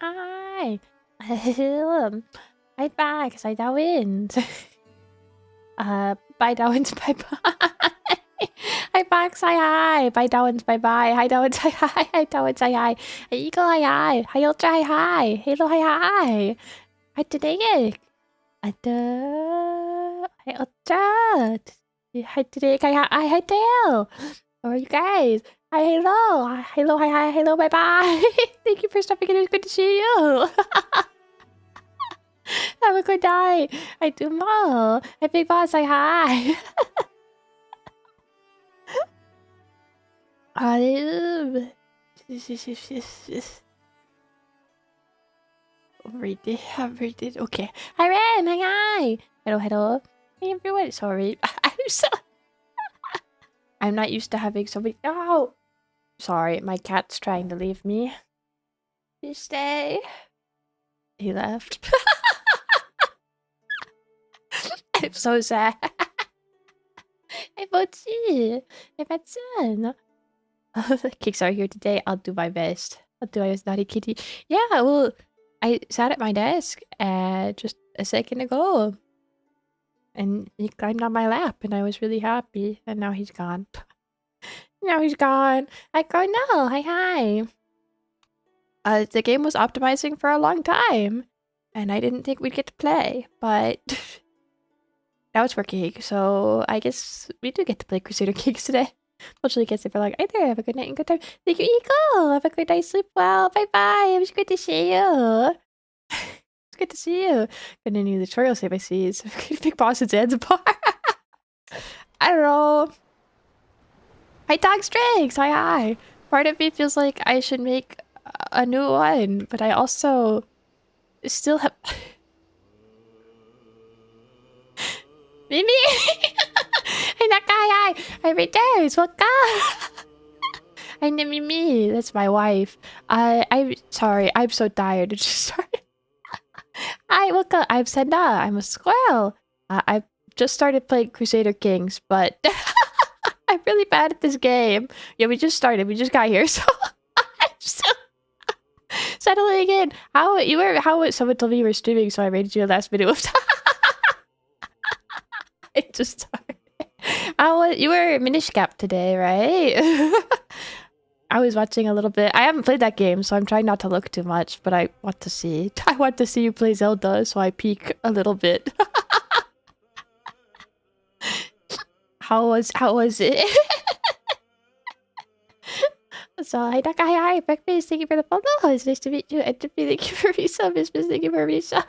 Hi. Hi, Bax. Hi, Dawins. Bye, Dawins. Bye, bye. Hi, Bax. Hi. Bye, Dawins. Bye, bye. Hi, Dawins. Hi, hi. Hi, Dawins. Hi, hi. Hi, Eagle. Hi, hi. Hi, Ultra. Hi, hi. Halo. Hi, hi. Hi, today. Hi, Ultra. Hi, today. Hi, hi. Hi, Tail. How are you guys? Hi, Halo. Hi, Halo. Hi, hi. Halo. Bye, bye. Thank you for stopping in. It's good to see you. Have a good night. I do more. Hey, Big Boss, say hi. Read it. Okay. Hi, Ren. Hi, hi. Hello, hello. Hey, everyone. Sorry. I'm not used to having so many. Oh, sorry. My cat's trying to leave me. You stay. He left. I'm so sad. Hey, Mochi. Hey, Matsun. Kicks are here today. I'll do my best. I'll do my best, naughty kitty. Yeah, well, I sat at my desk just a second ago, and he climbed on my lap, and I was really happy. And now he's gone. Now he's gone. I go no. Hi, hi. The game was optimizing for a long time, and I didn't think we'd get to play, but now it's working. So I guess we do get to play Crusader Kings today. Hopefully, gets it for like, hey there, have a good night and good time. Thank you, Eagle. Have a good night, sleep well. Bye bye. It was good to see you. It's good to see you. Gonna need the tutorial save I see. It's Big Boss at Zanzibar. I don't know. Hi, Dog Strings. Hi, hi. Part of me feels like I should make a new one, but I also still have. Mimi! Hey, that guy, hi! Hi, right there! It's what guy? Hi, Mimi! That's my wife. I'm sorry. I'm so tired. It's just sorry. Hi, welcome. I'm Senda. I'm a squirrel. I just started playing Crusader Kings, but I'm really bad at this game. Yeah, we just started. We just got here, so I'm still settling in. Someone told me you were streaming, so I rated you a last minute of time. I just started. You were Minish Cap today, right? I was watching a little bit. I haven't played that game, so I'm trying not to look too much, but I want to see. I want to see you play Zelda, so I peek a little bit. How was it? So, hi, Daka, hi, breakfast. Thank you for the follow. It's nice to meet you. And thank you for Visa. Miss, thank you for Visa.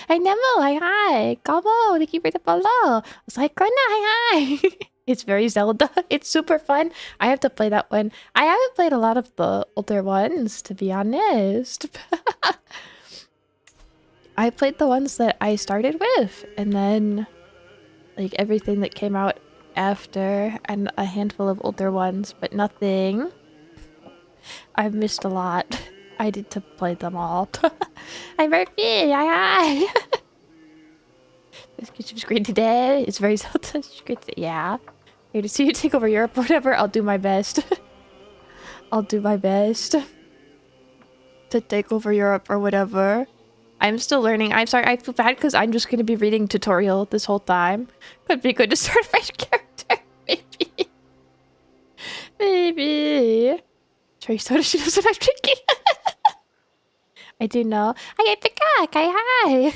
Hi, Nemo. Hi. Gabo, thank you for the follow. I was like, Grana, hi. It's very Zelda. It's super fun. I have to play that one. I haven't played a lot of the older ones, to be honest. I played the ones that I started with, and then like everything that came out after, and a handful of older ones, but nothing. I've missed a lot. I need to play them all. Hi, Murphy! Hi! This kitchen's great today. It's very Zelda. Yeah. Here to see you take over Europe or whatever. I'll do my best. I'll do my best to take over Europe or whatever. I'm still learning. I'm sorry. I feel bad because I'm just going to be reading tutorial this whole time. Could be good to start a fresh character. Maybe. Maybe. Cherry soda, she knows what I'm drinking. I do know. Hi, Epica. Hi.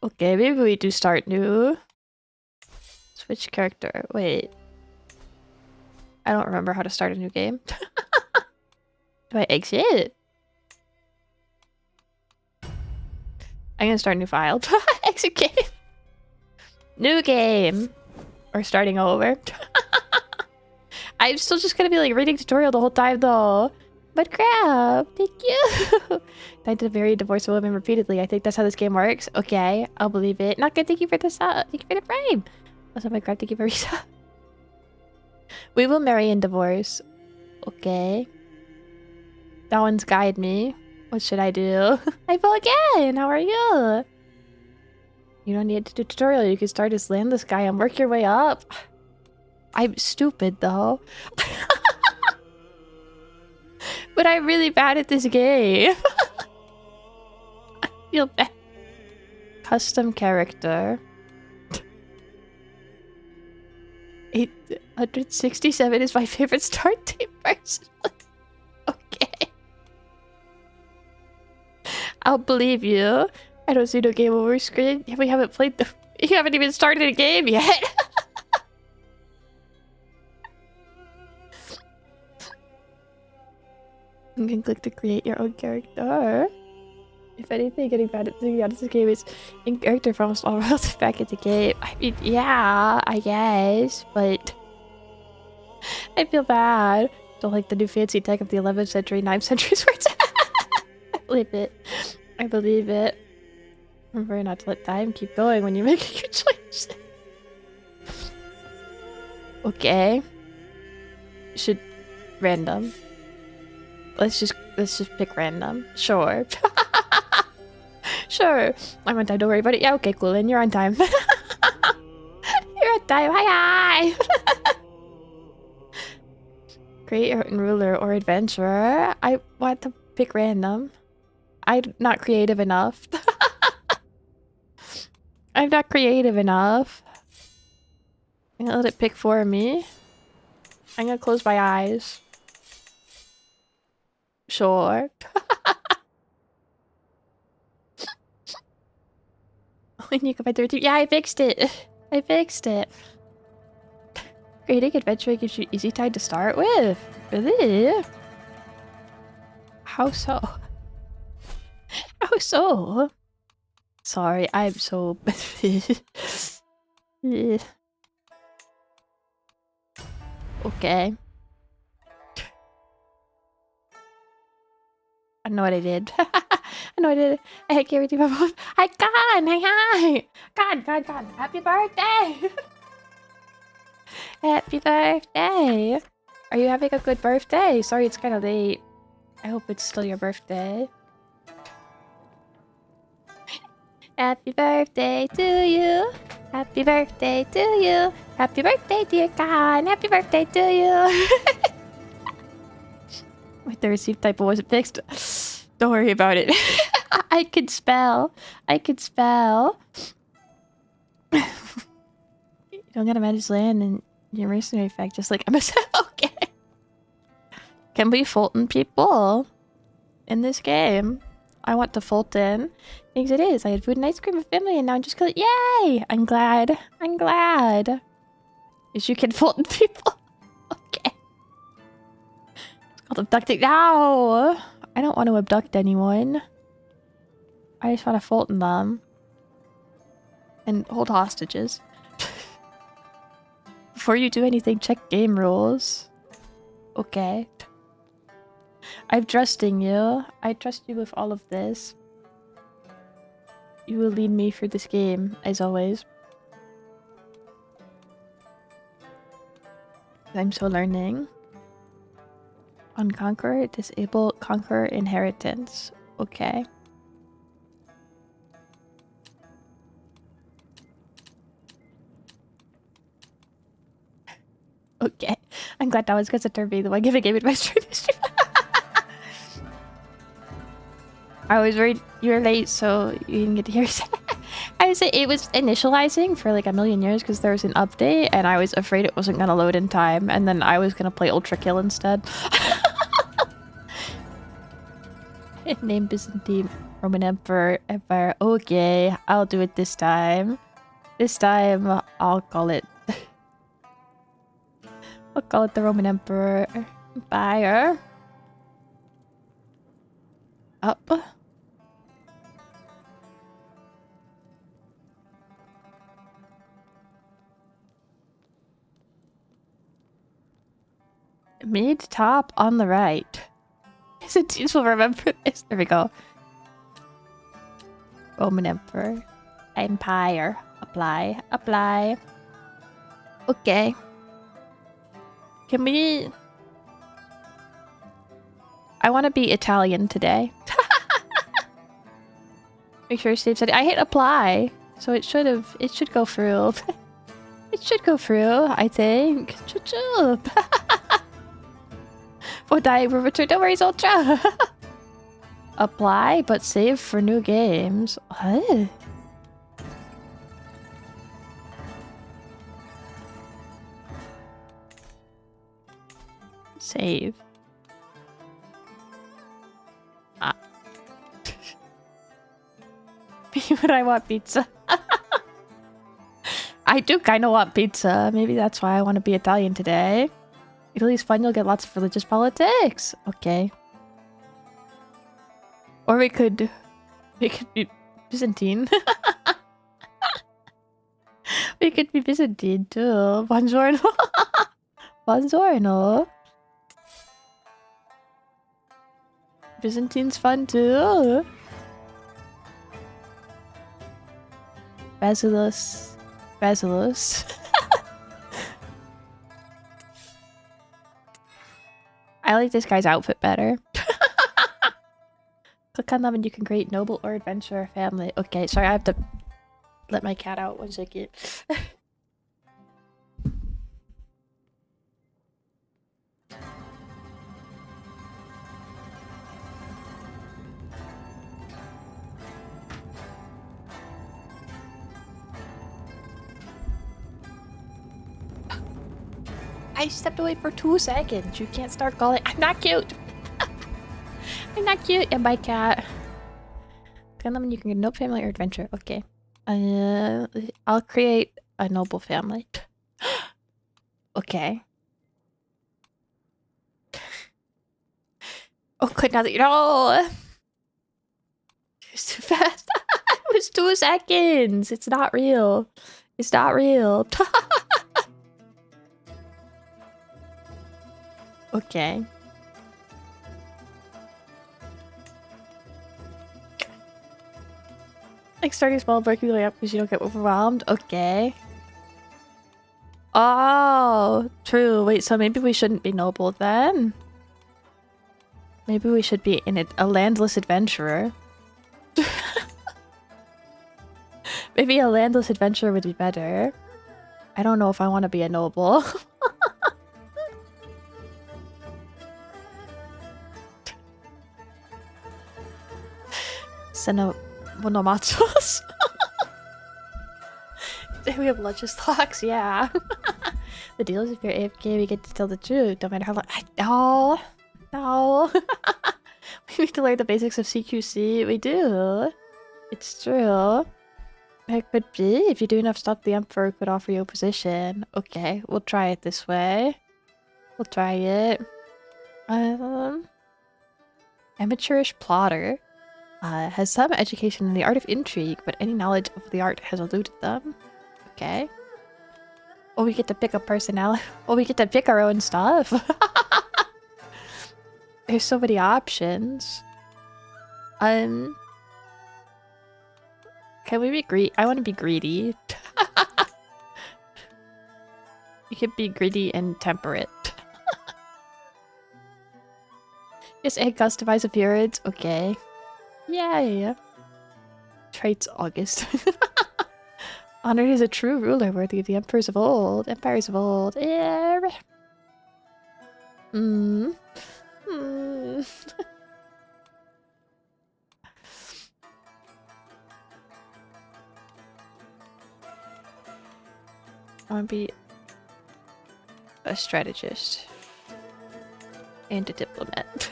Okay, maybe we do start new. Switch character. Wait. I don't remember how to start a new game. Do I exit? I'm gonna start a new file. Exit game. New game. Or starting over. I'm still just gonna be like reading tutorial the whole time though. But crap, thank you. Time to marry a divorced woman repeatedly. I think that's how this game works. Okay, I'll believe it. Not good. Thank you for the sub. Thank you for the frame. Also, my crap. Thank you for resub. We will marry and divorce. Okay. That one's guide me. What should I do? I fell again. How are you? You don't need to do tutorial. You can start as landless guy and work your way up. I'm stupid though. But I'm really bad at this game. I feel bad. Custom character. 867 is my favorite start date person. Okay. I'll believe you. I don't see no game over screen. We haven't played the... You haven't even started a game yet. You can click to create your own character. If anything, getting bad at this game is in character for almost all royalty back in the game. I mean, yeah, I guess, but I feel bad. Don't like the new fancy tech of the 11th century, 9th century swords. I believe it. I believe it. Remember not to let time keep going when you're making your choice. Okay. Should random. Let's just pick random. Sure. Sure. I'm on time, don't worry about it. Yeah, okay, cool. Then you're on time. You're on time. Hi, hi. Create and ruler or adventurer. I want to pick random. I'm not creative enough. I'm not creative enough. I'm gonna let it pick for me. I'm gonna close my eyes. Sure. When you go by 13. Yeah, I fixed it. I fixed it. Creating adventure gives you easy time to start with. Really? How so? How so? Sorry, I'm so... Okay. I know what I did. I know what I did. I can't redeem my phone. Hi, God! Hi, hi! God! Happy birthday! Happy birthday! Are you having a good birthday? Sorry, it's kind of late. I hope it's still your birthday. Happy birthday to you! Happy birthday to you! Happy birthday, dear God! Happy birthday to you! Wait, the receive typo wasn't fixed. Don't worry about it. I can spell. I can spell. You don't gotta manage land and your mercenary effect just like MSF. Okay. Can we Fulton people in this game? I want to Fulton. Things it is. I had food and ice cream with family and now I'm just gonna... Yay! I'm glad. I'm glad. Yes, you can Fulton people. Okay. It's called abducting. No! I don't want to abduct anyone. I just want to Fulton them. And hold hostages. Before you do anything, check game rules. Okay. I'm trusting you. I trust you with all of this. You will lead me through this game, as always. I'm so learning. Unconquer, disable, conquer, inheritance. Okay. Okay. I'm glad that was because of Turby, the one giving game advice for this stream. I was worried you were late, so you didn't get to hear it. I would say it was initializing for like a million years because there was an update, and I was afraid it wasn't going to load in time, and then I was going to play Ultra Kill instead. Name Byzantine Roman Emperor. Okay, I'll do it this time. This time, I'll call it... I'll call it the Roman Emperor. Empire. Up. Mid top on the right. Byzantines will remember this. There we go. Roman Emperor. Empire. Apply. Apply. Okay. Can we... I want to be Italian today. Make sure Steve said I hit apply. So it should go through. It should go through, I think. Oh, die, we're returned. Don't worry, Ultra. Apply, but save for new games. What? Save. Ah. But I want pizza. I do kind of want pizza. Maybe that's why I want to be Italian today. Italy's fun. You'll get lots of religious politics. Okay. Or we could be Byzantine. We could be Byzantine too. Buongiorno. Buongiorno. Byzantine's fun too. Basilus. Basilus. I like this guy's outfit better. Click on them and you can create noble or adventurer family. Okay, sorry, I have to let my cat out 1 second. I stepped away for 2 seconds. You can't start calling. I'm not cute. I'm not cute. And my cat. Click on them and you can get no family or adventure. Okay. I'll create a noble family. Okay. Oh, good. Now that you know. It was too fast. It was 2 seconds. It's not real. It's not real. Okay. Like starting small, breaking the way up because you don't get overwhelmed. Okay. Oh, true. Wait, so maybe we shouldn't be noble then? Maybe we should be in a landless adventurer. Maybe a landless adventurer would be better. I don't know if I want to be a noble. Monomatsus. We have luscious locks, yeah. The deal is if you're AFK, we get to tell the truth, no matter how long. No. No. We need to learn the basics of CQC. We do. It's true. It could be. If you do enough stuff, the Emperor could offer you a position. Okay, we'll try it this way. We'll try it. Amateurish plotter. Has some education in the art of intrigue, but any knowledge of the art has eluded them. Okay. Oh, we get to pick a personality. Oh, we get to pick our own stuff. There's so many options. Can we be greedy? I want to be greedy. You can be greedy and temperate. Yes, and customize appearance. Okay. Yeah. Traits August. Honored as a true ruler worthy of the emperors of old. Empires of old. Yeah. I want to be a strategist and a diplomat.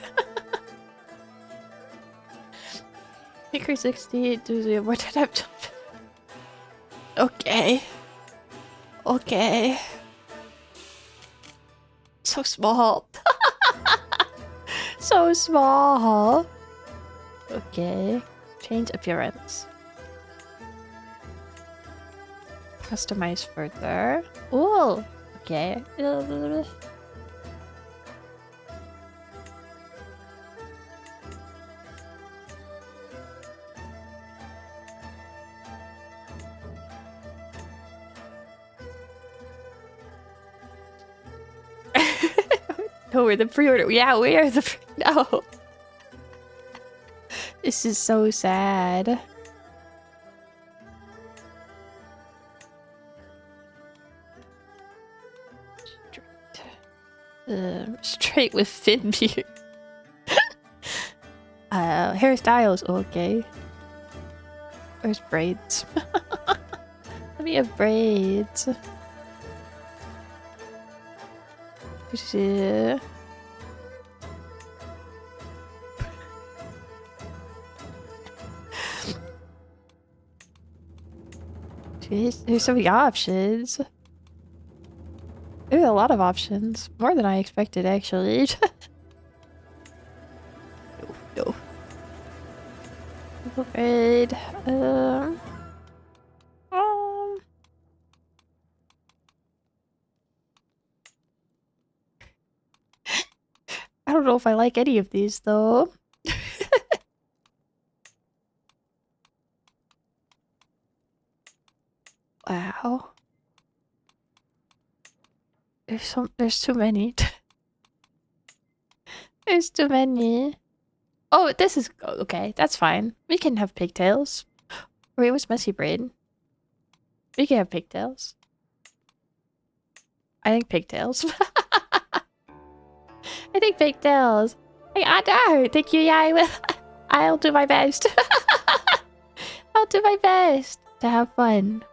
Hickory 60 to the more time. Okay. Okay. So small. So small. Okay. Change appearance. Customize further. Ooh. Okay. No, we're the pre-order. Yeah, we are the no. This is so sad. Straight with Finn beard. Hairstyles, okay. Where's braids? Let me have braids. There's so many options. There's a lot of options. More than I expected, actually. No. Braid. I don't know if I like any of these, though. Wow. There's too many. There's too many. Oh, this is okay. That's fine. We can have pigtails. Wait, what's messy braid? We can have pigtails. I think pigtails. I think pigtails. Hey, Adar! Thank you, yeah, I'll do my best. I'll do my best to have fun.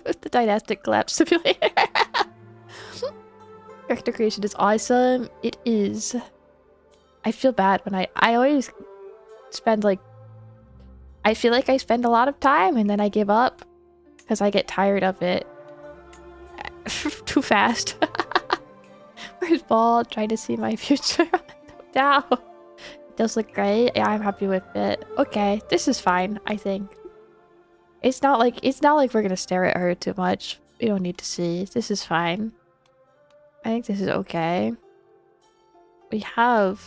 With the dynastic collapse simulator. Character creation is awesome. It is. I feel bad when I always spend like... I feel like I spend a lot of time and then I give up. Because I get tired of it. Too fast. Where's Ball? Trying to see my future. Now. It does look great. Yeah, I'm happy with it. Okay, this is fine, I think. It's not like we're gonna stare at her too much. We don't need to see. This is fine. I think this is okay. We have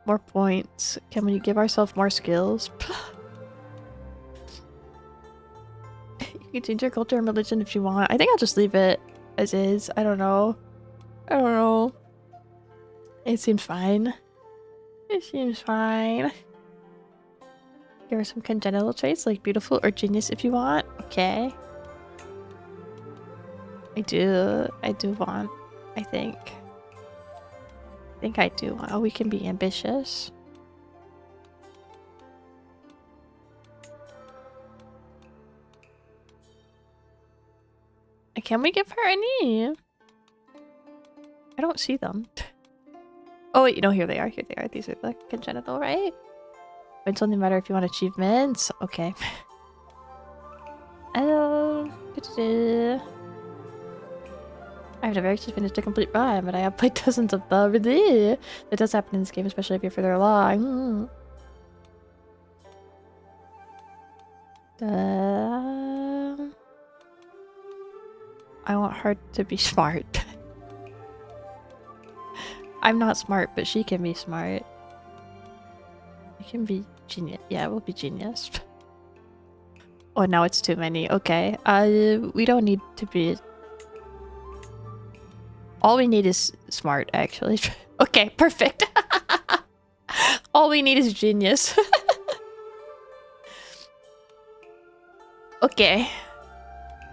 more points. Can we give ourselves more skills? You can change your culture and religion if you want. I think I'll just leave it as is. I don't know. I don't know. It seems fine. It seems fine. Here are some congenital traits like beautiful or genius if you want. Okay. I do want. I think I do want. Oh, we can be ambitious. Can we give her any? I don't see them. Oh wait, no, here they are. Here they are. These are the congenital, right? It's only matter if you want achievements. Okay. I have never actually finished a complete run, but I have played dozens of them. Really? That does happen in this game, especially if you're further along. I want her to be smart. I'm not smart, but she can be smart. I can be genius. Yeah, we'll be genius. Oh, now it's too many. Okay. We don't need to be... All we need is smart, actually. Okay, perfect. All we need is genius. Okay.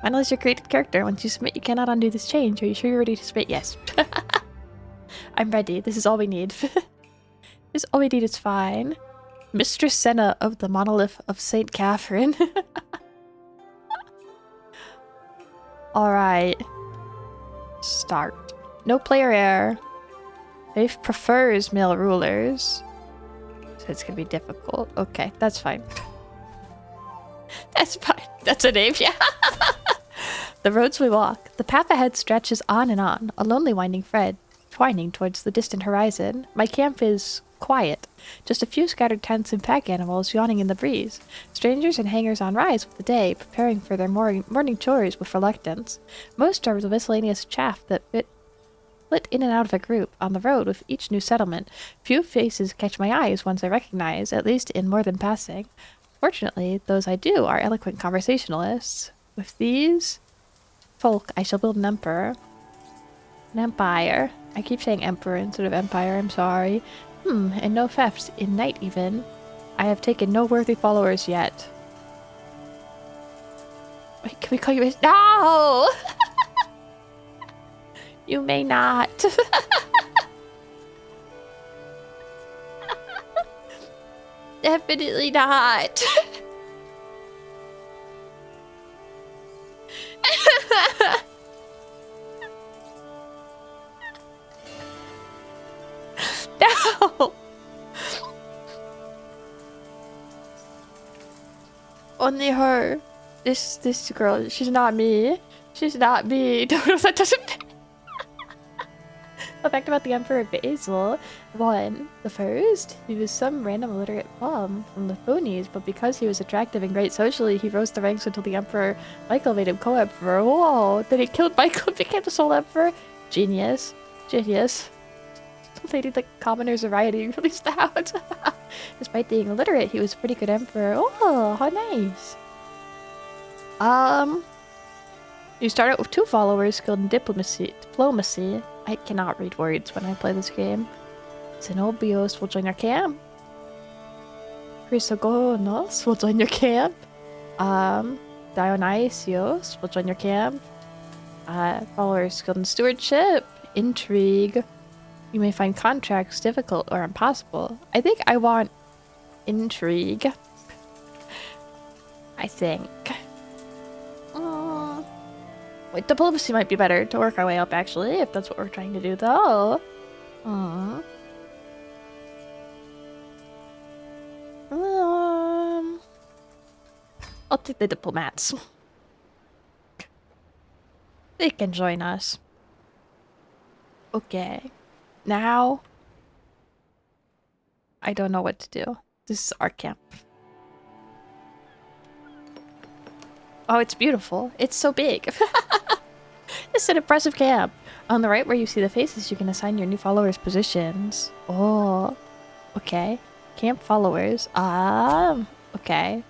Finalize your created character. Once you submit, you cannot undo this change. Are you sure you're ready to submit? Yes. I'm ready. This is all we need. This is all we need. It's fine. Mistress Senna of the Monolith of St. Catherine. Alright. Start. No player error. Faith prefers male rulers. So it's gonna be difficult. Okay, that's fine. That's fine. That's a name, yeah. The roads we walk. The path ahead stretches on and on, a lonely winding thread, twining towards the distant horizon. My camp is quiet. Just a few scattered tents and pack animals yawning in the breeze. Strangers and hangers-on rise with the day, preparing for their morning chores with reluctance. Most are the miscellaneous chaff that flit in and out of a group on the road with each new settlement. Few faces catch my eyes, ones I recognize, at least in more than passing. Fortunately, those I do are eloquent conversationalists. With these folk, I shall build an emperor. An empire. I keep saying emperor instead of empire, I'm sorry. And no thefts, in night even. I have taken no worthy followers yet. Wait, can we call you... No! You may not. Definitely not. No. Only her. This girl. She's not me. She's not me. No, that doesn't. A fact about the Emperor Basil. One, the first, he was some random illiterate bum from the Phonies, but because he was attractive and great socially, he rose the ranks until the Emperor Michael made him co-emperor. Whoa! Then he killed Michael and became the sole emperor. Genius. Genius. Lady the Commoner's Variety released the hound. Despite being illiterate, he was a pretty good emperor. Oh, how nice. You start out with 2 followers skilled in diplomacy. I cannot read words when I play this game. Zenobios will join your camp. Chrysogonos will join your camp. Dionysios will join your camp. Followers skilled in stewardship. Intrigue. You may find contracts difficult or impossible. I think I want intrigue. I think. Wait, diplomacy might be better to work our way up, actually, if that's what we're trying to do, though. I'll take the diplomats. They can join us. Okay. Now, I don't know what to do. This is our camp. Oh, it's beautiful. It's so big. It's an impressive camp. On the right where you see the faces, you can assign your new followers positions. Oh, okay. Camp followers. Okay.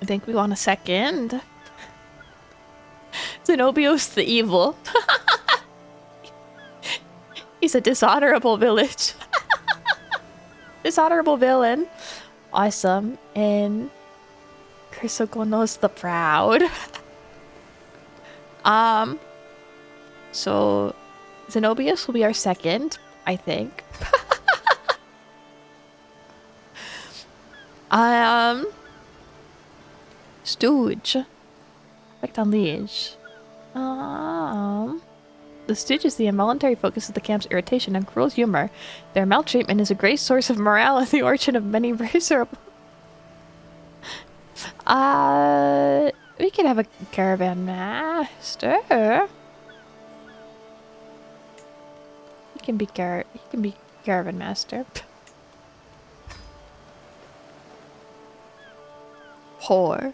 I think we want a second. Zenobios the evil. He's a dishonorable village. Dishonorable villain. Awesome. And Chrysogonos the proud. So Zenobios will be our second, I think. Stooge. Effect on Liege. The Stooge is the involuntary focus of the camp's irritation and cruel humor. Their maltreatment is a great source of morale and the origin of many miserable... we could have a caravan master. He can be caravan master. Poor.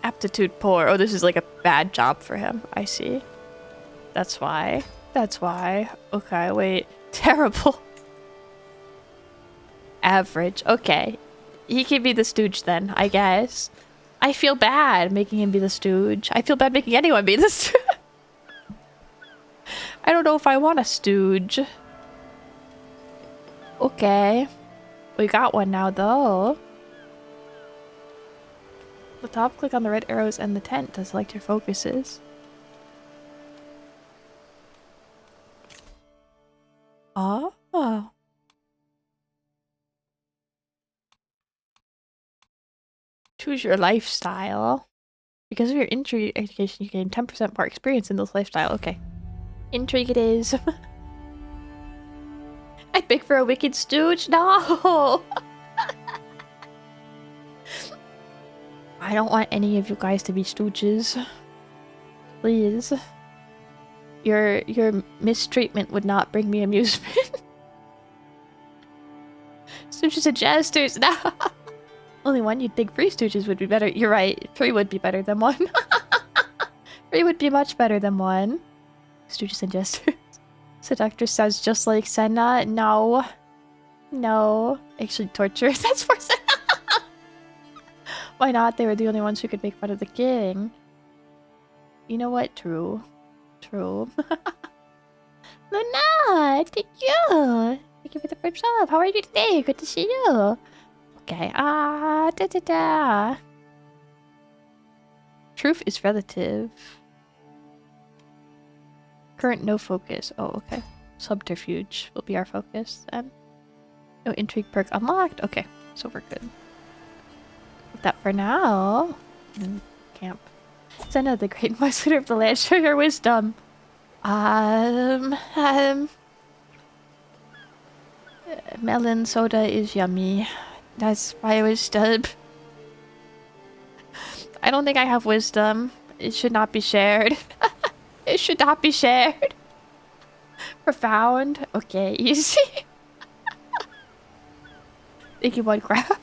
Aptitude poor. Oh, this is like a bad job for him. I see. That's why. That's why. Okay, wait. Terrible. Average. Okay. He can be the stooge then, I guess. I feel bad making him be the stooge. I feel bad making anyone be the stooge. I don't know if I want a stooge. Okay. We got one now, though. At the top, click on the red arrows and the tent to select your focuses. Oh. Choose your lifestyle. Because of your intrigue education, you gain 10% more experience in this lifestyle. Okay. Intrigue it is. I beg for a wicked stooge? No! I don't want any of you guys to be stooges. Please. Your mistreatment would not bring me amusement. Stooges and jesters, no! Only one, you'd think 3 stooges would be better. You're right, 3 would be better than 1. 3 would be much better than 1. Stooges and jesters. Seductress sounds just like Senna. No. No. Actually, torture. That's for Senna. Why not? They were the only ones who could make fun of the king. You know what? True. True. Luna! Thank you! Thank you for the first sub. How are you today? Good to see you. Okay. Truth is relative. Current no focus. Oh, okay. Subterfuge will be our focus then. No intrigue perk unlocked. Okay, so we're good. With that for now. Camp. Send out the great wise leader of the land. Show your wisdom. Melon soda is yummy. That's my wisdom. I don't think I have wisdom. It should not be shared. It should not be shared. Profound. Okay, easy. Thank you, one crap.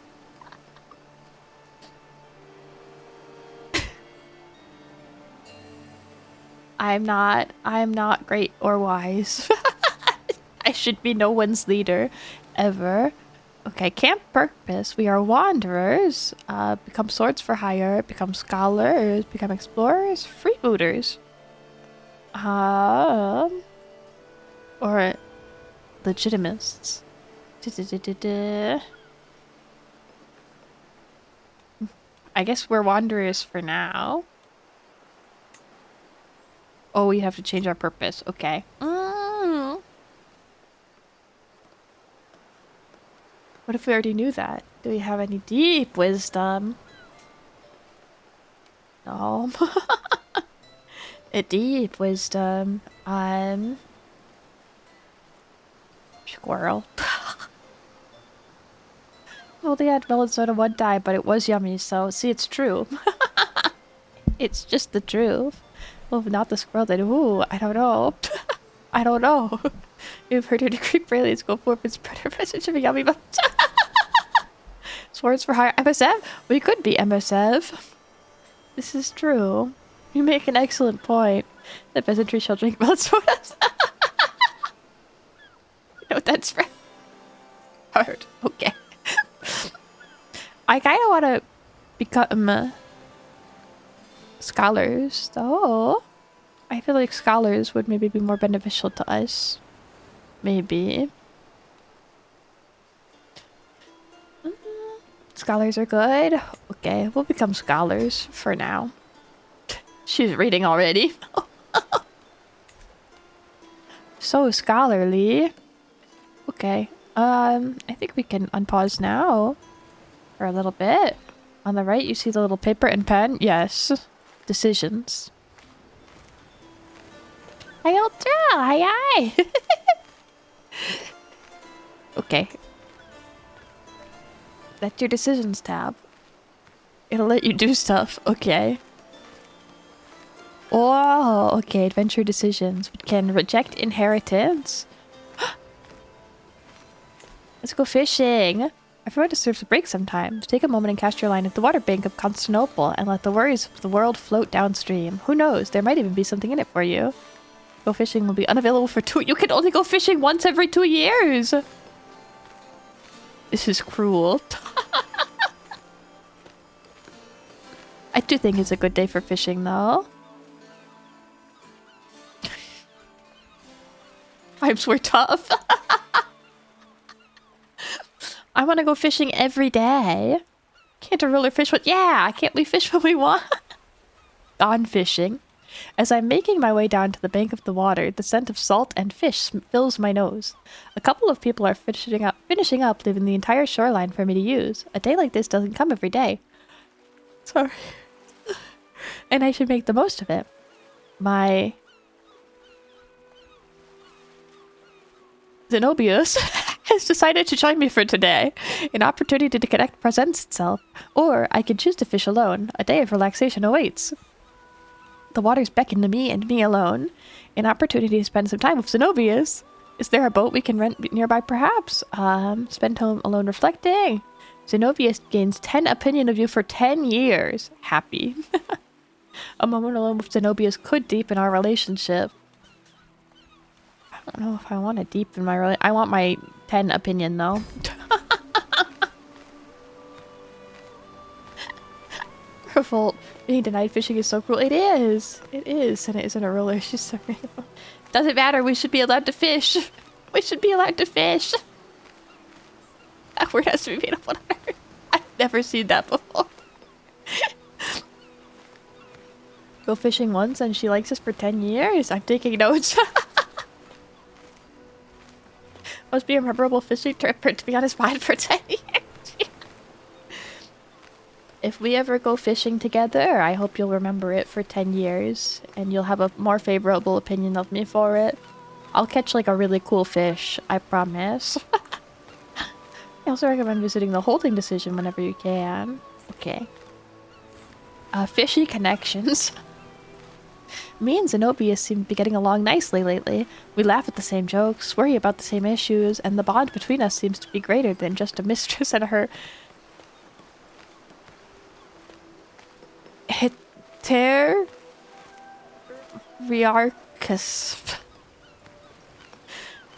I am not great or wise. I should be no one's leader, ever. Okay, camp purpose. We are wanderers. Become swords for hire. Become scholars. Become explorers. Freebooters. Or legitimists. I guess we're wanderers for now. Oh, we have to change our purpose. Okay. What if we already knew that? Do we have any deep wisdom? No. A deep wisdom. Squirrel. Well, they had melon soda one time, but it was yummy, so see, it's true. It's just the truth. Well, if not the squirrel, then ooh, I don't know. I don't know. You've heard your decree aliens go forth and spread a message of a yummy bunch. Swords for hire. MSF? We could be MSF. This is true. You make an excellent point. The peasantry shall drink melon sodas. No, that's right. Hard. Okay. I kind of want to become scholars, though. I feel like scholars would maybe be more beneficial to us. Maybe. Scholars are good. Okay, we'll become scholars for now. She's reading already. So scholarly. Okay. I think we can unpause now for a little bit. On the right, you see the little paper and pen. Yes. Decisions. Hi, Ultra. Hi. Okay. That's your decisions tab. It'll let you do stuff. Okay. Oh, okay. Adventure decisions. We can reject inheritance. Let's go fishing. Everyone deserves a break sometimes. Take a moment and cast your line at the water bank of Constantinople and let the worries of the world float downstream. Who knows? There might even be something in it for you. Go fishing will be unavailable for 2... You can only go fishing once every 2 years! This is cruel. I do think it's a good day for fishing, though. Times were tough. I want to go fishing every day. Can't a ruler fish what? Yeah, can't we fish when we want? Gone fishing. As I'm making my way down to the bank of the water, the scent of salt and fish fills my nose. A couple of people are finishing up, leaving the entire shoreline for me to use. A day like this doesn't come every day. Sorry. And I should make the most of it. My Zenobius has decided to join me for today. An opportunity to connect presents itself. Or I can choose to fish alone. A day of relaxation awaits. The waters beckon to me and me alone. An opportunity to spend some time with Zenobius. Is there a boat we can rent nearby perhaps? Spend home alone reflecting. Zenobius gains 10 opinion of you for 10 years. Happy. A moment alone with Zenobius could deepen our relationship. I don't know if I want to deepen my relationship. I want my 10 opinion though. Revolt. Being denied fishing is so cruel. It is. It is. And it isn't a ruler. She's so beautiful. Doesn't matter. We should be allowed to fish. We should be allowed to fish. That word has to be made up on Earth. I've never seen that before. Go fishing once and she likes us for 10 years? I'm taking notes. Must be a memorable fishing trip for it to be on his mind for 10 years. If we ever go fishing together, I hope you'll remember it for 10 years and you'll have a more favorable opinion of me for it. I'll catch like a really cool fish, I promise. I also recommend visiting the holding decision whenever you can. Okay. Fishy connections. Me and Zenobia seem to be getting along nicely lately. We laugh at the same jokes, worry about the same issues, and the bond between us seems to be greater than just a mistress and her Heteriarchus.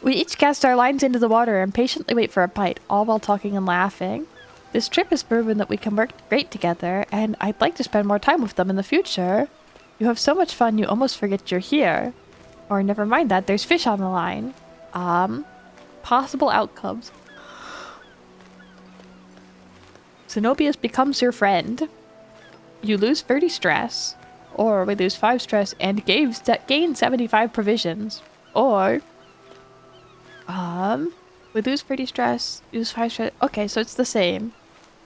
We each cast our lines into the water and patiently wait for a bite, all while talking and laughing. This trip has proven that we can work great together, and I'd like to spend more time with them in the future. You have so much fun you almost forget you're here. Or never mind that, there's fish on the line. Possible outcomes. Zenobius becomes your friend. You lose 30 stress. Or we lose 5 stress and gain 75 provisions. Or we lose 30 stress, lose 5 stress. Okay, so it's the same.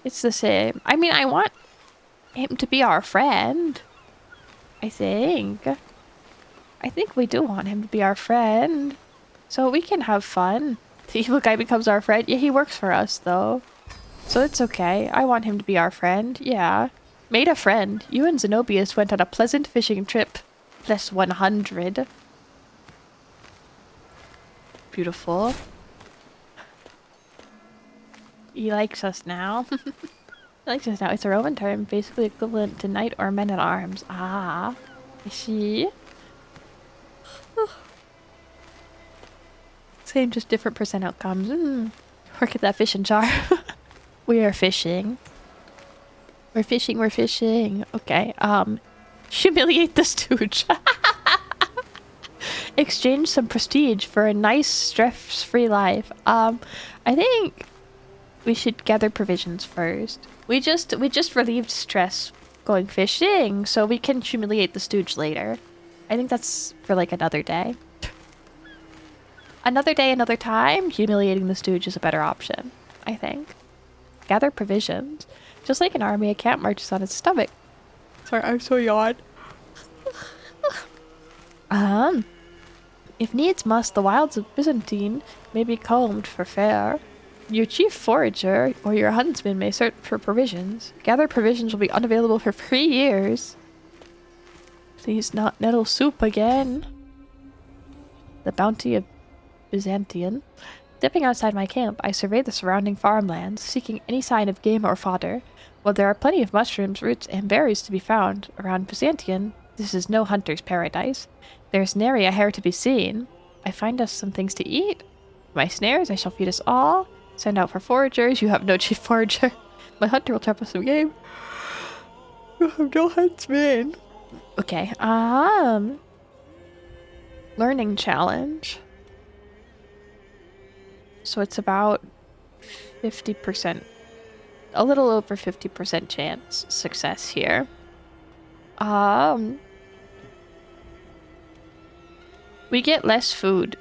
It's the same. I mean, I want him to be our friend. I think we do want him to be our friend. So we can have fun. The evil guy becomes our friend. Yeah, he works for us, though. So it's okay. I want him to be our friend. Yeah. Made a friend. You and Zenobius went on a pleasant fishing trip. Plus 100. Beautiful. He likes us now. He likes us now. It's a Roman term, basically equivalent to knight or men-at-arms. Ah. I see. Same, just different percent outcomes. Work at that fishing jar. We are fishing. We're fishing, we're fishing. Okay, humiliate the stooge. Exchange some prestige for a nice, stress-free life. I think we should gather provisions first. We just relieved stress going fishing, so we can humiliate the stooge later. I think that's for like another day. Another day, another time, humiliating the stooge is a better option, I think. Gather provisions. Just like an army, a camp marches on its stomach. Sorry, I'm so yawned. If needs must, the wilds of Byzantine may be combed for fare. Your chief forager or your huntsman may search for provisions. Gather provisions will be unavailable for 3 years. Please not nettle soup again. The bounty of Byzantium. Dipping outside my camp, I survey the surrounding farmlands, seeking any sign of game or fodder. While there are plenty of mushrooms, roots, and berries to be found around Byzantium, this is no hunter's paradise. There's nary a hair to be seen. I find us some things to eat. My snares, I shall feed us all. Send out for foragers. You have no chief forager. My hunter will trap us some game. You have no huntsman. Okay, learning challenge. So it's about 50%, a little over 50% chance success here. We get less food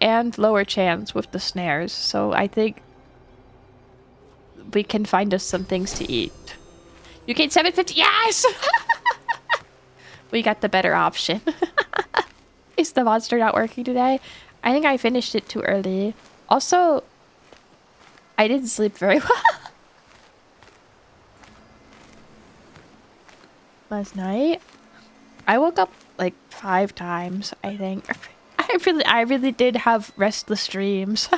and lower chance with the snares. So I think we can find us some things to eat. You gain 750. Yes! We got the better option. Is the monster not working today? I think I finished it too early. Also, I didn't sleep very well last night. I woke up like 5 times, I think. I really did have restless dreams.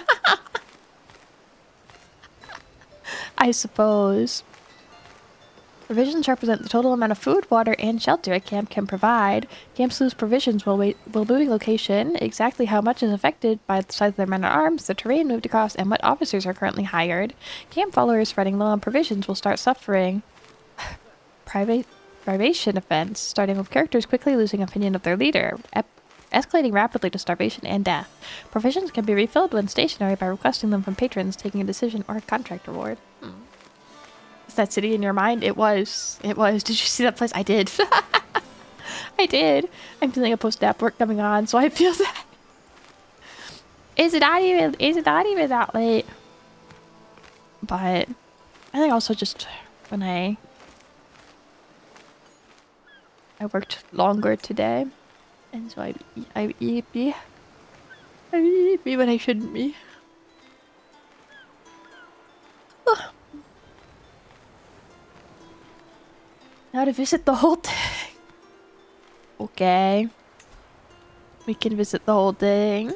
I suppose. Provisions represent the total amount of food, water, and shelter a camp can provide. Camps lose provisions while moving location. Exactly how much is affected by the size of their men-at-arms, the terrain moved across, and what officers are currently hired. Camp followers running low on provisions will start suffering privation events, starting with characters quickly losing opinion of their leader, escalating rapidly to starvation and death. Provisions can be refilled when stationary by requesting them from patrons, taking a decision or a contract reward. Is that city in your mind? It was. Did you see that place? I did. I did. I'm feeling a post-nap work coming on, so I feel that. Is it not even that late? But I think also just when I worked longer today, and so I eat me when I shouldn't be. Now to visit the whole thing. Okay. We can visit the whole thing.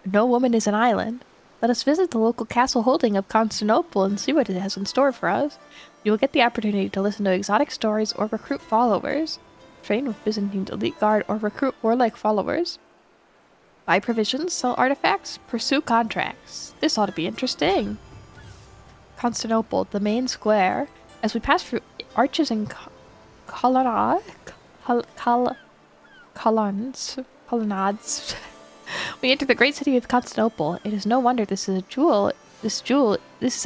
No woman is an island. Let us visit the local castle holding of Constantinople and see what it has in store for us. You will get the opportunity to listen to exotic stories or recruit followers. Train with Byzantine's elite guard or recruit warlike followers. Buy provisions, sell artifacts, pursue contracts. This ought to be interesting. Constantinople, the main square. As we pass through arches and colonnades, we enter the great city of Constantinople. It is no wonder this is a jewel. This is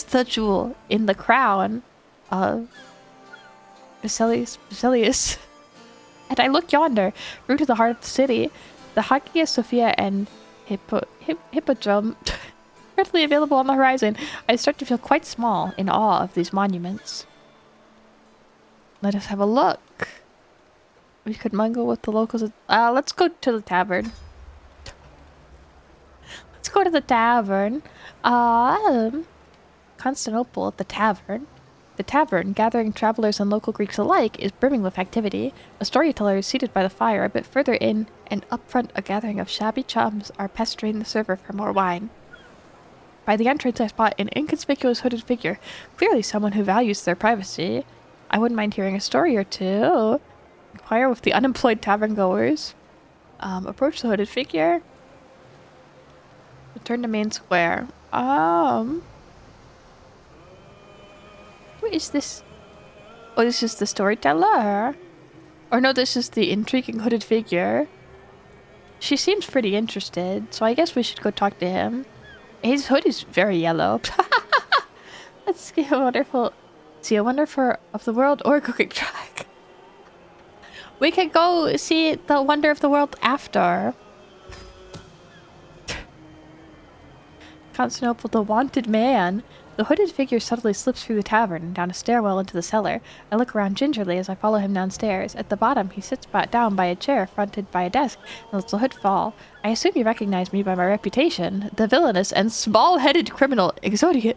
the jewel in the crown of Basilius. And I look yonder, through to the heart of the city. The Hagia Sophia and Hippodrome readily available on the horizon. I start to feel quite small in awe of these monuments. Let us have a look. We could mingle with the locals. Let's go to the tavern. Let's go to the tavern. Constantinople, the tavern. The tavern, gathering travelers and local Greeks alike, is brimming with activity. A storyteller is seated by the fire. A bit further in, and up front, a gathering of shabby chums are pestering the server for more wine. By the entrance, I spot an inconspicuous hooded figure, clearly someone who values their privacy. I wouldn't mind hearing a story or two. Inquire with the unemployed tavern goers. Approach the hooded figure. Return to main square. Who is this? Oh, this is the storyteller. Or no, this is the intriguing hooded figure. She seems pretty interested, so I guess we should go talk to him. His hood is very yellow. Let's see a wonderful of the world or cooking track. We can go see the wonder of the world after. Constantinople, the wanted man. The hooded figure subtly slips through the tavern and down a stairwell into the cellar. I look around gingerly as I follow him downstairs. At the bottom, he sits down by a chair fronted by a desk and lets the hood fall. I assume you recognize me by my reputation. The villainous and small-headed criminal Exodia.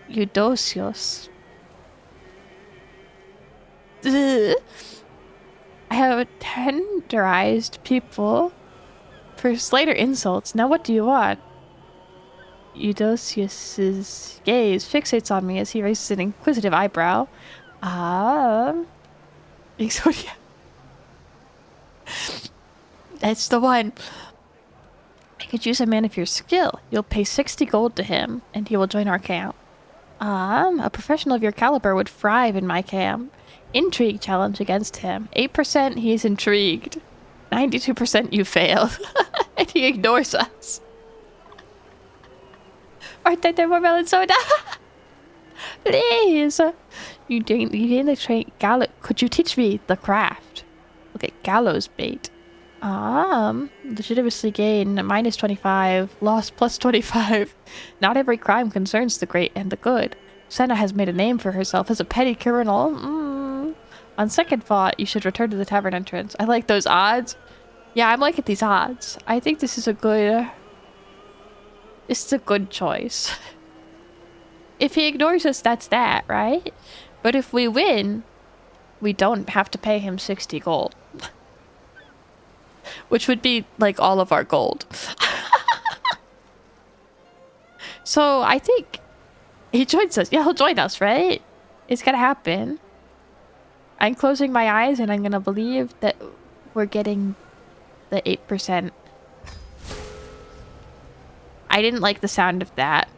Eudocius. Ugh. I have tenderized people for slighter insults. Now what do you want? Eudocius's gaze fixates on me as he raises an inquisitive eyebrow. Exodia. That's the one. I could use a man of your skill. You'll pay 60 gold to him, and he will join our camp. A professional of your caliber would thrive in my camp. Intrigue challenge against him. 8% he's intrigued. 92% you failed. And he ignores us. Bartender, more melon soda. Please. You didn't train gallows. Could you teach me the craft? Okay, gallows bait. Legitimacy gain minus 25, loss plus 25. Not every crime concerns the great and the good. Senna has made a name for herself as a petty criminal. On second thought, you should return to the tavern entrance. I like those odds. Yeah, I'm liking these odds. I think this is a good... This is a good choice. If he ignores us, that's that, right? But if we win, we don't have to pay him 60 gold. Which would be, like, all of our gold. So, I think he joins us. Yeah, he'll join us, right? It's gonna happen. I'm closing my eyes and I'm gonna believe that we're getting the 8%. I didn't like the sound of that.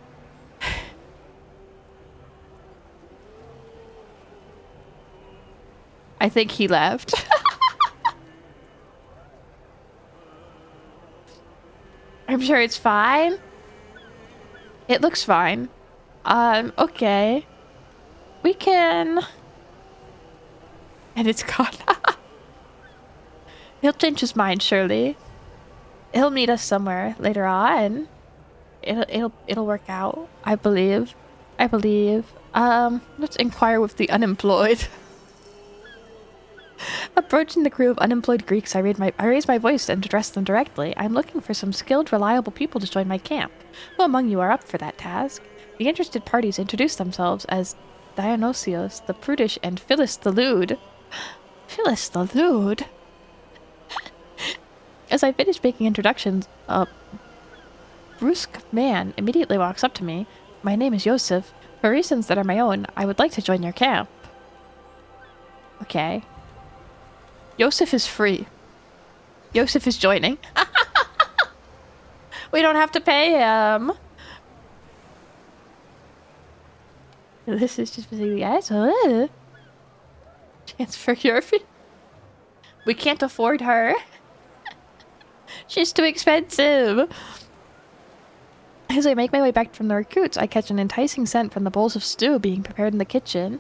I think he left. I'm sure it's fine. It looks fine. Okay. We can... And it's gone. He'll change his mind, surely. He'll meet us somewhere later on. It'll work out. I believe. I believe. Let's inquire with the unemployed. Approaching the crew of unemployed Greeks, I raise my voice and address them directly. I'm looking for some skilled, reliable people to join my camp. Who among you are up for that task? The interested parties introduce themselves as Dionysios the Prudish and Phyllis the Lewd. Phyllis the Lewd? As I finish making introductions, a brusque man immediately walks up to me. My name is Yosef. For reasons that are my own, I would like to join your camp. Okay. Yosef is free. Yosef is joining. We don't have to pay him. This is just basically asshole. Transfer your fee. We can't afford her. She's too expensive. As I make my way back from the recruits, I catch an enticing scent from the bowls of stew being prepared in the kitchen.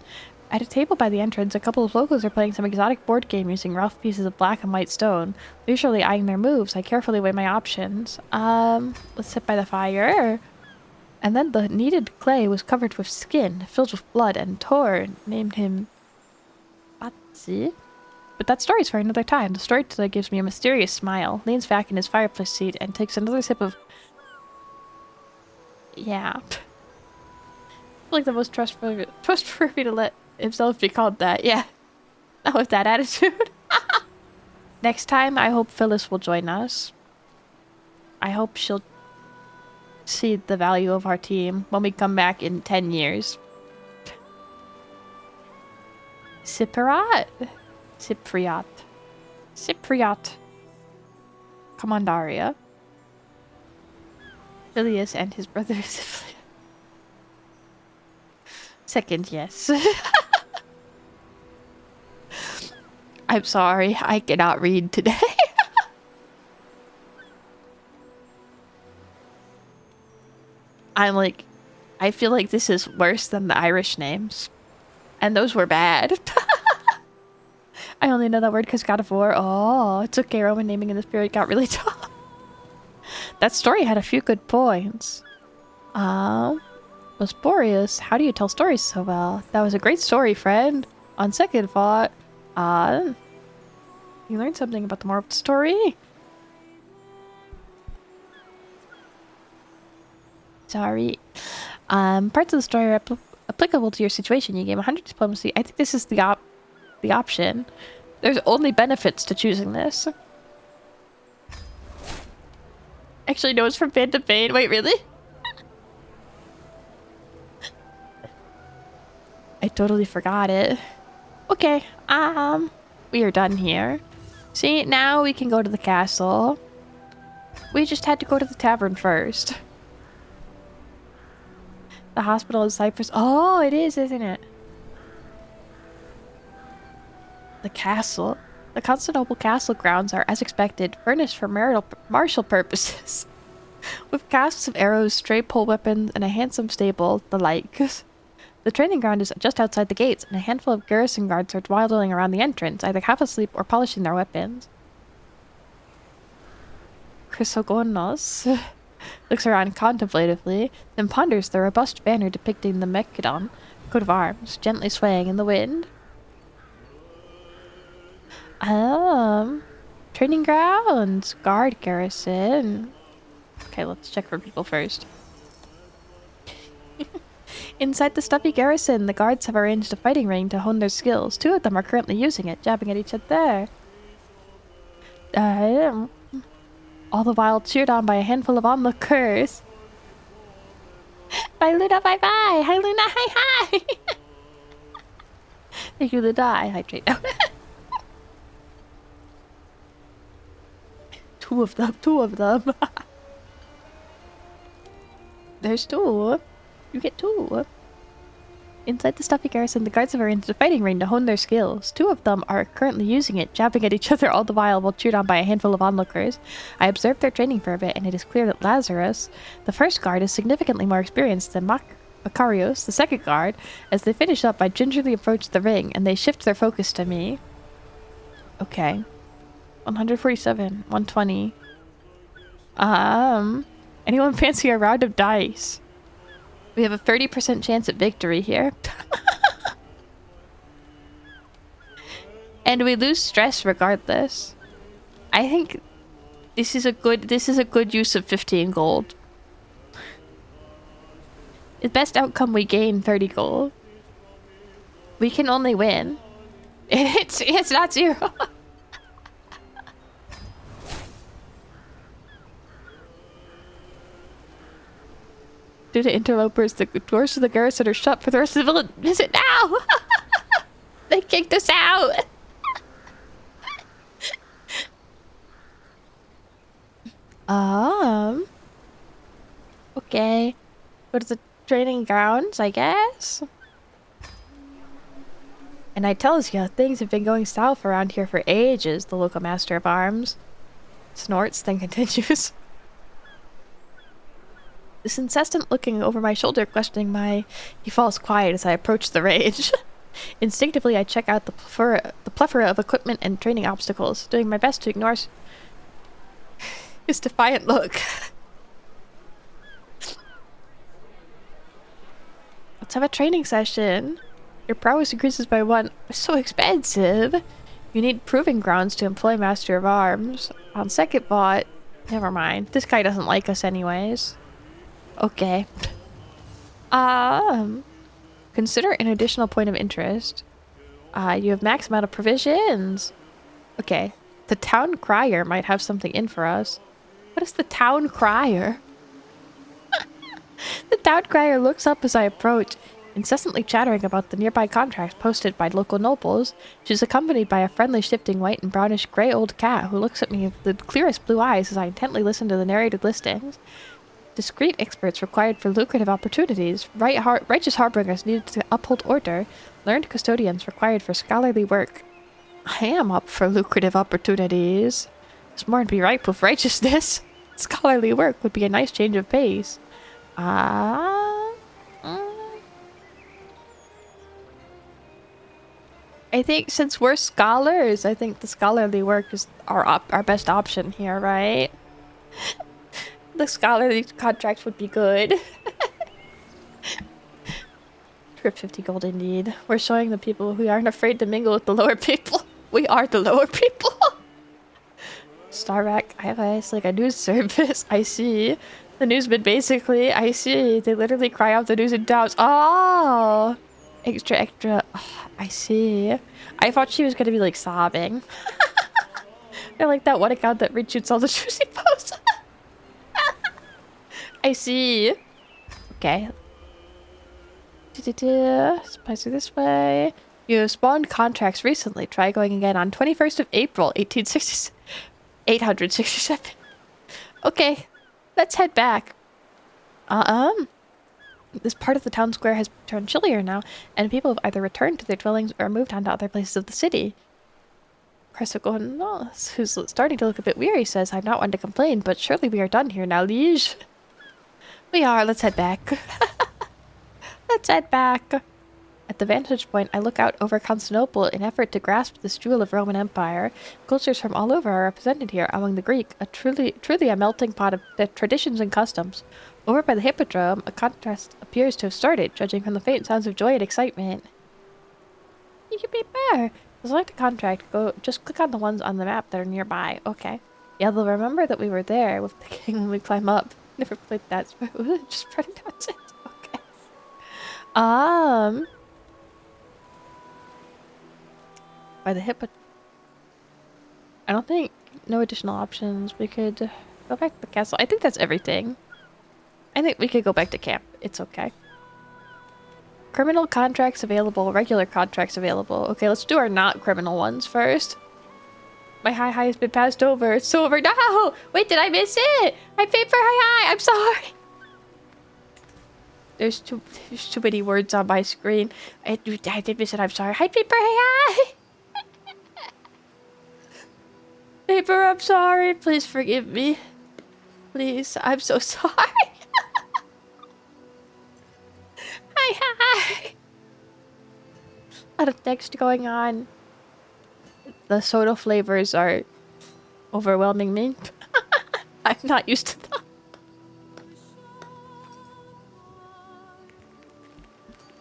At a table by the entrance, a couple of locals are playing some exotic board game using rough pieces of black and white stone. Leisurely eyeing their moves, I carefully weigh my options. Let's sit by the fire. And then the kneaded clay was covered with skin, filled with blood, and torn. Named him... Batsy? But that story's for another time. The storyteller gives me a mysterious smile, leans back in his fireplace seat, and takes another sip of... Yeah. Like the most trustworthy to let himself be called that. Yeah. Not with that attitude. Next time, I hope Phyllis will join us. I hope she'll see the value of our team when we come back in 10 years. Cypriot. Commandaria. Phileas and his brother Cypriot. Second, yes. I'm sorry, I cannot read today. I feel like this is worse than the Irish names. And those were bad. I only know that word because God of War. Oh, it's okay, Roman naming in this period got really tough. That story had a few good points. Was Boreas, how do you tell stories so well? That was a great story, friend. On second thought, you learned something about the moral of the story? Sorry. Parts of the story are applicable to your situation. You gain 100 diplomacy. I think this is the option. There's only benefits to choosing this. Actually, no, it's from Band to Bane. Wait, really? I totally forgot it. Okay, we are done here. See, now we can go to the castle. We just had to go to the tavern first. The hospital is Cyprus. Oh, it is, isn't it? The castle. The Constantinople castle grounds are, as expected, furnished for martial purposes. With casts of arrows, stray pole weapons, and a handsome stable, the like. The training ground is just outside the gates, and a handful of garrison guards are dawdling around the entrance, either half asleep or polishing their weapons. Chrysogonos looks around contemplatively, then ponders the robust banner depicting the Mechidon, coat of arms, gently swaying in the wind. Training grounds, guard garrison. Okay, let's check for people first. Inside the stuffy garrison, the guards have arranged a fighting ring to hone their skills. 2 of them are currently using it, jabbing at each other. All the while cheered on by a handful of onlookers. Bye, Luna, bye-bye! Hi, Luna, hi! Thank you, Luna. I hydrate now. 2 of them, 2 of them. There's 2. You get 2. Inside the stuffy garrison, the guards have arranged a fighting ring to hone their skills. 2 of them are currently using it, jabbing at each other all the while cheered on by a handful of onlookers. I observed their training for a bit, and it is clear that Lazarus, the first guard, is significantly more experienced than Macarios, the second guard. As they finish up, I gingerly approach the ring, and they shift their focus to me. Okay. 147, 120. Anyone fancy a round of dice? We have a 30% chance at victory here. And we lose stress regardless. I think this is a good use of 15 gold. The best outcome, we gain 30 gold. We can only win. It's not zero. Due to interlopers, the doors to the garrison are shut for the rest of the village. Visit now! They kicked us out! Okay. Go to the training grounds, I guess? And I tells ya, things have been going south around here for ages, the local master of arms. Snorts, then continues. This incessant looking over my shoulder, questioning my... He falls quiet as I approach the rage. Instinctively, I check out the plethora of equipment and training obstacles, doing my best to ignore his defiant look. Let's have a training session. Your prowess increases by 1. It's so expensive. You need proving grounds to employ Master of Arms. On second thought... Never mind. This guy doesn't like us anyways. Okay. Consider an additional point of interest. You have max amount of provisions. Okay. The town crier might have something in for us. What is the town crier? The town crier looks up as I approach, incessantly chattering about the nearby contracts posted by local nobles. She's accompanied by a friendly shifting white and brownish gray old cat who looks at me with the clearest blue eyes as I intently listen to the narrated listings. Discreet experts required for lucrative opportunities. Righteous harbingers needed to uphold order. Learned custodians required for scholarly work. I am up for lucrative opportunities. It's more to be ripe with righteousness. Scholarly work would be a nice change of pace. I think since we're scholars, I think the scholarly work is our best option here, right? The scholarly contracts would be good. Trip 50 gold indeed. We're showing the people we aren't afraid to mingle with the lower people. We are the lower people. Starback, I have eyes like a news service. I see. The newsman basically, I see. They literally cry out the news in towns. Oh! Extra, extra. Oh, I see. I thought she was gonna be like sobbing. They're like that one account that reshoots all the juicy posts. I see. Okay. Spicy this way. You have spawned contracts recently. Try going again on 21st of April, 867. Okay. Let's head back. This part of the town square has turned chillier now, and people have either returned to their dwellings or moved on to other places of the city. Chrysogonos, who's starting to look a bit weary, says, I'm not one to complain, but surely we are done here now, liege. We are. Let's head back. Let's head back. At the vantage point, I look out over Constantinople in effort to grasp this jewel of Roman Empire. Cultures from all over are represented here among the Greek, truly a melting pot of traditions and customs. Over by the Hippodrome, a contest appears to have started, judging from the faint sounds of joy and excitement. You can be better. To select a contract, just click on the ones on the map that are nearby. Okay. Yeah, they'll remember that we were there with the king when we climb up. Never played that, so just running down it. Okay. By the Hippodrome. I don't think... No additional options. We could go back to the castle. I think that's everything. I think we could go back to camp. It's okay. Criminal contracts available. Regular contracts available. Okay, let's do our not criminal ones first. My high has been passed over. It's over. No! Wait, did I miss it? I paid for high. I'm sorry. There's too many words on my screen. I did miss it. I'm sorry. Hi, paper. Hi. Paper, I'm sorry. Please forgive me. Please, I'm so sorry. lot of text going on. The soda flavors are overwhelming me. I'm not used to them.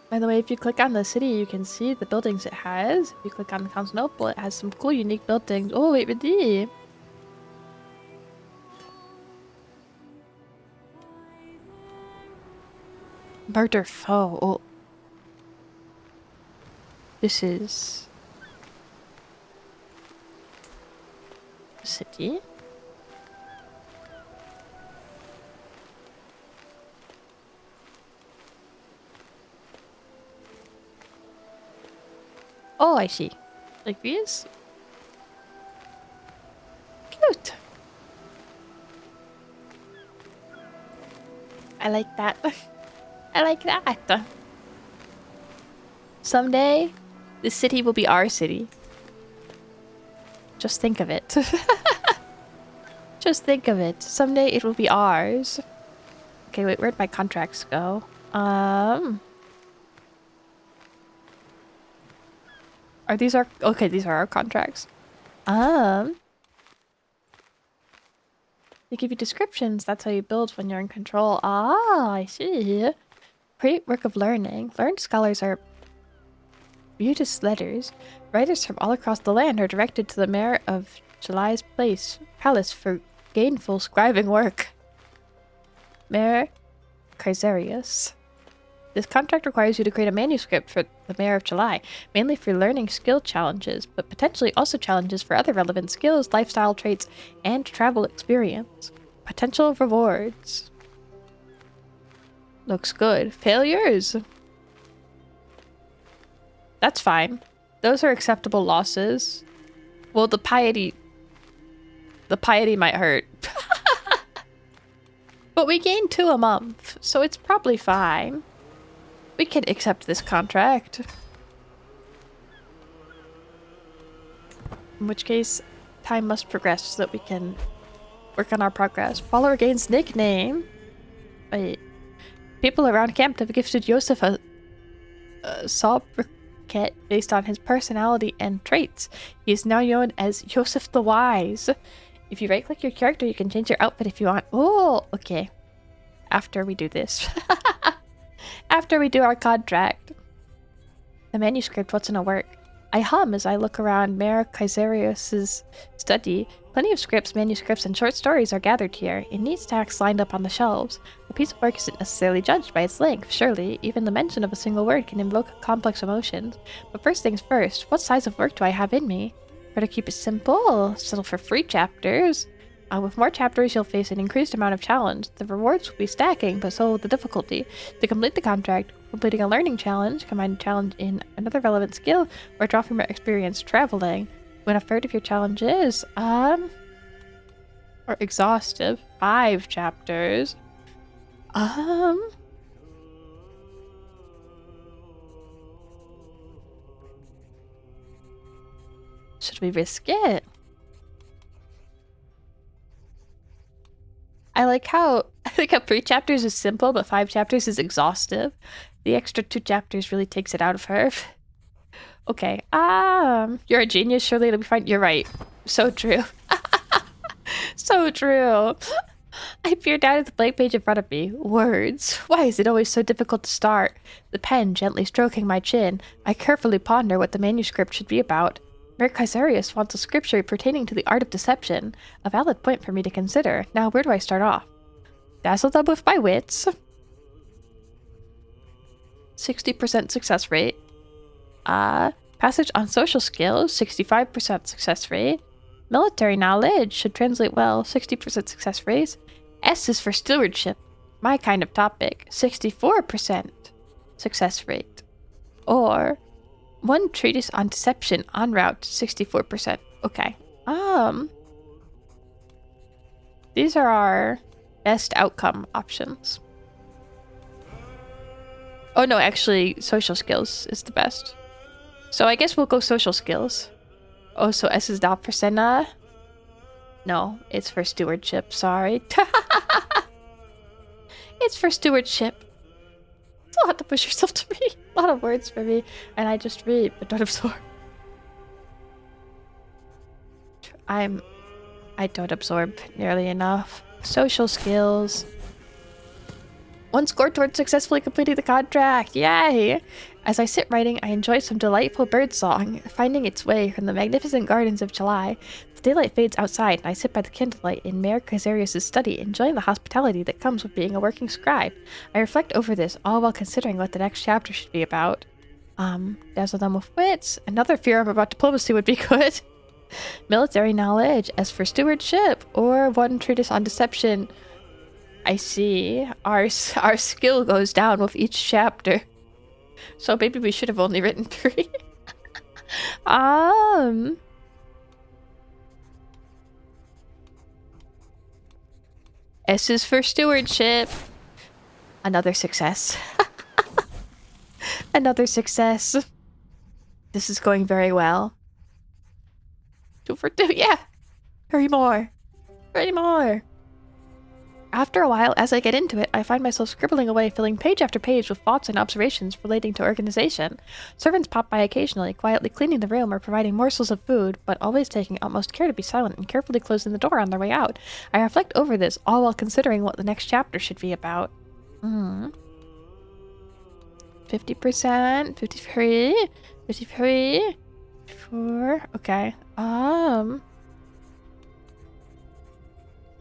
By the way, if you click on the city, you can see the buildings it has. If you click on Constantinople, it has some cool, unique buildings. Oh, wait, really? Murder foe. Oh. This is... city? Oh, I see. Like these? Cute. I like that. I like that. Someday, this city will be our city. Just think of it. Just think of it. Someday it will be ours. Okay, wait, where'd my contracts go? Are these our... Okay, these are our contracts. They give you descriptions. That's how you build when you're in control. Ah, I see. Great work of learning. Learned scholars are beauteous letters. Writers from all across the land are directed to the mayor of July's palace for gainful scribing work. Mayor Crusader. This contract requires you to create a manuscript for the Mayor of July, mainly for learning skill challenges, but potentially also challenges for other relevant skills, lifestyle traits, and travel experience. Potential rewards. Looks good. Failures. That's fine. Those are acceptable losses. Well, the piety might hurt. But we gain 2 a month, so it's probably fine. We can accept this contract. In which case, time must progress so that we can work on our progress. Follower gains nickname. Wait. People around camp have gifted Yosef a sobriquet based on his personality and traits. He is now known as Yosef the Wise. If you right-click your character, you can change your outfit if you want. Oh, okay. After we do this. After we do our contract. The manuscript, what's in a work? I hum as I look around Mayor Kaiserius's study. Plenty of scripts, manuscripts, and short stories are gathered here, in neat stacks lined up on the shelves. A piece of work isn't necessarily judged by its length, surely. Even the mention of a single word can invoke complex emotions. But first things first, what size of work do I have in me? Better keep it simple. Settle for free chapters. With more chapters, you'll face an increased amount of challenge. The rewards will be stacking, but so will the difficulty. To complete the contract, completing a learning challenge, combine a challenge in another relevant skill, or draw from your experience traveling. When a third of your challenge is, or exhaustive, 5 chapters. Should we risk it? I like how 3 chapters is simple, but 5 chapters is exhaustive. The extra 2 chapters really takes it out of her. Okay. You're a genius. Surely it'll be fine. You're right. So true. So true. I peer down at the blank page in front of me. Words. Why is it always so difficult to start? The pen gently stroking my chin. I carefully ponder what the manuscript should be about. Mayor Caesarius wants a scripture pertaining to the art of deception. A valid point for me to consider. Now, where do I start off? Dazzle them with my wits. 60% success rate. Passage on social skills, 65% success rate. Military knowledge should translate well, 60% success rate. S is for stewardship, my kind of topic, 64% success rate. Or one treatise on deception en route, 64%. Okay. These are our best outcome options. Oh no, actually, social skills is the best. So I guess we'll go social skills. Oh, so S is not for Senna? No, it's for stewardship, sorry. It's for stewardship. Still have to push yourself to read. A lot of words for me, and I just read, but don't absorb. I don't absorb nearly enough. Social skills. 1 score towards successfully completing the contract. Yay! As I sit writing, I enjoy some delightful birdsong, finding its way from the magnificent gardens of July. The daylight fades outside, and I sit by the candlelight in Mayor Crusader's study, enjoying the hospitality that comes with being a working scribe. I reflect over this, all while considering what the next chapter should be about. Dazzle them with wits. Another fear about diplomacy would be good. Military knowledge. As for stewardship, or 1 treatise on deception. I see. Our skill goes down with each chapter. So maybe we should have only written 3. S is for stewardship. Another success. Another success. This is going very well. 2 for 2, yeah! Hurry more! Hurry more! After a while, as I get into it, I find myself scribbling away, filling page after page with thoughts and observations relating to organization. Servants pop by occasionally, quietly cleaning the room or providing morsels of food, but always taking utmost care to be silent and carefully closing the door on their way out. I reflect over this, all while considering what the next chapter should be about. 50%, 53, 53, 54, okay.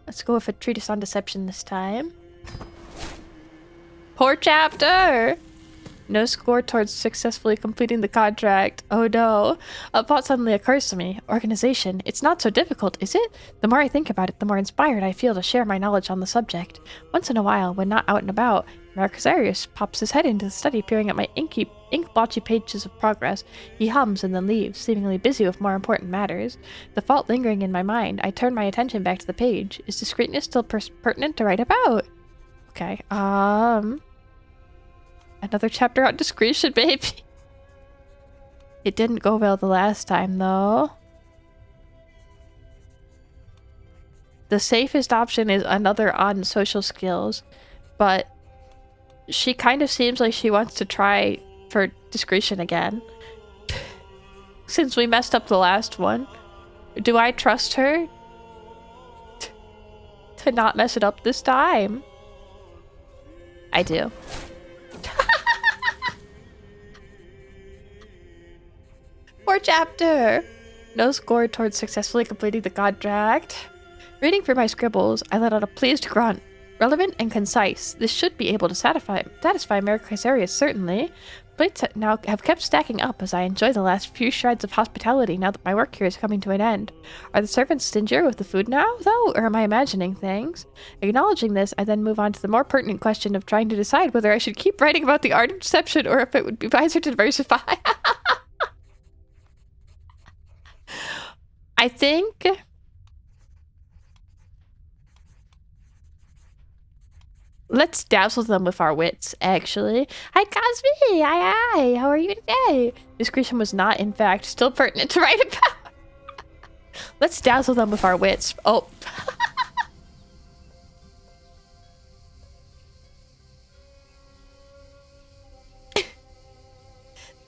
Let's go with a treatise on deception this time. Poor chapter! No score towards successfully completing the contract. Oh no. A thought suddenly occurs to me. Organization. It's not so difficult, is it? The more I think about it, the more inspired I feel to share my knowledge on the subject. Once in a while, when not out and about, Crusader pops his head into the study, peering at my ink-blotchy pages of progress. He hums and then leaves, seemingly busy with more important matters. The thought lingering in my mind, I turn my attention back to the page. Is discreetness still pertinent to write about? Okay, another chapter on discretion, baby. It didn't go well the last time, though. The safest option is another on social skills, but she kind of seems like she wants to try for discretion again. Since we messed up the last one. Do I trust her to not mess it up this time? I do. Poor chapter! No score towards successfully completing the contract. Reading through my scribbles, I let out a pleased grunt. Relevant and concise. This should be able to satisfy Mayor Crusader, certainly. Plates now have kept stacking up as I enjoy the last few shreds of hospitality now that my work here is coming to an end. Are the servants stingier with the food now, though, or am I imagining things? Acknowledging this, I then move on to the more pertinent question of trying to decide whether I should keep writing about the art of deception or if it would be wiser to diversify. I think... let's dazzle them with our wits, actually. Hi, Cosby! Hi, how are you today? Discretion was not, in fact, still pertinent to write about. Let's dazzle them with our wits. Oh.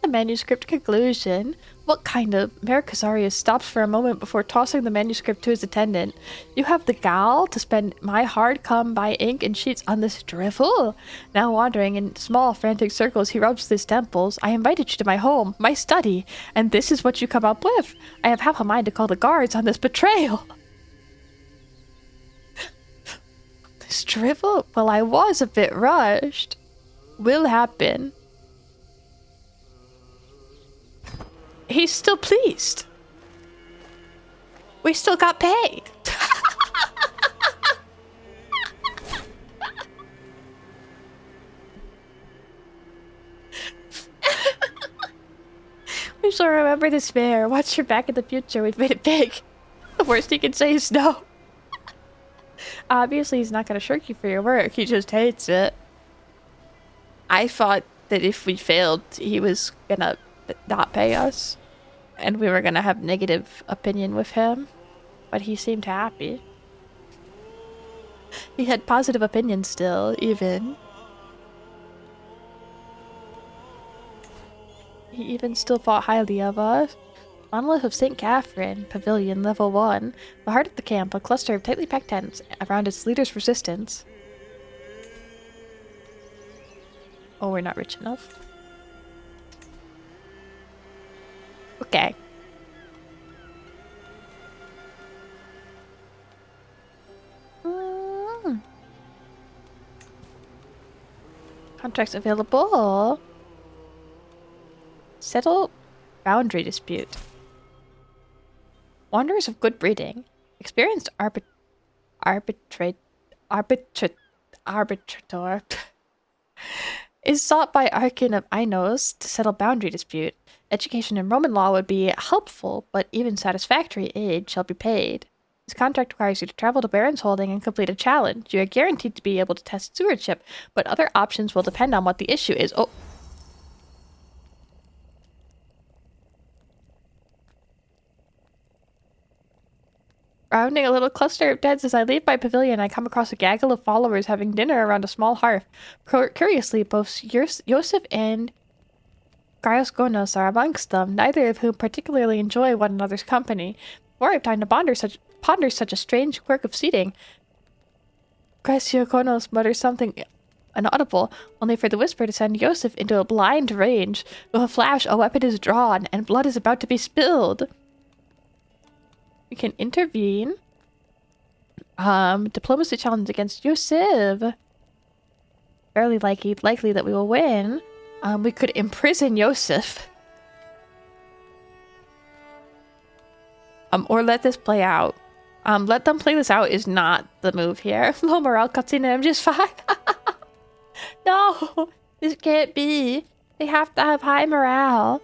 The manuscript conclusion. What kind of... Mayor Crusader stops for a moment before tossing the manuscript to his attendant. You have the gall to spend my hard-come-by ink and sheets on this drivel? Now wandering in small, frantic circles, he rubs his temples. I invited you to my home, my study, and this is what you come up with. I have half a mind to call the guards on this betrayal. This drivel? Well, I was a bit rushed. Will happen. He's still pleased. We still got paid. We shall remember this fair. Watch your back in the future. We've made it big. The worst he can say is no. Obviously, he's not going to shirk you for your work. He just hates it. I thought that if we failed, he was going to not pay us. And we were gonna have negative opinion with him, but he seemed happy. He had positive opinions still, even. He even still thought highly of us. Monolith of St. Catherine, Pavilion, Level 1. The heart of the camp, a cluster of tightly packed tents around its leader's resistance. Oh, we're not rich enough. Okay. Contracts available. Settle boundary dispute. Wanderers of good breeding. Experienced arbitrator is sought by Archon of Inos to settle boundary dispute. Education in Roman law would be helpful, but even satisfactory aid shall be paid. This contract requires you to travel to Baron's Holding and complete a challenge. You are guaranteed to be able to test stewardship, but other options will depend on what the issue is. Oh. Rounding a little cluster of tents as I leave my pavilion, I come across a gaggle of followers having dinner around a small hearth. Curiously, both Yosef and Gaius Gonos are amongst them, neither of whom particularly enjoy one another's company. Before I have time to ponder such a strange quirk of seating, Gaius Gonos mutters something inaudible, only for the whisper to send Yosef into a blind rage. With a flash, a weapon is drawn, and blood is about to be spilled. We can intervene. Diplomacy challenge against Yosef. Fairly likely that we will win. We could imprison Yosef. Or let this play out. Let them play this out is not the move here. Low morale cutscene and I'm just fine. No, this can't be. They have to have high morale.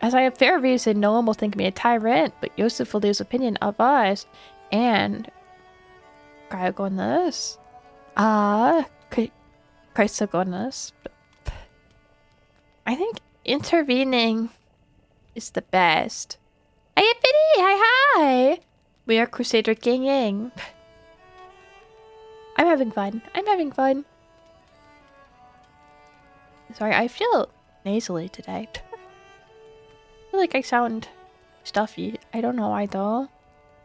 As I have fair reason, no one will think me a tyrant, but Yosef will lose opinion of us. And Cryogonus. Chrysogonus. I think intervening is the best. Hi, hi! We are Crusader King. I'm having fun. Sorry, I feel nasally today. I feel like I sound stuffy. I don't know why though.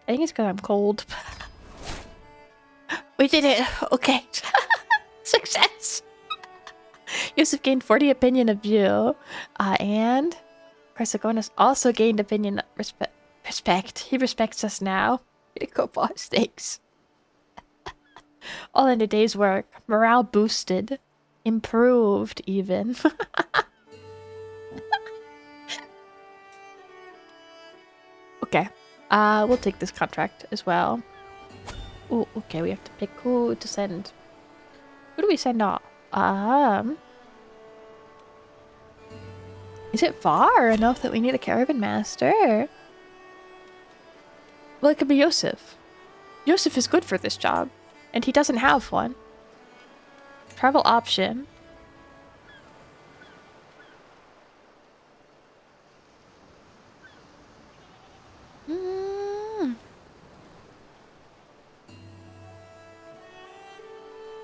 I think it's because I'm cold. We did it! Okay. Success! Yosef gained 40 opinion of you. And Chrysogonus also gained opinion respect. He respects us now. Critical boss, thanks. All in a day's work. Morale boosted. Improved, even. Okay. We'll take this contract as well. Oh, okay, we have to pick who to send. Who do we send off? Is it far enough that we need a caravan master? Well, it could be Yosef. Yosef is good for this job, and he doesn't have one. Travel option.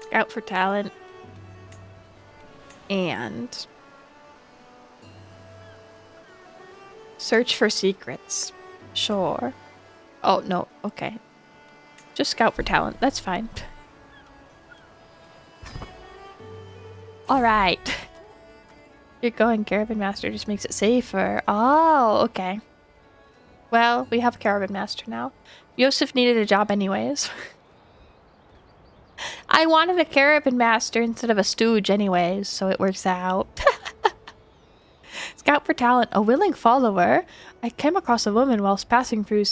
Scout for talent. And search for secrets. Sure. Oh, no. Okay. Just scout for talent. That's fine. Alright. You're going Caravan Master just makes it safer. Oh, okay. Well, we have a Caravan Master now. Yosef needed a job anyways. I wanted a Caravan Master instead of a stooge anyways, so it works out. Scout for talent, a willing follower. I came across a woman whilst passing through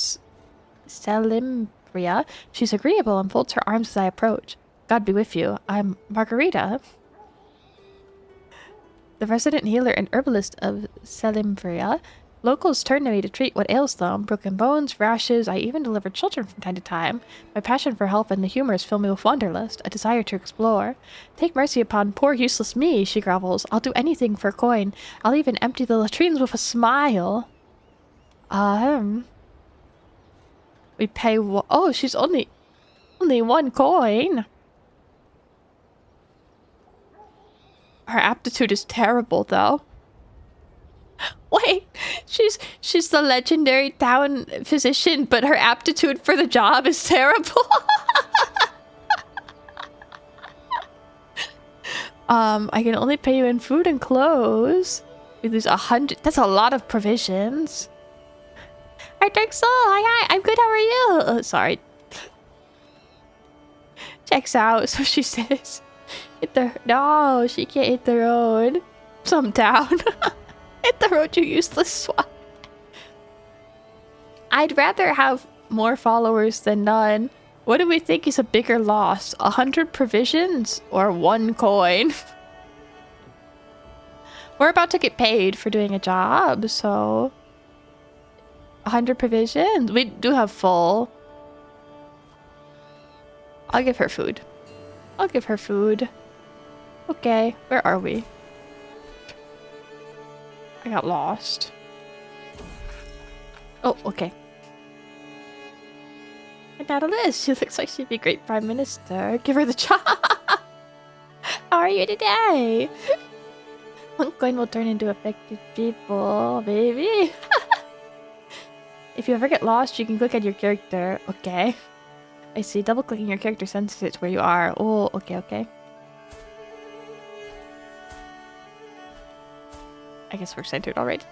Selimbria. She's agreeable and folds her arms as I approach. God be with you. I'm Margarita, the resident healer and herbalist of Selimbria. Locals turn to me to treat what ails them. Broken bones, rashes, I even deliver children from time to time. My passion for help and the humors fill me with wanderlust, a desire to explore. Take mercy upon poor useless me, she grovels. I'll do anything for a coin. I'll even empty the latrines with a smile. We pay oh, she's only 1 coin. Her aptitude is terrible, though. She's the legendary town physician, but her aptitude for the job is terrible. I can only pay you in food and clothes. We lose 100. That's a lot of provisions. Hi, Dark Soul. Hi. I'm good. How are you? Oh, sorry. Checks out. So she says, no, she can't hit the road. Some town. Hit the road, you useless swine. I'd rather have more followers than none. What do we think is a bigger loss? 100 provisions or 1 coin? We're about to get paid for doing a job, so 100 provisions. We do have full. I'll give her food. I'll give her food. Okay, where are we? I got lost. Oh, okay. And now to Liz. She looks like she'd be a great prime minister. Give her the job. How are you today? 1 coin will turn into affected people, baby. If you ever get lost, you can click on your character. Okay. I see. Double-clicking your character sends it to where you are. Oh, okay. I guess we're centered already.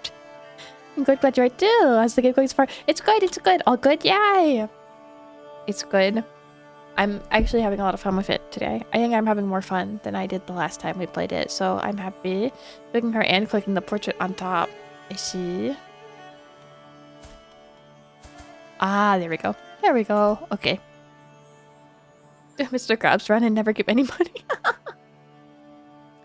I'm glad you're right too. How's the game going so far? It's good. All good. Yay! It's good. I'm actually having a lot of fun with it today. I think I'm having more fun than I did the last time we played it, so I'm happy. Clicking her and clicking the portrait on top. I see. Ah, there we go. Okay. Mr. Krabs, run and never give any money.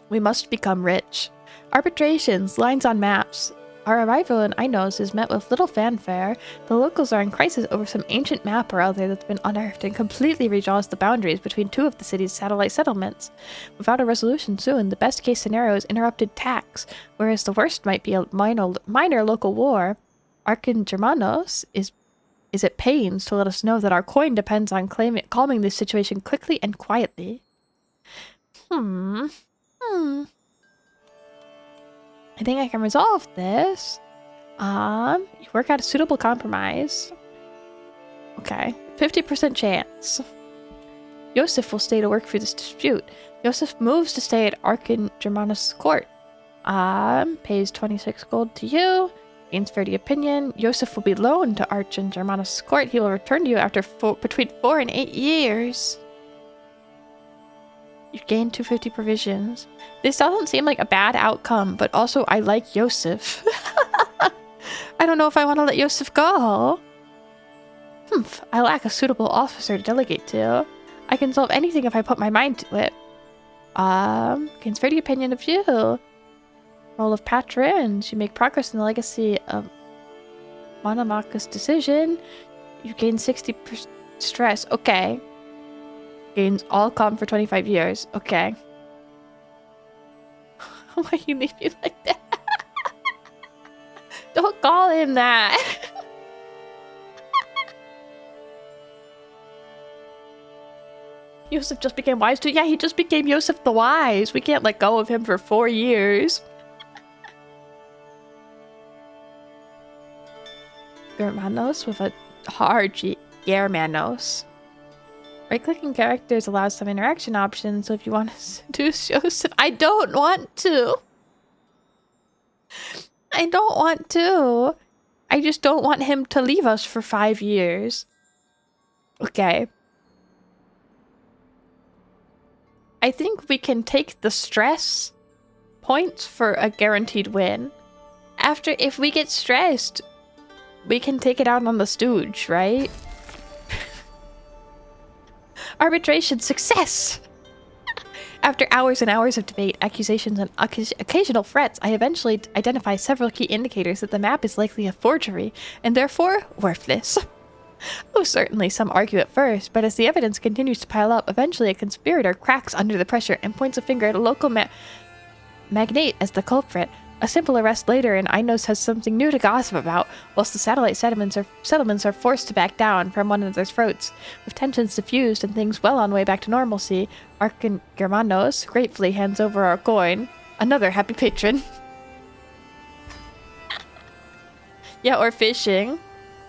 We must become rich. Arbitrations, lines on maps. Our arrival in Inos is met with little fanfare. The locals are in crisis over some ancient map or other that's been unearthed and completely redraws the boundaries between 2 of the city's satellite settlements. Without a resolution soon, the best case scenario is interrupted tax, whereas the worst might be a minor local war. Arkin Germanos is at pains to let us know that our coin depends on calming this situation quickly and quietly. I think I can resolve this. You work out a suitable compromise. Okay. 50% chance. Yosef will stay to work for this dispute. Yosef moves to stay at Arkin Germanus' court. Pays 26 gold to you. Gains 30 opinion. Yosef will be loaned to Arkin Germanus' court. He will return to you after between 4 and 8 years. You gain 250 provisions. This doesn't seem like a bad outcome, but also I like Yosef. I don't know if I want to let Yosef go. I lack a suitable officer to delegate to. I can solve anything if I put my mind to it. Gains 30 opinion of you. Role of patrons. You make progress in the legacy of Monomachus' decision. You gain 60% stress. Okay. Gains all calm for 25 years. Okay. Why you leave me like that? Don't call him that. Yosef just became wise too. Yeah, he just became Yosef the Wise. We can't let go of him for 4 years. Germanos with a hard G. Germanos. Right-clicking characters allows some interaction options, so if you want to seduce Joseph... I don't want to! I just don't want him to leave us for 5 years. Okay. I think we can take the stress points for a guaranteed win. If we get stressed, we can take it out on the stooge, right? Arbitration success! After hours and hours of debate, accusations, and occasional threats, I eventually identify several key indicators that the map is likely a forgery, and therefore worthless. Oh, certainly, some argue at first, but as the evidence continues to pile up, eventually a conspirator cracks under the pressure and points a finger at a local magnate as the culprit. A simple arrest later, and Inos has something new to gossip about, whilst the satellite settlements are forced to back down from one another's throats. With tensions diffused and things well on way back to normalcy, Arkin Germanos gratefully hands over our coin. Another happy patron. Yeah, or fishing.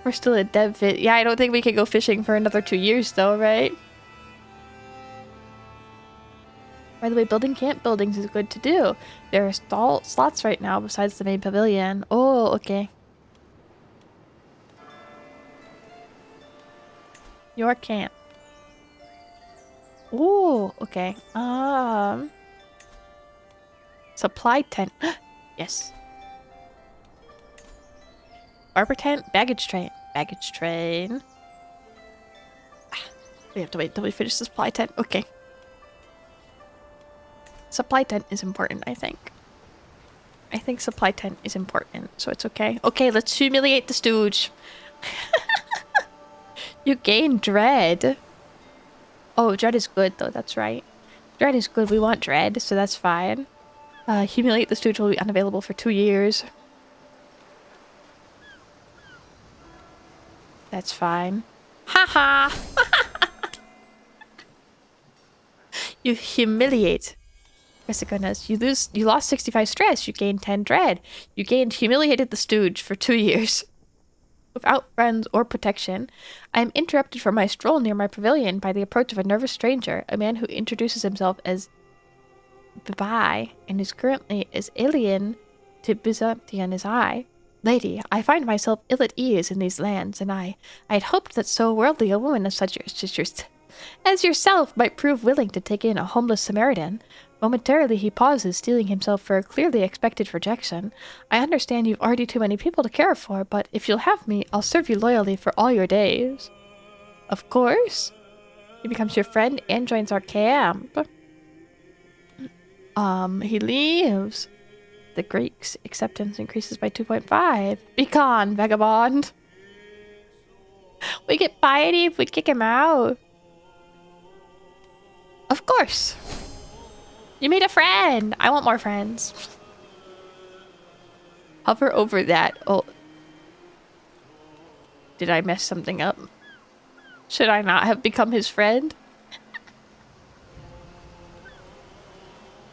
We're still in dev fit. Yeah, I don't think we can go fishing for another 2 years though, right? By the way, building camp buildings is good to do. There are slots right now besides the main pavilion. Oh, okay. Your camp. Oh, okay. Supply tent. Yes. Barber tent, baggage train. Baggage train. We have to wait till we finish the supply tent. Okay. Supply tent is important, I think. I think supply tent is important, so it's okay. Okay, let's humiliate the stooge. You gain dread. Oh, dread is good, though. That's right. Dread is good. We want dread, so that's fine. Humiliate the stooge will be unavailable for 2 years. That's fine. Haha! You humiliate. Goodness, you lost 65 stress, you gained 10 dread. You humiliated the stooge for 2 years. Without friends or protection, I am interrupted from my stroll near my pavilion by the approach of a nervous stranger, a man who introduces himself as Babai and is currently as alien to Byzantium as I. Lady, I find myself ill at ease in these lands, and I had hoped that so worldly a woman as such as yourself might prove willing to take in a homeless Samaritan. Momentarily he pauses, steeling himself for a clearly expected rejection. I understand you've already too many people to care for, but if you'll have me, I'll serve you loyally for all your days. Of course. He becomes your friend and joins our camp. He leaves. The Greeks' acceptance increases by 2.5. Be gone, vagabond. We get piety if we kick him out. Of course. You made a friend! I want more friends. Hover over that. Oh. Did I mess something up? Should I not have become his friend?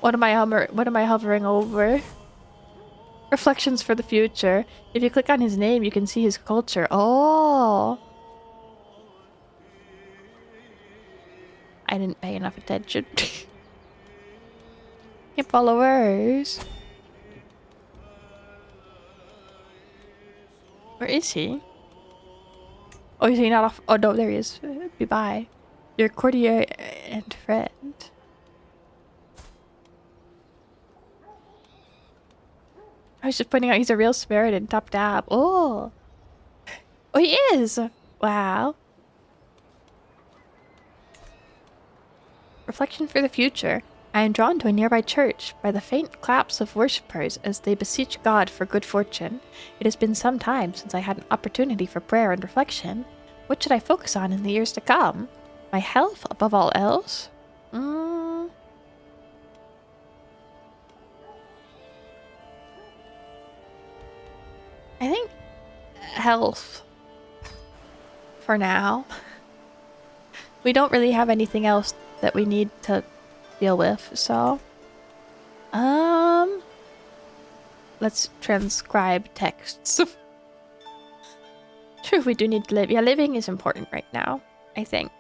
What am I hovering over? Reflections for the future. If you click on his name, you can see his culture. Oh! I didn't pay enough attention. Followers. Where is he? Oh, is he not off? Oh, no, there he is. Goodbye. Your courtier and friend. I was just pointing out he's a real Samaritan. Top dab. Oh. Oh, he is. Wow. Reflection for the future. I am drawn to a nearby church by the faint claps of worshippers as they beseech God for good fortune. It has been some time since I had an opportunity for prayer and reflection. What should I focus on in the years to come? My health above all else? I think health for now. We don't really have anything else that we need to deal with, so let's transcribe texts. True, we do need to live. Yeah, living is important right now, I think.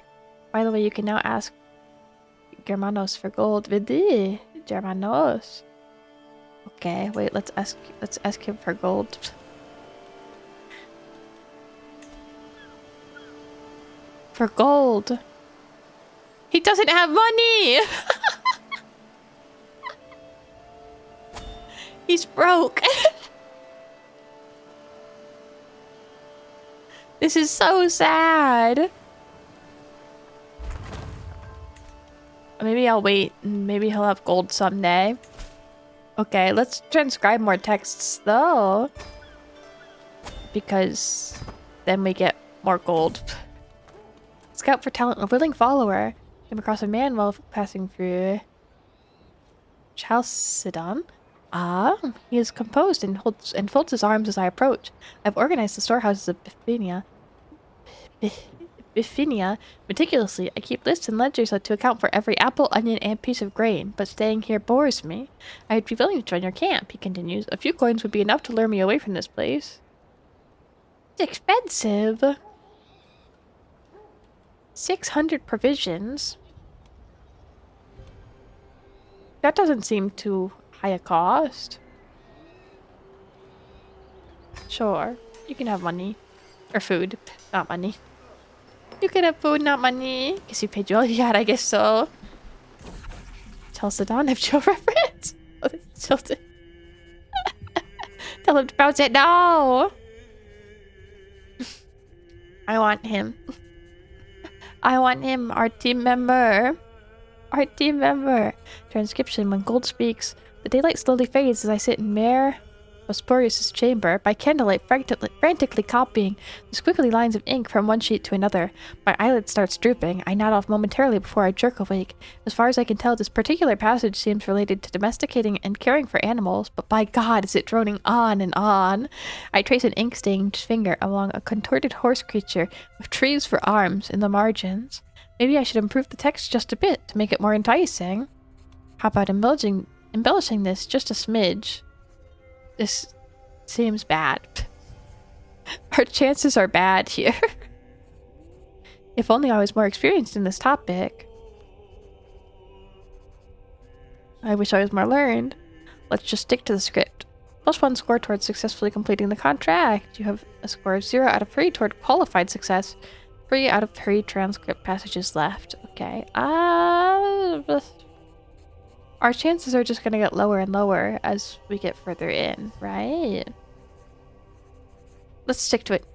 By the way, you can now ask Germanos for gold. Vidi, Germanos. Okay, wait, let's ask him for gold. For gold. He doesn't have money! He's broke. This is so sad. Maybe I'll wait and maybe he'll have gold someday. Okay, let's transcribe more texts though. Because then we get more gold. Scout for talent, a willing follower. Came across a man while passing through Chalcedon. He is composed and folds his arms as I approach. I've organized the storehouses of Bithynia meticulously. I keep lists and ledgers to account for every apple, onion, and piece of grain, but staying here bores me. I'd be willing to join your camp, he continues. A few coins would be enough to lure me away from this place. It's expensive. 600 provisions. That doesn't seem too high a cost. Sure. You can have money. Or food, not money. You can have food, not money. Guess you paid you all you had, I guess so. Tell Sidon if Joe reference. Oh, that's tilted. Tell him to bounce it now. I want him. I want him, our team member. Our team member. Transcription, when gold speaks. The daylight slowly fades as I sit in Mayor Bosporius' chamber, by candlelight frantically copying the squiggly lines of ink from one sheet to another. My eyelid starts drooping. I nod off momentarily before I jerk awake. As far as I can tell, this particular passage seems related to domesticating and caring for animals, but by God, is it droning on and on. I trace an ink-stained finger along a contorted horse creature with trees for arms in the margins. Maybe I should improve the text just a bit to make it more enticing. How about embellishing this just a smidge? This seems bad. Our chances are bad here. If only I was more experienced in this topic. I wish I was more learned. Let's just stick to the script. +1 score towards successfully completing the contract. You have a score of 0 out of 3 toward qualified success. 3 out of 3 transcript passages left. Okay. Our chances are just gonna get lower and lower as we get further in, right? Let's stick to it.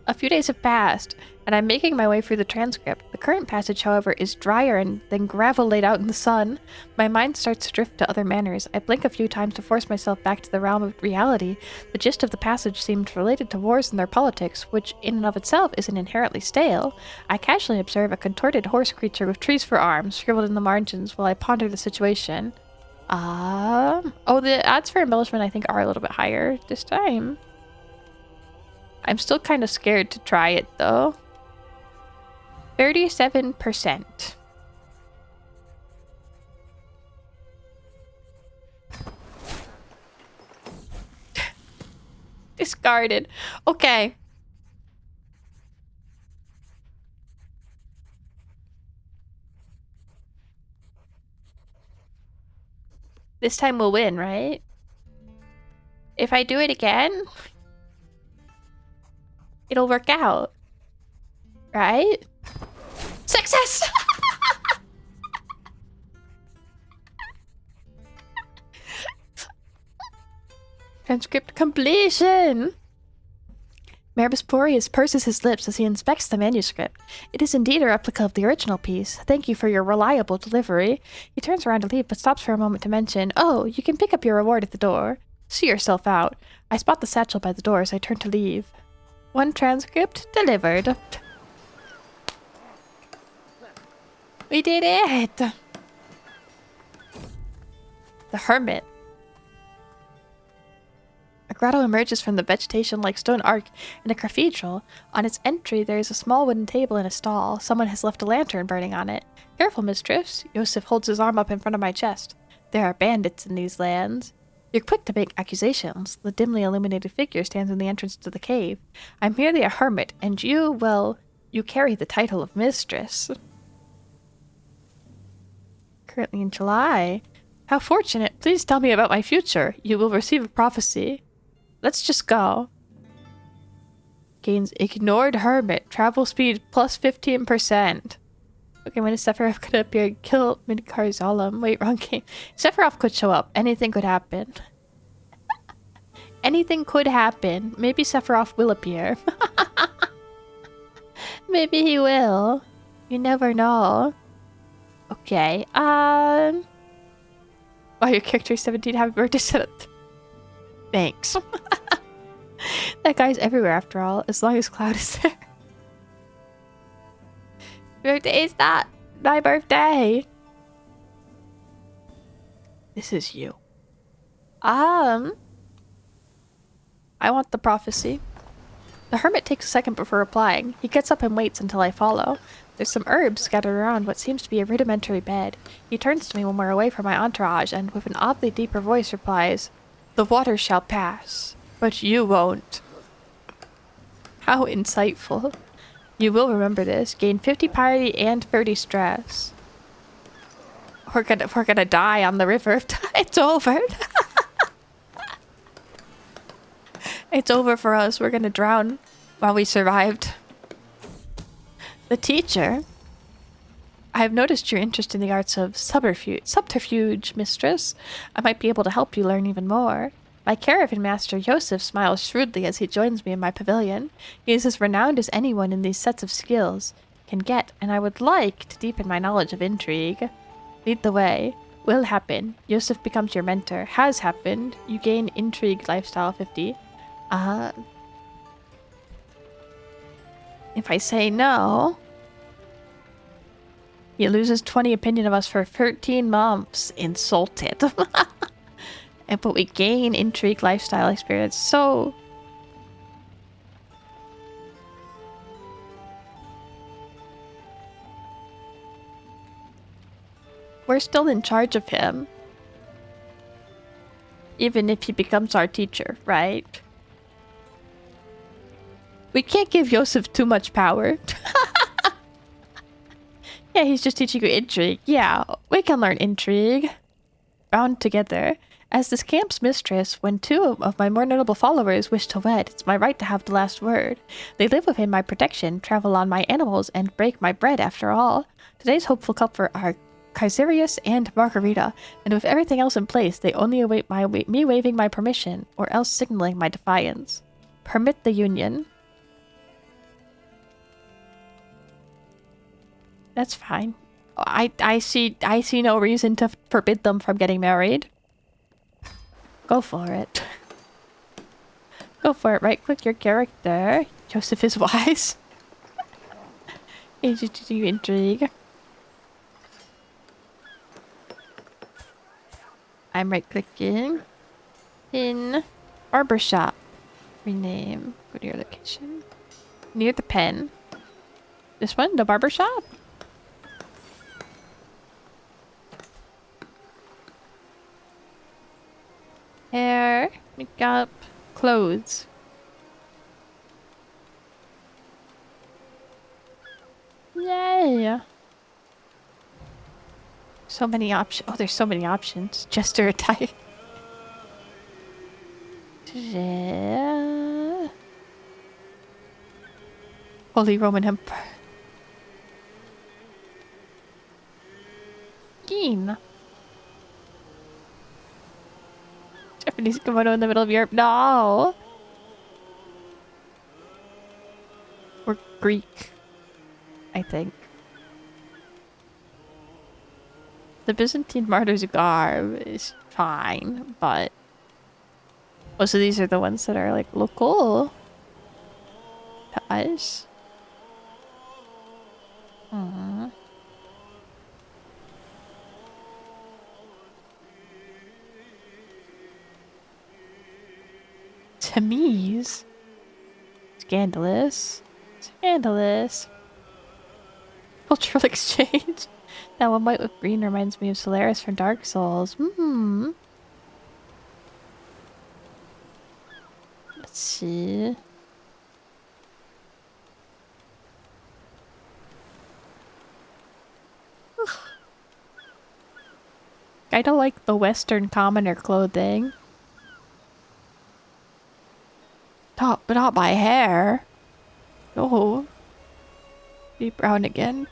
A few days have passed, and I'm making my way through the transcript. The current passage, however, is drier than gravel laid out in the sun. My mind starts to drift to other manners. I blink a few times to force myself back to the realm of reality. The gist of the passage seemed related to wars and their politics, which in and of itself isn't inherently stale. I casually observe a contorted horse creature with trees for arms scribbled in the margins while I ponder the situation. Oh, the odds for embellishment I think are a little bit higher this time. I'm still kind of scared to try it, though. 37%. Discarded. Okay. This time we'll win, right? If I do it again, it'll work out. Right? Success! Transcript completion! Mayor Bosporius purses his lips as he inspects the manuscript. It is indeed a replica of the original piece. Thank you for your reliable delivery. He turns around to leave, but stops for a moment to mention, "Oh, you can pick up your reward at the door. See yourself out." I spot the satchel by the door as I turn to leave. 1 transcript delivered. We did it! The Hermit. A grotto emerges from the vegetation-like stone arch in a cathedral. On its entry, there is a small wooden table in a stall. Someone has left a lantern burning on it. Careful, mistress. Yosef holds his arm up in front of my chest. There are bandits in these lands. You're quick to make accusations. The dimly illuminated figure stands in the entrance to the cave. I'm merely a hermit, and you, well, you carry the title of mistress. Currently in July. How fortunate. Please tell me about my future. You will receive a prophecy. Let's just go. Gains ignored hermit. Travel speed plus 15%. Okay, when is Sephiroth gonna appear and kill Midgar Zolom? Wait, wrong game. Sephiroth could show up. Anything could happen. Anything could happen. Maybe Sephiroth will appear. Maybe he will. You never know. Okay, Wow, your character's 17. Happy birthday, set up. Thanks. That guy's everywhere after all, as long as Cloud is there. Birthday is not my birthday. This is you. I want the prophecy. The hermit takes a second before replying. He gets up and waits until I follow. There's some herbs scattered around what seems to be a rudimentary bed. He turns to me when we're away from my entourage and, with an oddly deeper voice, replies, The water shall pass, but you won't. How insightful. You will remember this. Gain 50 piety and 30 stress. We're gonna die on the river. It's over. It's over for us. We're gonna drown while we survived. The teacher. I have noticed your interest in the arts of subterfuge, mistress. I might be able to help you learn even more. My caravan master Yosef smiles shrewdly as he joins me in my pavilion. He is as renowned as anyone in these sets of skills can get, and I would like to deepen my knowledge of intrigue. Lead the way. Will happen. Yosef becomes your mentor. Has happened. You gain intrigue lifestyle 50. If I say no... He loses 20 opinion of us for 13 months. Insulted. But we gain intrigue lifestyle experience. So... we're still in charge of him. Even if he becomes our teacher, right? We can't give Yosef too much power. Yeah, he's just teaching you intrigue. Yeah, we can learn intrigue. Bound together. As this camp's mistress, when two of my more notable followers wish to wed, it's my right to have the last word. They live within my protection, travel on my animals, and break my bread after all. Today's hopeful couple are Kaiserius and Margarita, and with everything else in place, they only await me waiving my permission, or else signaling my defiance. Permit the union. That's fine. I see no reason to forbid them from getting married. Go for it. Go for it. Right click your character. Joseph is wise. Agent to do intrigue. I'm right clicking. In barbershop. Rename. Go to your location. Near the pen. This one? The barbershop? Hair, makeup, clothes. Yay! So many options. Oh, there's so many options. Jester attire. Yeah. Holy Roman Emperor. Keen. Japanese kimono in the middle of Europe. No! Or Greek. I think. The Byzantine martyr's garb is fine, but... most of these are the ones that are, like, local to us. Aww. Tamiz. Scandalous. Scandalous. Cultural exchange. That one white with green reminds me of Solaris from Dark Souls. Let's see. I don't like the Western commoner clothing. But not my hair. Oh. Be brown again.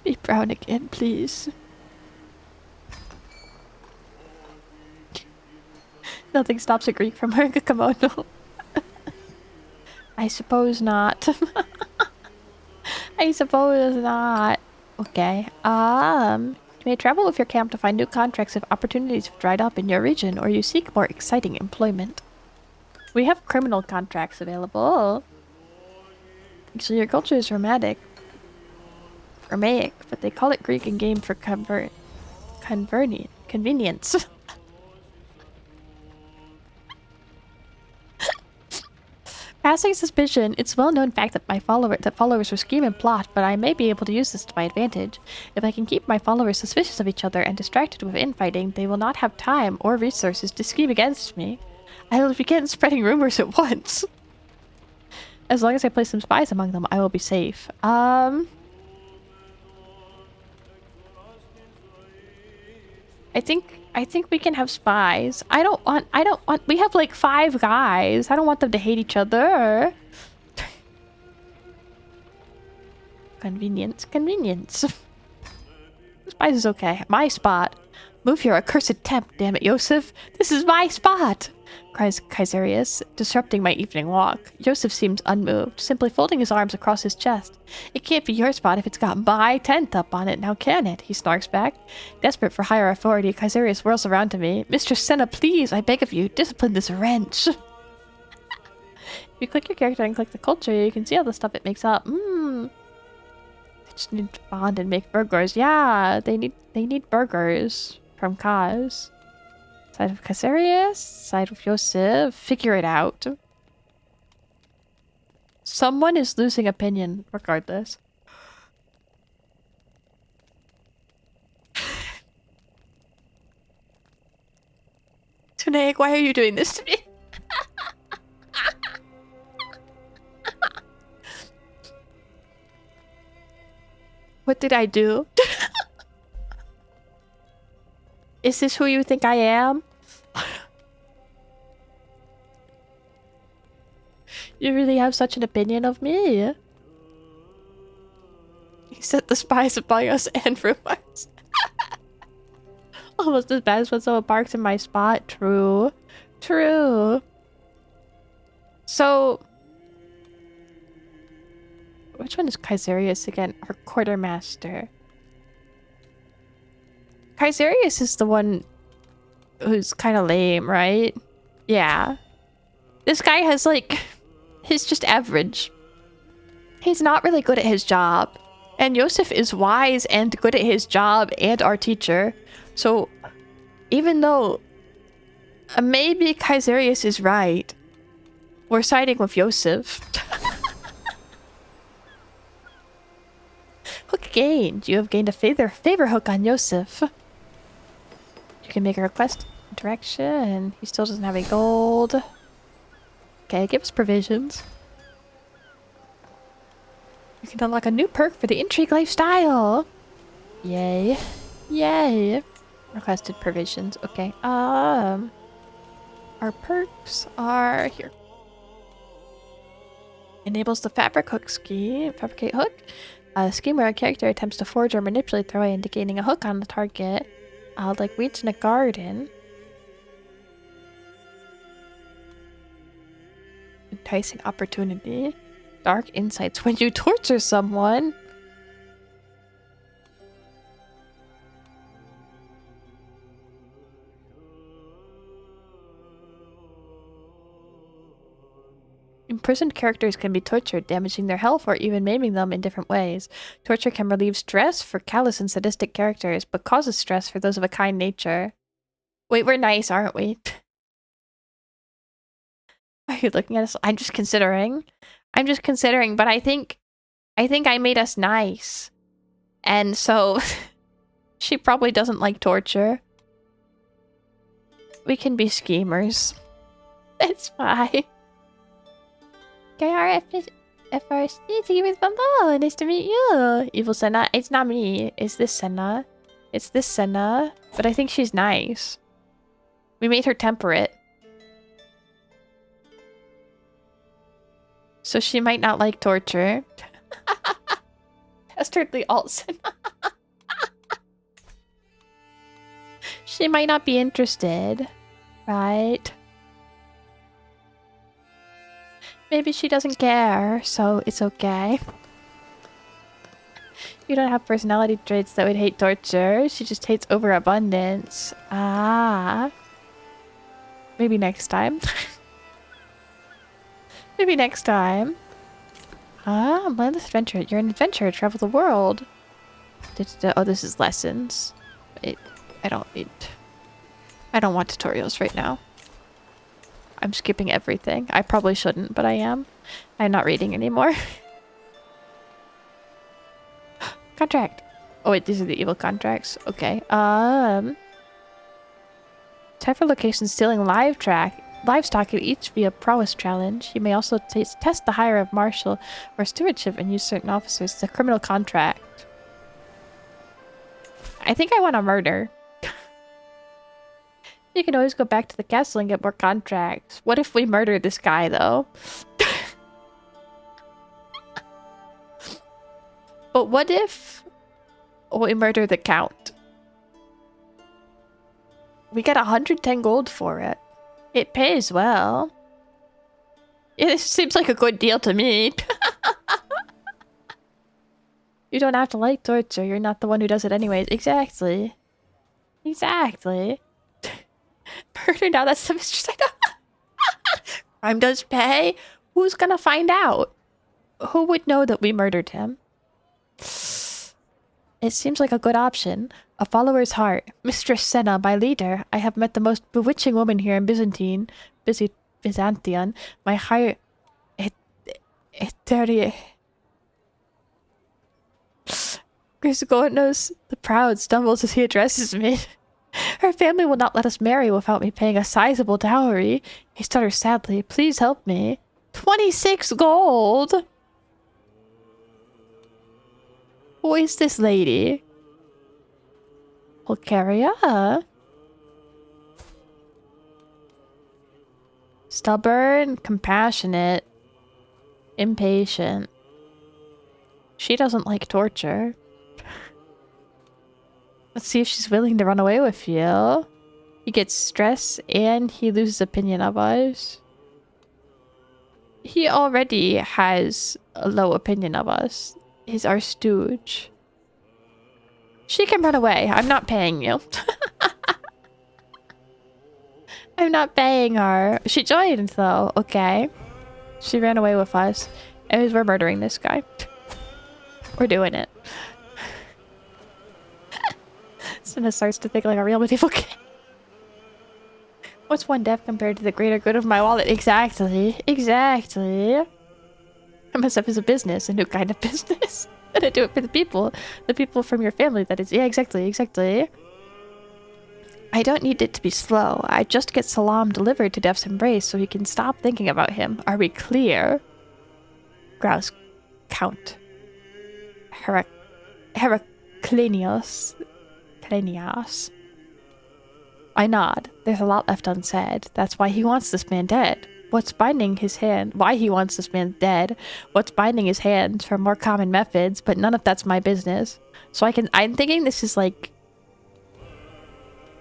Be brown again, please. Nothing stops a Greek from wearing a kimono. I suppose not. I suppose not. Okay. You may travel with your camp to find new contracts if opportunities have dried up in your region, or you seek more exciting employment. We have criminal contracts available. So your culture is Romaic, but they call it Greek in game for convenience. passing suspicion. It's a well-known fact that followers will scheme and plot, but I may be able to use this to my advantage. If I can keep my followers suspicious of each other and distracted with infighting, they will not have time or resources to scheme against me. I will begin spreading rumors at once. As long as I place some spies among them, I will be safe. I think we can have spies. I don't want, we have like 5 guys. I don't want them to hate each other. Convenience, convenience. Spies is okay. My spot. Move your accursed temp, damn it, Yosef. This is my spot, cries Kaiserius, disrupting my evening walk. Yosef seems unmoved, simply folding his arms across his chest. It can't be your spot if it's got my tent up on it, now can it? He snarks back. Desperate for higher authority, Kaiserius whirls around to me. Mistress Senna, please, I beg of you, discipline this wrench. If you click your character and click the culture, you can see all the stuff it makes up. They just need to bond and make burgers. Yeah, they need burgers from Kaz. Side of Kaiserius, side of Yosef. Figure it out. Someone is losing opinion, regardless. Tunaik, why are you doing this to me? What did I do? Is this who you think I am? You really have such an opinion of me? He set the spies among us and rumors. Almost as bad as when someone barks in my spot. True. True. So... which one is Kaiserius again? Our quartermaster. Kaiserius is the one who's kind of lame, right? Yeah. This guy has like... he's just average. He's not really good at his job. And Yosef is wise and good at his job and our teacher. So even though maybe Kaiserius is right, we're siding with Yosef. Hook gained. You have gained a favor hook on Yosef. You can make a request interaction. He still doesn't have any gold. Okay, give us provisions. You can unlock a new perk for the intrigue lifestyle. Yay. Yay. Requested provisions. Okay. Our perks are here. Enables the fabric hook scheme. Fabricate hook. A scheme where a character attempts to forge or manipulate their way into gaining a hook on the target. Like weeds in a garden. Enticing opportunity. Dark insights when you torture someone. Imprisoned characters can be tortured, damaging their health or even maiming them in different ways. Torture can relieve stress for callous and sadistic characters, but causes stress for those of a kind nature. Wait, we're nice, aren't we? Are you looking at us? I'm just considering. But I think I made us nice. And so she probably doesn't like torture. We can be schemers. It's fine. KRF FRC, thank you for the bumble. Nice to meet you. Evil Senna. It's not me. It's this Senna. It's this Senna. But I think she's nice. We made her temperate. So she might not like torture. Dastardly alt Senna. She might not be interested. Right? Maybe she doesn't care, so it's okay. You don't have personality traits that would hate torture. She just hates overabundance. Ah. Maybe next time. Maybe next time. Ah, mindless adventure. You're an adventurer. Travel the world. Oh, this is lessons. I don't want tutorials right now. I'm skipping everything. I probably shouldn't, but I am. I'm not reading anymore. Contract. Oh wait, these are the evil contracts. Okay. Type for location stealing livestock can each be a prowess challenge. You may also test the hire of marshal or stewardship and use certain officers. It's a criminal contract. I think I want to murder. You can always go back to the castle and get more contracts. What if we murder this guy, though? But what if we murder the count? We get 110 gold for it. It pays well. It seems like a good deal to me. You don't have to like torture. You're not the one who does it anyways. Exactly. Exactly. Murder now, that's the mistress. I know. Crime does pay. Who's gonna find out? Who would know that we murdered him? It seems like a good option. A follower's heart. Mistress Senna, my leader. I have met the most bewitching woman here in Byzantium. My heart... God knows the proud stumbles as he addresses me. Her family will not let us marry without me paying a sizable dowry. He stutters sadly. Please help me. 26 gold! Who is this lady? Pulcheria? Stubborn, compassionate, impatient. She doesn't like torture. Let's see if she's willing to run away with you. He gets stressed and he loses opinion of us. He already has a low opinion of us. He's our stooge. She can run away. I'm not paying you. I'm not paying her. She joined though. Okay. She ran away with us. And we're murdering this guy. We're doing it. Senna starts to think like a real medieval king. What's one death compared to the greater good of my wallet? Exactly. Exactly. I must have as a business, a new kind of business. And I do it for the people from your family, that is. Yeah, exactly, exactly. I don't need it to be slow. I just get Salam delivered to Death's embrace so he can stop thinking about him. Are we clear? Grouse Count. Heraclenius. I nod. There's a lot left unsaid. That's why he wants this man dead. What's binding his hand? Why he wants this man dead? What's binding his hands for more common methods? But none of that's my business. So I'm thinking this is like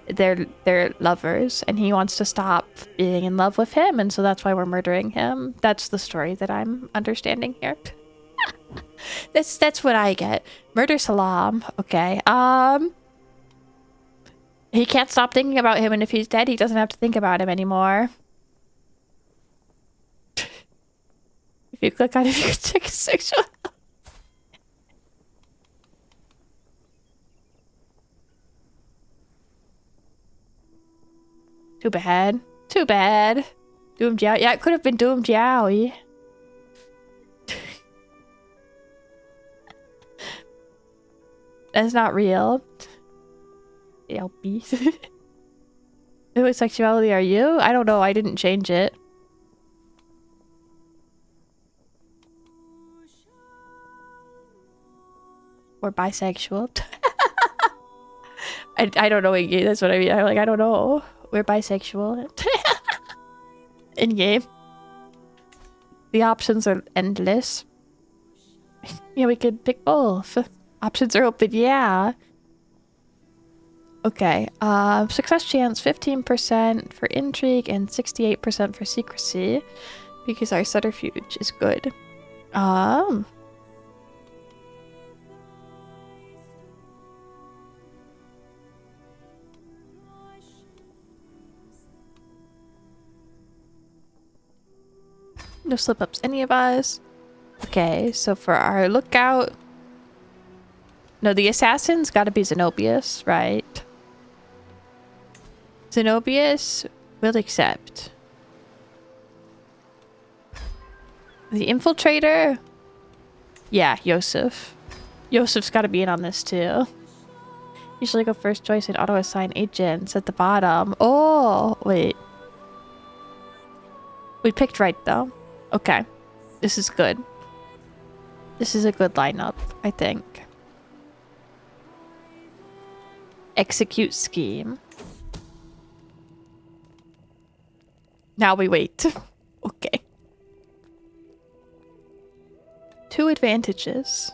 they're lovers, and he wants to stop being in love with him, and so that's why we're murdering him. That's the story that I'm understanding here. That's what I get. Murder Salam. Okay. He can't stop thinking about him, and if he's dead, he doesn't have to think about him anymore. If you click on it, you can check his sexual health. Too bad. Too bad. Doom Jiao. Yeah, it could have been Doom Jiao. That's not real. LP. What sexuality are you? I don't know. I didn't change it. We're bisexual. I don't know in game. That's what I mean. I'm like, I don't know. We're bisexual. In game. The options are endless. Yeah, we could pick both. Options are open, yeah. Okay, success chance 15% for intrigue and 68% for secrecy, because our subterfuge is good. No slip-ups, any of us? Okay, so for our lookout... No, the assassin's gotta be Zenobius, right? Zenobius will accept. The infiltrator? Yeah, Yosef. Yosef's got to be in on this too. Usually go first choice and auto-assign agents at the bottom. Oh, wait. We picked right though. Okay. This is good. This is a good lineup, I think. Execute scheme. Now we wait. Okay. 2 advantages.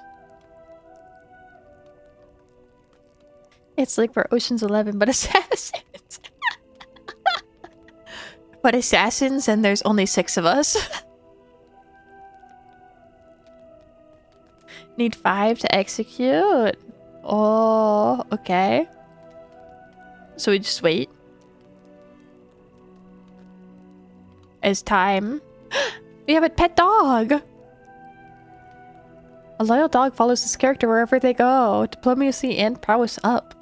It's like for Ocean's 11, but assassins. But assassins, and there's only 6 of us. Need 5 to execute. Oh, okay. So we just wait. As time. We have a pet dog! A loyal dog follows this character wherever they go. Diplomacy and prowess up.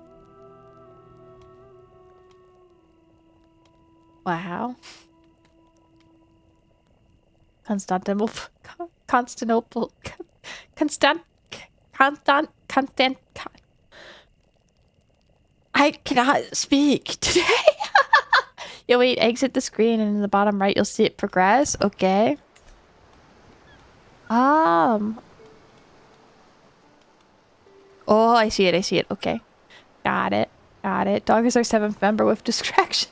Wow. Constantinople. I cannot speak today. Yeah, wait, exit the screen and in the bottom right you'll see it progress. Okay. Oh, I see it. Okay. Got it. Dog is our 7th member with distraction.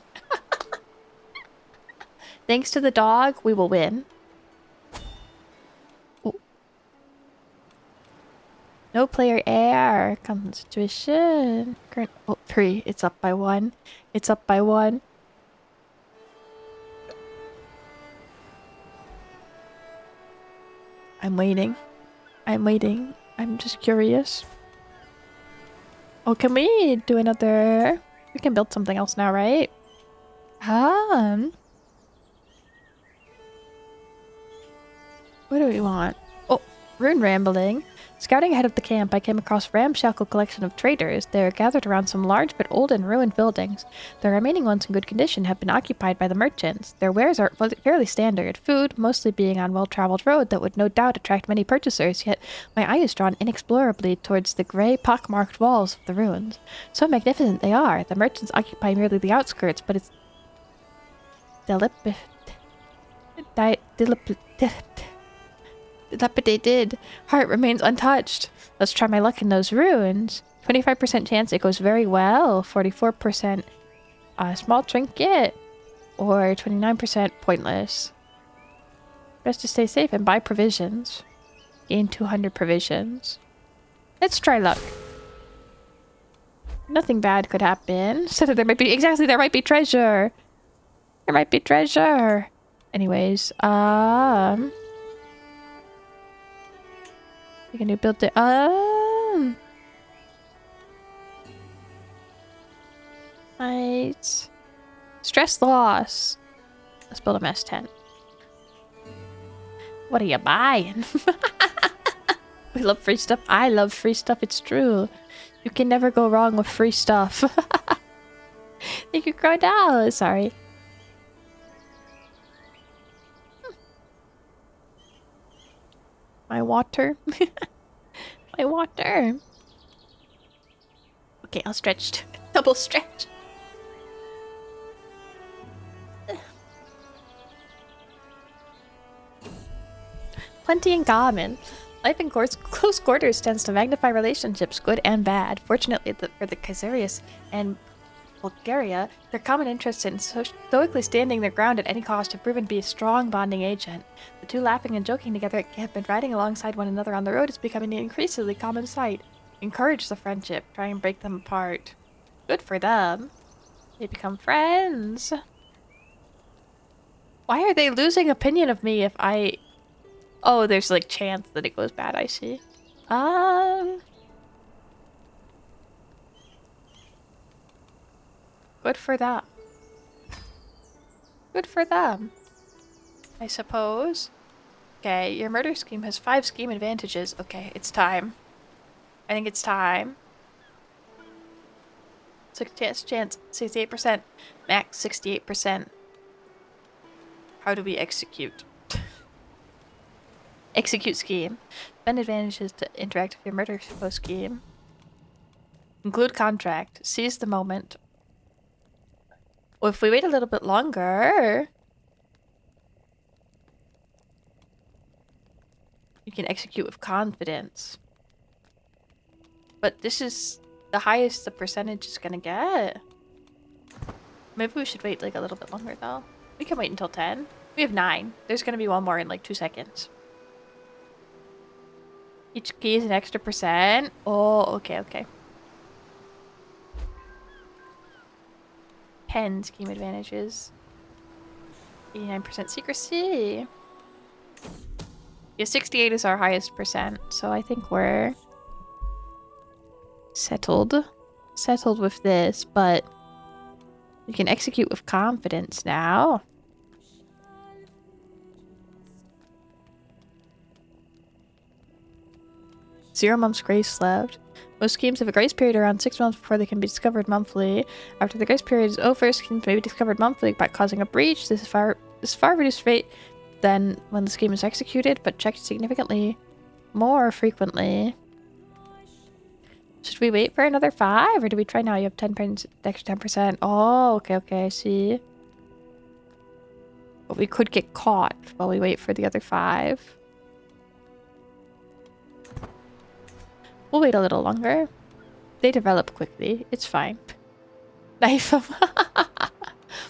Thanks to the dog, we will win. Ooh. No player air. Constitution. Current. Oh, 3. It's up by 1. I'm waiting. I'm just curious. Oh, can we do another? We can build something else now, right? What do we want? Oh, rune rambling. Scouting ahead of the camp, I came across a ramshackle collection of traders. They are gathered around some large but old and ruined buildings. The remaining ones in good condition have been occupied by the merchants. Their wares are fairly standard, food mostly being on well-traveled road that would no doubt attract many purchasers, yet my eye is drawn inexplorably towards the grey, pock-marked walls of the ruins. So magnificent they are. The merchants occupy merely the outskirts, but it's dilapidated. Heart remains untouched. Let's try my luck in those ruins. 25% chance it goes very well. 44% small trinket. Or 29% pointless. Best to stay safe and buy provisions. Gain 200 provisions. Let's try luck. Nothing bad could happen. So there might be treasure. There might be treasure. Anyways, we can do build it. Right. Stress loss. Let's build a mess tent. What are you buying? We love free stuff. I love free stuff. It's true. You can never go wrong with free stuff. Thank you, Crowdell. Sorry. My water. My water. Okay, I'll stretch. Double stretch. Plenty in common. Life in close quarters tends to magnify relationships, good and bad. Fortunately for the Khazarias and Bulgaria, their common interests in stoically standing their ground at any cost have proven to be a strong bonding agent. The two laughing and joking together at camp and riding alongside one another on the road is becoming an increasingly common sight. Encourage the friendship, try and break them apart. Good for them. They become friends. Why are they losing opinion of me if I... Oh, there's like chance that it goes bad, I see. Good for them. Good for them. I suppose. Okay, your murder scheme has 5 scheme advantages. Okay, it's time. I think it's time. 6 chance, 68%. Max 68%. How do we execute? Execute scheme. Spend advantages to interact with your murder scheme. Conclude contract. Seize the moment. Well, if we wait a little bit longer, you can execute with confidence. But this is the highest the percentage is gonna get. Maybe we should wait like a little bit longer though. We can wait until 10. We have 9. There's gonna be one more in like 2 seconds. Each key is an extra percent. Oh, okay, okay. 10 scheme advantages. 89% secrecy. Yeah, 68 is our highest percent, so I think we're settled. Settled with this, but we can execute with confidence now. Zero months grace left. Most schemes have a grace period around 6 months before they can be discovered monthly. After the grace period is over, schemes may be discovered monthly by causing a breach. This is far reduced rate than when the scheme is executed, but checked significantly more frequently. Should we wait for another 5, or do we try now? You have 10%, extra 10%. Oh, okay, okay, I see. But we could get caught while we wait for the other 5. We'll wait a little longer. They develop quickly. It's fine. Knife them.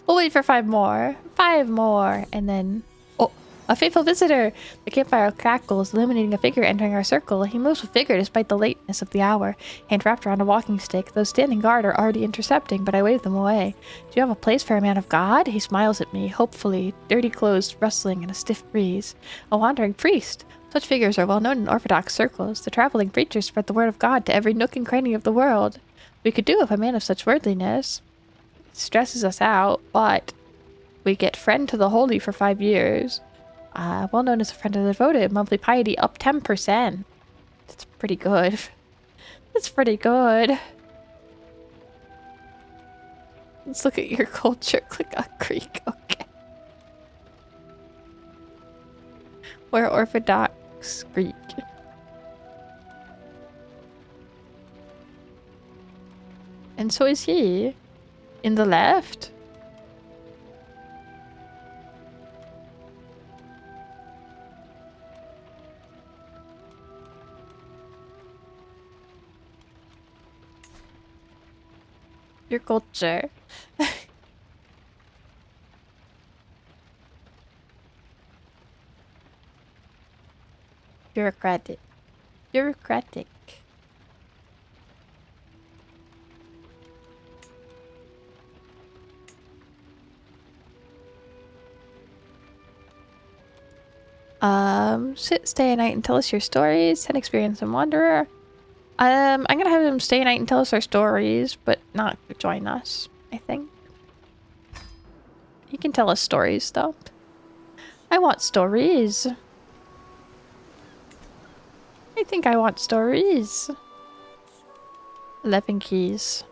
We'll wait for 5 more. 5 more. And then... Oh! A faithful visitor! The campfire crackles, illuminating a figure entering our circle. He moves with vigor despite the lateness of the hour. Hand wrapped around a walking stick. Those standing guard are already intercepting, but I wave them away. Do you have a place for a man of God? He smiles at me, hopefully. Dirty clothes rustling in a stiff breeze. A wandering priest! Such figures are well known in Orthodox circles. The traveling preachers spread the word of God to every nook and cranny of the world. We could do with a man of such worldliness. It stresses us out, but we get friend to the holy for 5 years. Well known as a friend of the devoted. Monthly piety up 10%. That's pretty good. That's pretty good. Let's look at your culture. Click on Greek. Okay. We're Orthodox Greek. And so is he. In the left. Your culture. Bureaucratic. Bureaucratic. Stay a night and tell us your stories. An experience and wanderer. I'm gonna have him stay a night and tell us our stories, but not join us, I think. He can tell us stories, though. I want stories. I think I want stories. 11 keys.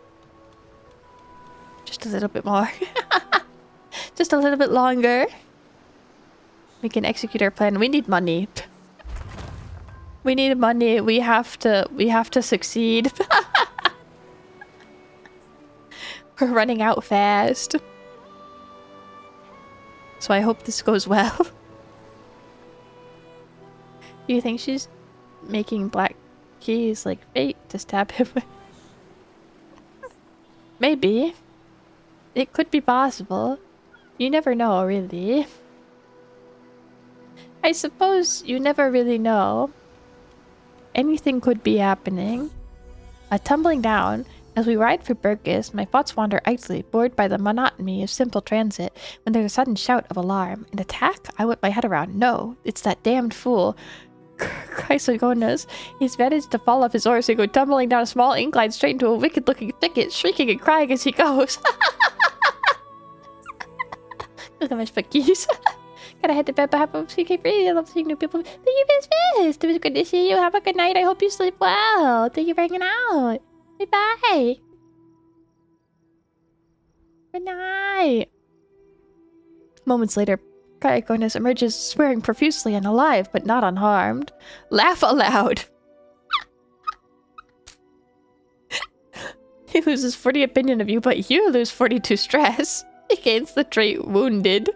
Just a little bit more. Just a little bit longer. We can execute our plan. We need money. We need money. We have to succeed. We're running out fast. So I hope this goes well. Do you think she's making black keys like bait to stab him with? Maybe. It could be possible. You never know, really. I suppose you never really know. Anything could be happening. Tumbling down, as we ride through Burgess, my thoughts wander idly, bored by the monotony of simple transit, when there's a sudden shout of alarm. An attack? I whip my head around. No, it's that damned fool. Chrysogonus. He's managed to fall off his horse and go tumbling down a small incline straight into a wicked-looking thicket, shrieking and crying as he goes. Look at my spookies. Gotta head to bed, but have a keep reading. I love seeing new people. Thank you, Miss Fist. It was good to see you. Have a good night. I hope you sleep well. Thank you for hanging out. Bye-bye. Good night. Moments later, protagonist emerges swearing profusely and alive, but not unharmed. Laugh aloud. He loses 40 opinion of you, but you lose 42 stress. He gains the trait wounded.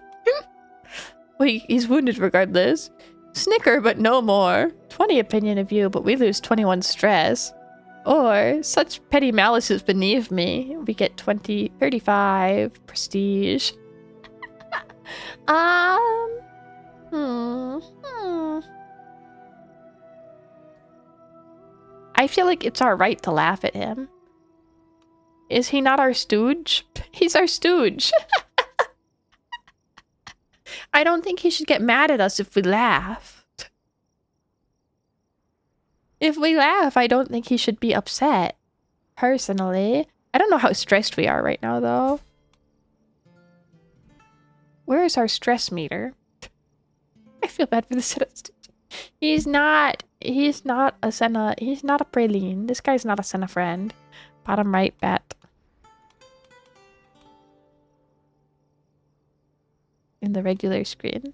Well, he's wounded regardless. Snicker, but no more. 20 opinion of you, but we lose 21 stress. Or, such petty malice is beneath me. We get 35 prestige. I feel like it's our right to laugh at him. Is he not our stooge? He's our stooge. I don't think he should get mad at us if we laugh. If we laugh, I don't think he should be upset. Personally. I don't know how stressed we are right now, though. Where is our stress meter? I feel bad for the stooge. He's not a Senna. He's not a praline. This guy's not a Senna friend. Bottom right bet. In the regular screen.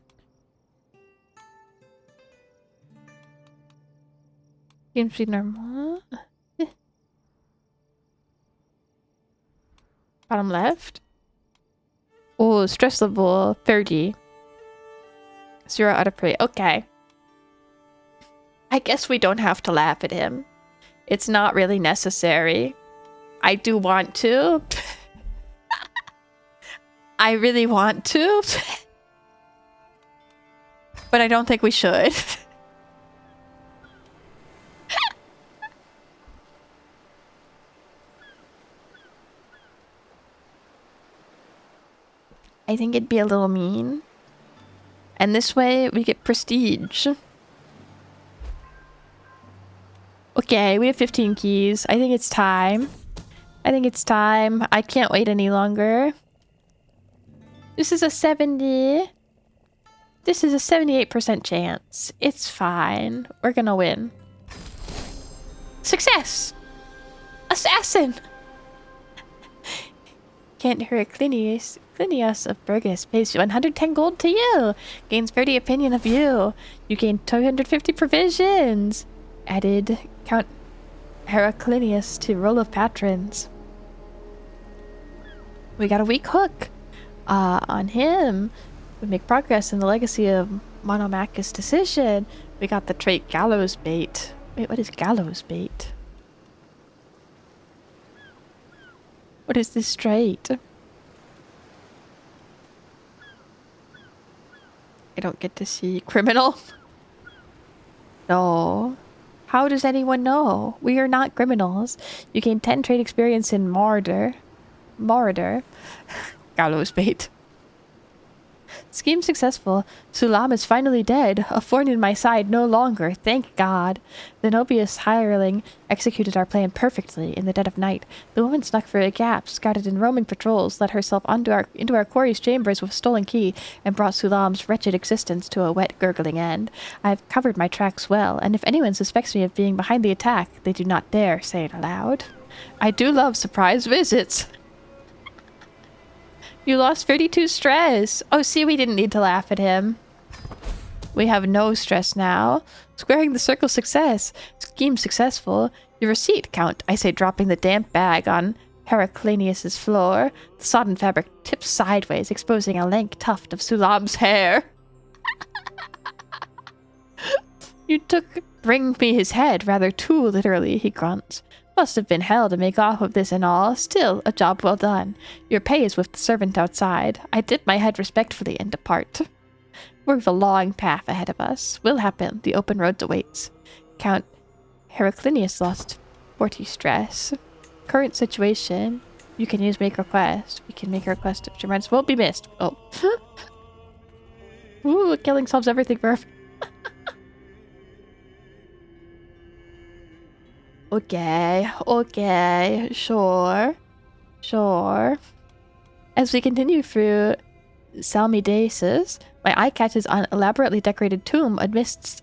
Seems to be normal. Bottom left. Oh, stress level 30. 0 out of prey. Okay. I guess we don't have to laugh at him. It's not really necessary. I do want to. I really want to. But I don't think we should. I think it'd be a little mean. And this way we get prestige. Okay, we have 15 keys. I think it's time. I think it's time. I can't wait any longer. This is a 70. This is a 78% chance. It's fine. We're gonna win. Success! Assassin! Can't hear Clinius of Burgess pays 110 gold to you. Gains 30 opinion of you. You gain 250 provisions. Added Count Heraclinius to roll of patrons. We got a weak hook on him. We make progress in the legacy of Monomachus' decision. We got the trait Gallows Bait. Wait, what is Gallows Bait? What is this trait? I don't get to see. Criminal? No. How does anyone know? We are not criminals. You gain 10 trade experience in Martyr. Gallows Bait. Scheme successful. Sulam is finally dead. A thorn in my side no longer. Thank God. The Nobius hireling executed our plan perfectly in the dead of night. The woman snuck through a gap, scouted in Roman patrols, let herself into our quarry's chambers with a stolen key, and brought Sulam's wretched existence to a wet, gurgling end. I have covered my tracks well, and if anyone suspects me of being behind the attack, they do not dare say it aloud. I do love surprise visits. You lost 32 stress. Oh, see, we didn't need to laugh at him. We have no stress now. Squaring the circle success. Scheme successful. Your receipt, Count, I say, dropping the damp bag on Heraclinius' floor. The sodden fabric tips sideways, exposing a lank tuft of Sulam's hair. You bring me his head, rather too literally, he grunts. Must have been hell to make off with this and all. Still, a job well done. Your pay is with the servant outside. I dip my head respectfully and depart. We've a long path ahead of us. Will happen. The open road awaits. Count Heraclinius lost 40 stress. Current situation. You can use make request. We can make a request if your rents won't be missed. Oh. Ooh, killing solves everything for Okay, sure. As we continue through Salmidasis, my eye catches on an elaborately decorated tomb amidst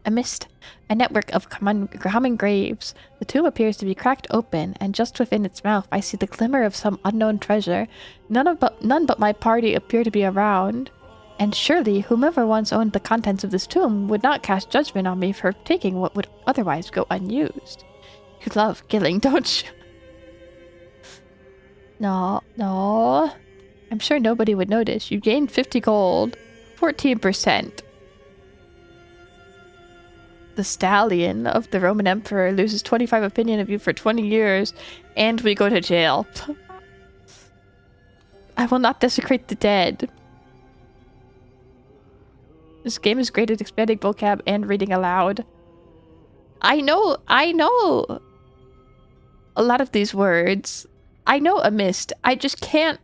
Amidst a network of common graves, the tomb appears to be cracked open, and just within its mouth I see the glimmer of some unknown treasure. None but my party appear to be around, and surely whomever once owned the contents of this tomb would not cast judgment on me for taking what would otherwise go unused. You love killing, don't you? No. I'm sure nobody would notice. You gained 50 gold. 14%. The stallion of the Roman Emperor loses 25 opinion of you for 20 years, and we go to jail. I will not desecrate the dead. This game is great at expanding vocab and reading aloud. I know a lot of these words. I know a mist. I just can't.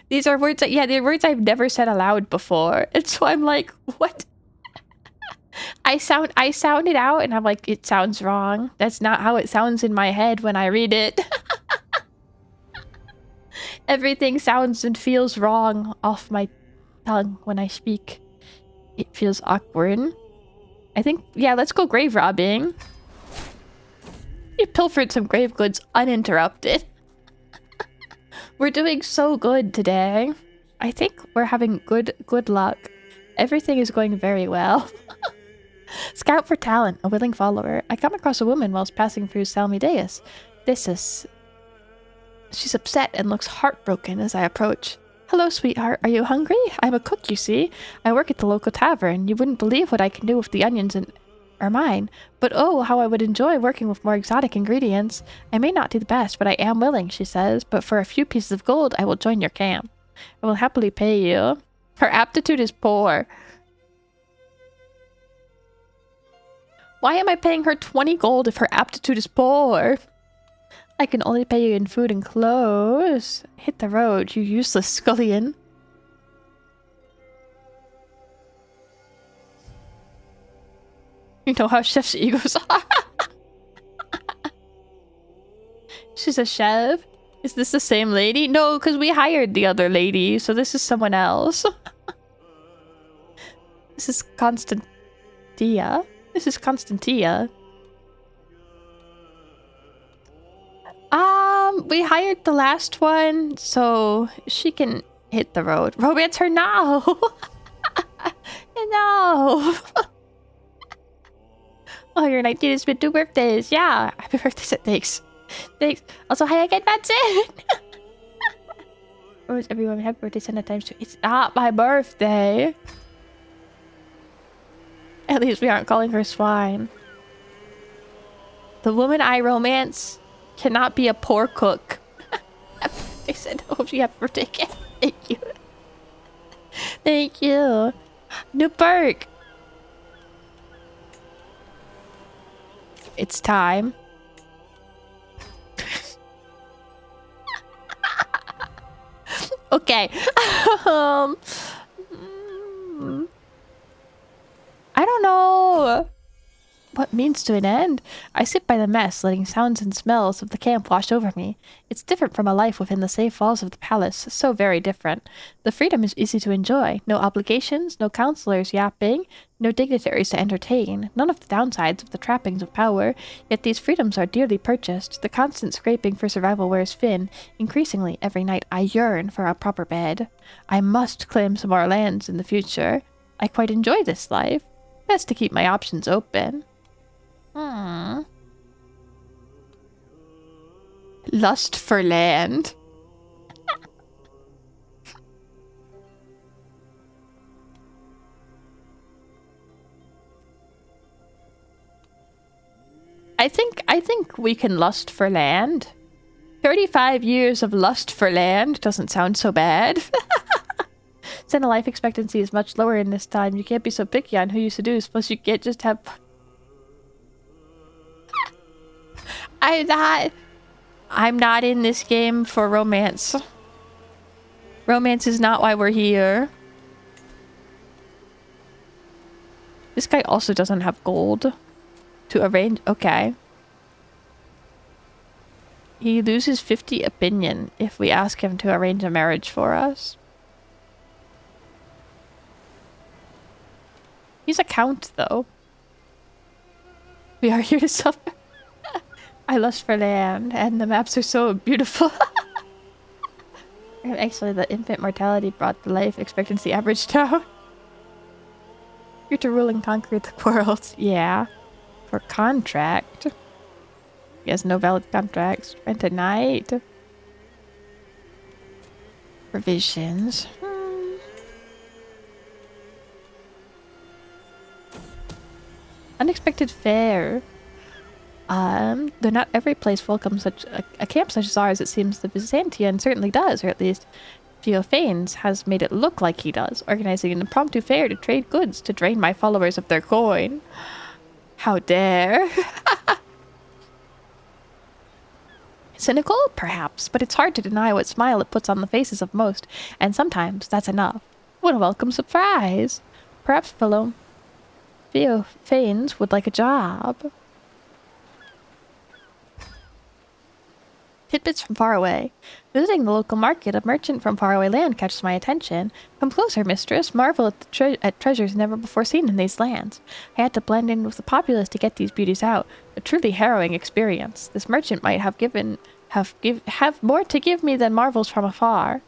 These are words that, yeah, they're words I've never said aloud before. And so I'm like, what? I sound it out and I'm like, it sounds wrong. That's not how it sounds in my head when I read it. Everything sounds and feels wrong off my tongue when I speak. It feels awkward. I think, yeah, let's go grave robbing. You pilfered some grave goods uninterrupted. We're doing so good today. I think we're having good luck. Everything is going very well. Scout for talent, a willing follower. I come across a woman whilst passing through Salmideus. She's upset and looks heartbroken as I approach. Hello, sweetheart. Are you hungry? I'm a cook, you see. I work at the local tavern. You wouldn't believe what I can do with the onions and ermine. But oh, how I would enjoy working with more exotic ingredients. I may not do the best, but I am willing, she says. But for a few pieces of gold, I will join your camp. I will happily pay you. Her aptitude is poor. Why am I paying her 20 gold if her aptitude is poor? I can only pay you in food and clothes. Hit the road, you useless scullion. You know how chef's egos are. She's a chef? Is this the same lady? No, because we hired the other lady, so this is someone else. This is Constantia. This is Constantia. We hired the last one, so she can hit the road. Romance her now! No! Oh, you're 19, it's been 2 birthdays. Yeah, happy birthday, thanks. Thanks. Also, hi again, that's it! Or is everyone happy birthday 10 times 2? It's not my birthday! At least we aren't calling her swine. The woman I romance cannot be a poor cook. They said, oh, she happy birthday again. Thank you. Thank you. New perk. It's time. Okay. I don't know what means to an end. I sit by the mess, letting sounds and smells of the camp wash over me. It's different from a life within the safe walls of the palace, so very different. The freedom is easy to enjoy. No obligations, no counselors yapping, no dignitaries to entertain, none of the downsides of the trappings of power, yet these freedoms are dearly purchased. The constant scraping for survival wears thin. Increasingly, every night I yearn for a proper bed. I must claim some more lands in the future. I quite enjoy this life. Best to keep my options open. Lust for land. I think we can lust for land. 35 years of lust for land doesn't sound so bad. Then the life expectancy is much lower in this time. You can't be so picky on who you seduce, plus you can't just have... I'm not in this game for romance. Romance is not why we're here. This guy also doesn't have gold to arrange. Okay. He loses 50 opinion if we ask him to arrange a marriage for us. He's a count, though. We are here to suffer. I lust for land, and the maps are so beautiful. Actually, the infant mortality brought the life expectancy average down. Here to rule and conquer the world. Yeah. For contract. He has no valid contracts. Rent a night. Provisions. Unexpected fare. Though not every place welcomes such a camp such as ours, it seems the Byzantian certainly does, or at least Theophanes has made it look like he does, organizing an impromptu fair to trade goods to drain my followers of their coin. How dare. Cynical? Perhaps, but it's hard to deny what smile it puts on the faces of most, and sometimes that's enough. What a welcome surprise! Perhaps fellow Theophanes would like a job. Tidbits from far away. Visiting the local market, a merchant from faraway land catches my attention. Come closer, mistress. Marvel at treasures never before seen in these lands. I had to blend in with the populace to get these beauties out. A truly harrowing experience. This merchant might have more to give me than marvels from afar.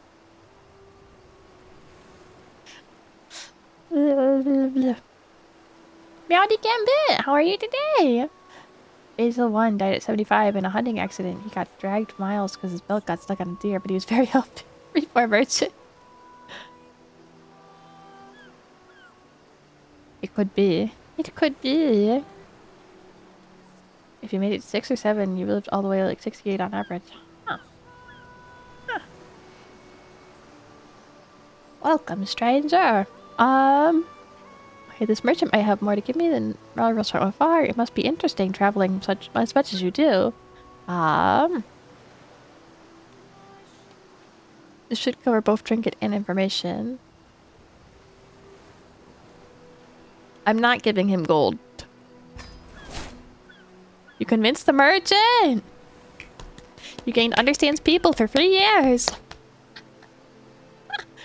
Meowdy Gambit, how are you today? Basil 1 died at 75 in a hunting accident. He got dragged miles because his belt got stuck on a deer, but he was very healthy. Reform merchant. It could be. It could be. If you made it 6 or 7, you lived all the way to like 68 on average. Huh. Huh. Welcome, stranger. Okay, this merchant might have more to give me than marvels from afar. It must be interesting traveling as much as you do. This should cover both trinket and information. I'm not giving him gold. You convinced the merchant! You gained understands people for 3 years!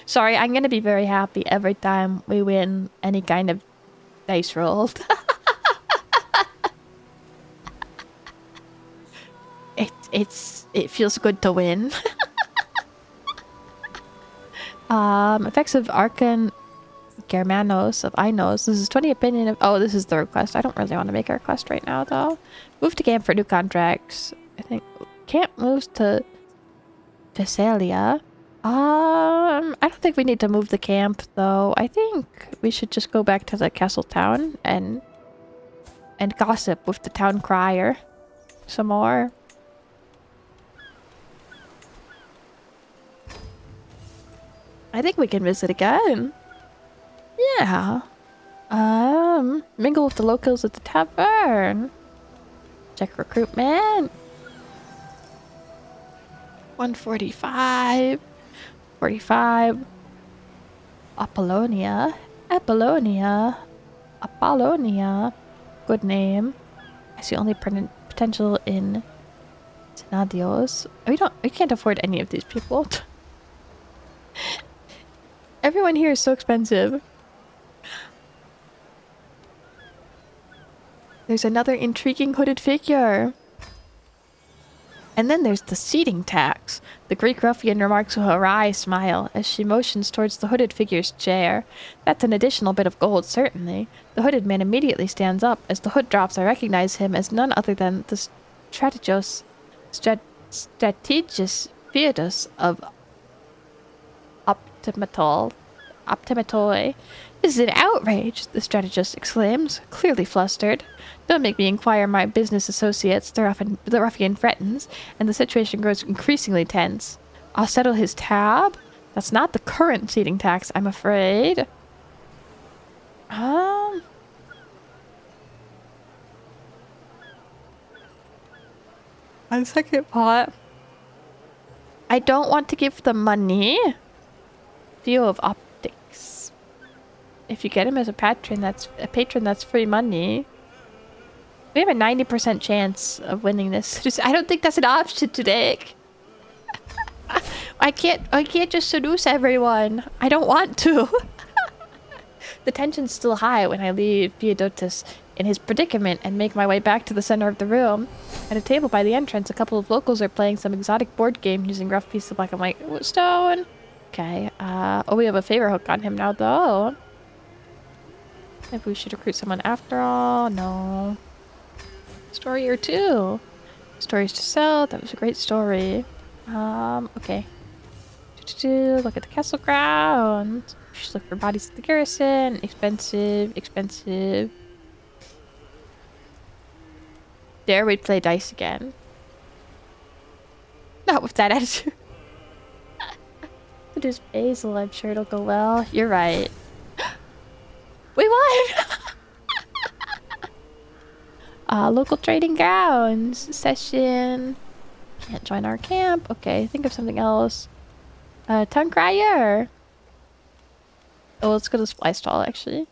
Sorry, I'm gonna be very happy every time we win any kind of dice roll. It feels good to win. Effects of Arcan Germanos of Inos. This is 20 opinion of... Oh, this is the request. I don't really want to make a request right now, though. Move to camp for new contracts. I think... Camp moves to... Thessalia. I don't think we need to move the camp, though. I think we should just go back to the castle town and gossip with the town crier some more. I think we can visit again. Yeah. Mingle with the locals at the tavern. Check recruitment. 145. 45. Apollonia. Good name. I see only potential in Senadios. We can't afford any of these people. Everyone here is so expensive. There's another intriguing hooded figure. And then there's the seating tax. The Greek ruffian remarks with a wry smile as she motions towards the hooded figure's chair. That's an additional bit of gold, certainly. The hooded man immediately stands up. As the hood drops, I recognize him as none other than the strategos Theodus of Optimatoi. This is an outrage, the strategist exclaims, clearly flustered. Don't make me inquire my business associates, the ruffian threatens, and the situation grows increasingly tense. I'll settle his tab? That's not the current seating tax, I'm afraid. On second thought, I don't want to give the money. View of optics. If you get him as a patron, that's free money. We have a 90% chance of winning this. I don't think that's an option to take. I can't just seduce everyone. I don't want to. The tension's still high when I leave Theodotus in his predicament and make my way back to the center of the room. At a table by the entrance, a couple of locals are playing some exotic board game using rough pieces of black and white stone. Okay, oh, we have a favor hook on him now, though. Maybe we should recruit someone after all. No. Story or two. Stories to sell. That was a great story. Okay. Look at the castle grounds. We should look for bodies at the garrison. Expensive, expensive. Dare we play dice again? Not with that attitude. There's basil. I'm sure it'll go well. You're right. We won! Local trading grounds. Session. Can't join our camp. Okay, think of something else. Tongue crier. Oh, let's go to the supply stall, actually.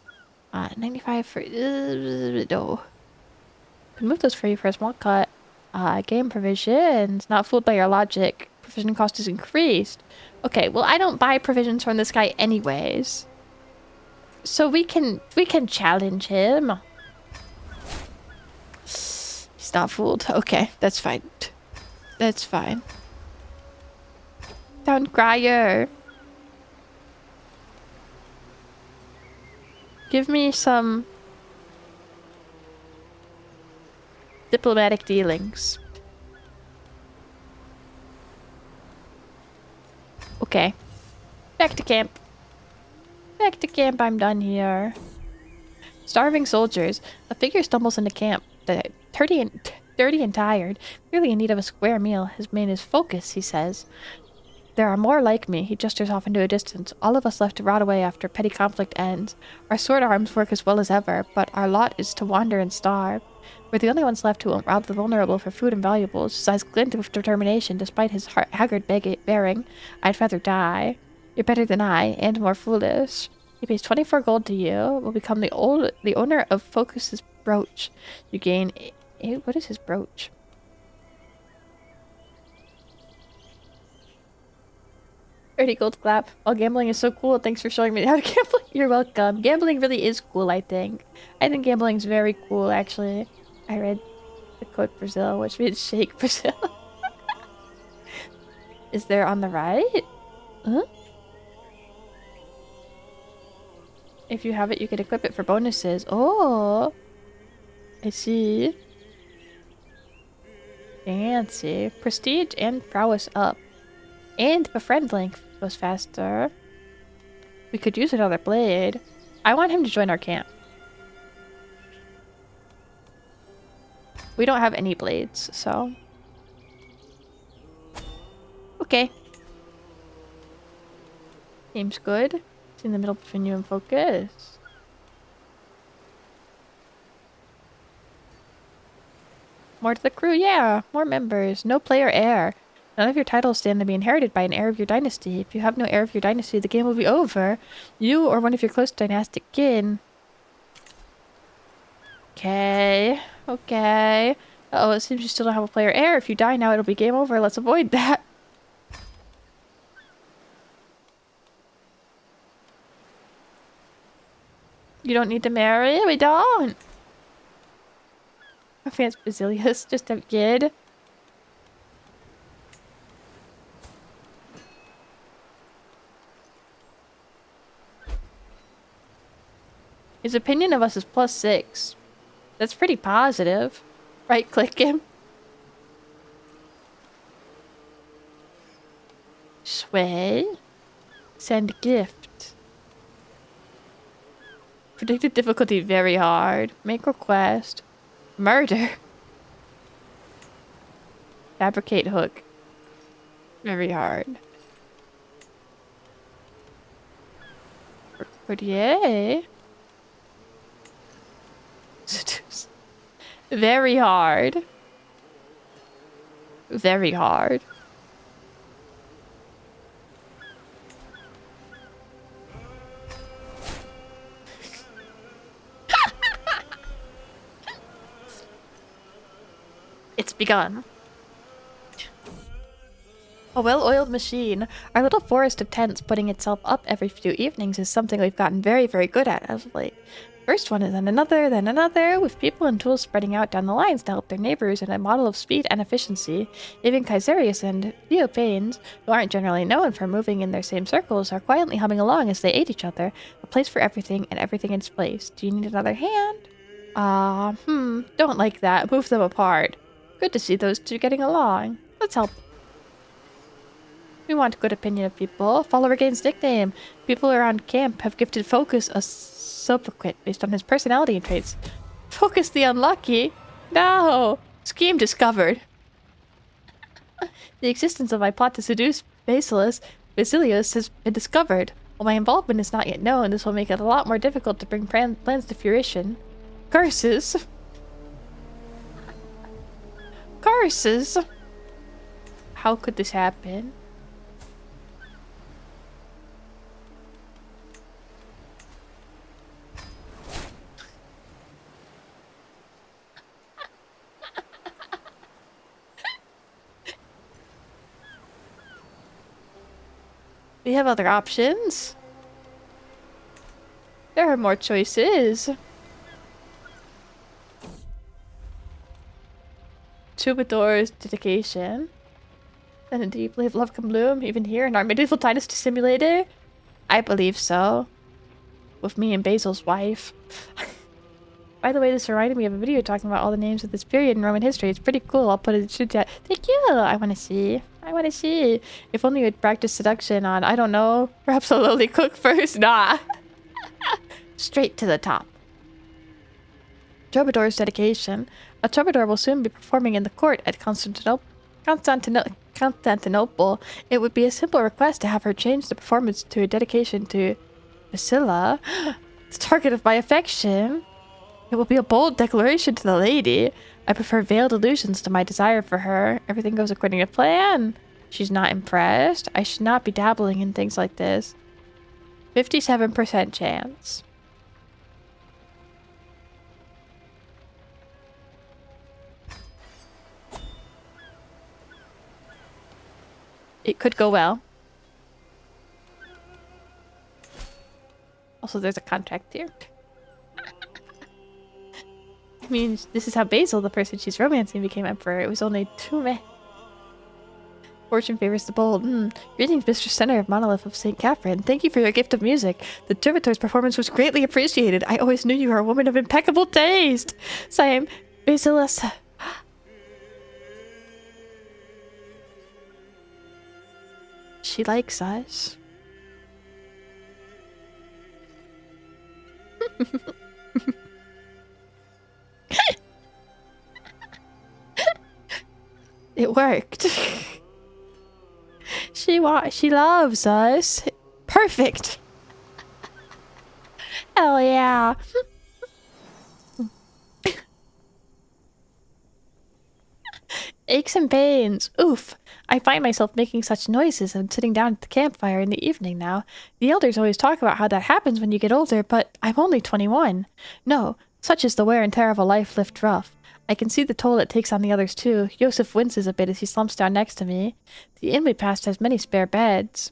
95 for... no. Can move those for you for a small cut. Game provisions. Not fooled by your logic. Provision cost is increased. Okay, well, I don't buy provisions from this guy anyways. So we can challenge him. He's not fooled. Okay, that's fine. That's fine. Town crier. Give me some diplomatic dealings. Okay. Back to camp. Back to camp, I'm done here. Starving soldiers. A figure stumbles into camp. Dirty and tired. Clearly in need of a square meal. His main is focus, he says. There are more like me. He gestures off into a distance. All of us left to rot away after petty conflict ends. Our sword arms work as well as ever, but our lot is to wander and starve. We're the only ones left who won't rob the vulnerable for food and valuables. His eyes glint with determination, despite his haggard bearing. I'd rather die. You're better than I, and more foolish. He pays 24 gold to you. Will become the owner of Focus's brooch. You gain... what is his brooch? Pretty gold clap. While gambling is so cool, thanks for showing me how to gamble. You're welcome. Gambling really is cool, I think. I think gambling's very cool, actually. I read the quote Brazil, which means shake Brazil. Is there on the right? Huh? If you have it, you can equip it for bonuses. Oh! I see. Fancy. Prestige and prowess up. And befriend length goes faster. We could use another blade. I want him to join our camp. We don't have any blades, so... Okay. Seems good. It's in the middle between you and focus. More to the crew, yeah. More members. No player heir. None of your titles stand to be inherited by an heir of your dynasty. If you have no heir of your dynasty, the game will be over. You or one of your close dynastic kin. Okay. Okay. Uh oh, it seems you still don't have a player heir. If you die now, it'll be game over. Let's avoid that. You don't need to marry? We don't. I fancy Basilius, just a kid. His opinion of us is +6. That's pretty positive. Right-click him. Sway. Send gift. Predicted difficulty very hard. Make request. Murder. Fabricate hook. Very hard. Courtier. Seduce. Very hard. Very hard. It's begun. A well-oiled machine. Our little forest of tents putting itself up every few evenings is something we've gotten very, very good at as of late. First one is then another, with people and tools spreading out down the lines to help their neighbors in a model of speed and efficiency. Even Caesarius and Theopanes, who aren't generally known for moving in their same circles, are quietly humming along as they aid each other. A place for everything and everything in its place. Do you need another hand? Don't like that. Move them apart. Good to see those two getting along. Let's help. We want good opinion of people. Follow Regain's nickname. People around camp have gifted Focus a sobriquet based on his personality and traits. Focus the unlucky? No! Scheme discovered. The existence of my plot to seduce Basilius has been discovered. While my involvement is not yet known, this will make it a lot more difficult to bring plans to fruition. Curses! Curses! How could this happen? We have other options. There are more choices. Troubadour's dedication. And a deep love can bloom, even here in our medieval dynasty simulator? I believe so. With me and Basil's wife. By the way, this reminded me of a video talking about all the names of this period in Roman history. It's pretty cool. I'll put it in chat. Thank you! I want to see. I want to see. If only we'd practice seduction on, I don't know, perhaps a lowly cook first. Nah. Straight to the top. Troubadour's dedication. A troubadour will soon be performing in the court at Constantinople. It would be a simple request to have her change the performance to a dedication to Priscilla, the target of my affection. It will be a bold declaration to the lady. I prefer veiled allusions to my desire for her. Everything goes according to plan. She's not impressed. I should not be dabbling in things like this. 57% chance. It could go well. Also, there's a contract here. I mean, this is how Basil, the person she's romancing, became emperor. It was only 2 men. Fortune favors the bold. Greetings, Mr. Center of Monolith of St. Catherine. Thank you for your gift of music. The Troubadour's performance was greatly appreciated. I always knew you were a woman of impeccable taste. Same. Basilis. She likes us. It worked. She loves us. Perfect. Hell yeah. Aches and pains. Oof. I find myself making such noises and sitting down at the campfire in the evening now. The elders always talk about how that happens when you get older, but I'm only 21. No, such is the wear and tear of a life lived rough. I can see the toll it takes on the others too. Yosef winces a bit as he slumps down next to me. The inn we passed has many spare beds.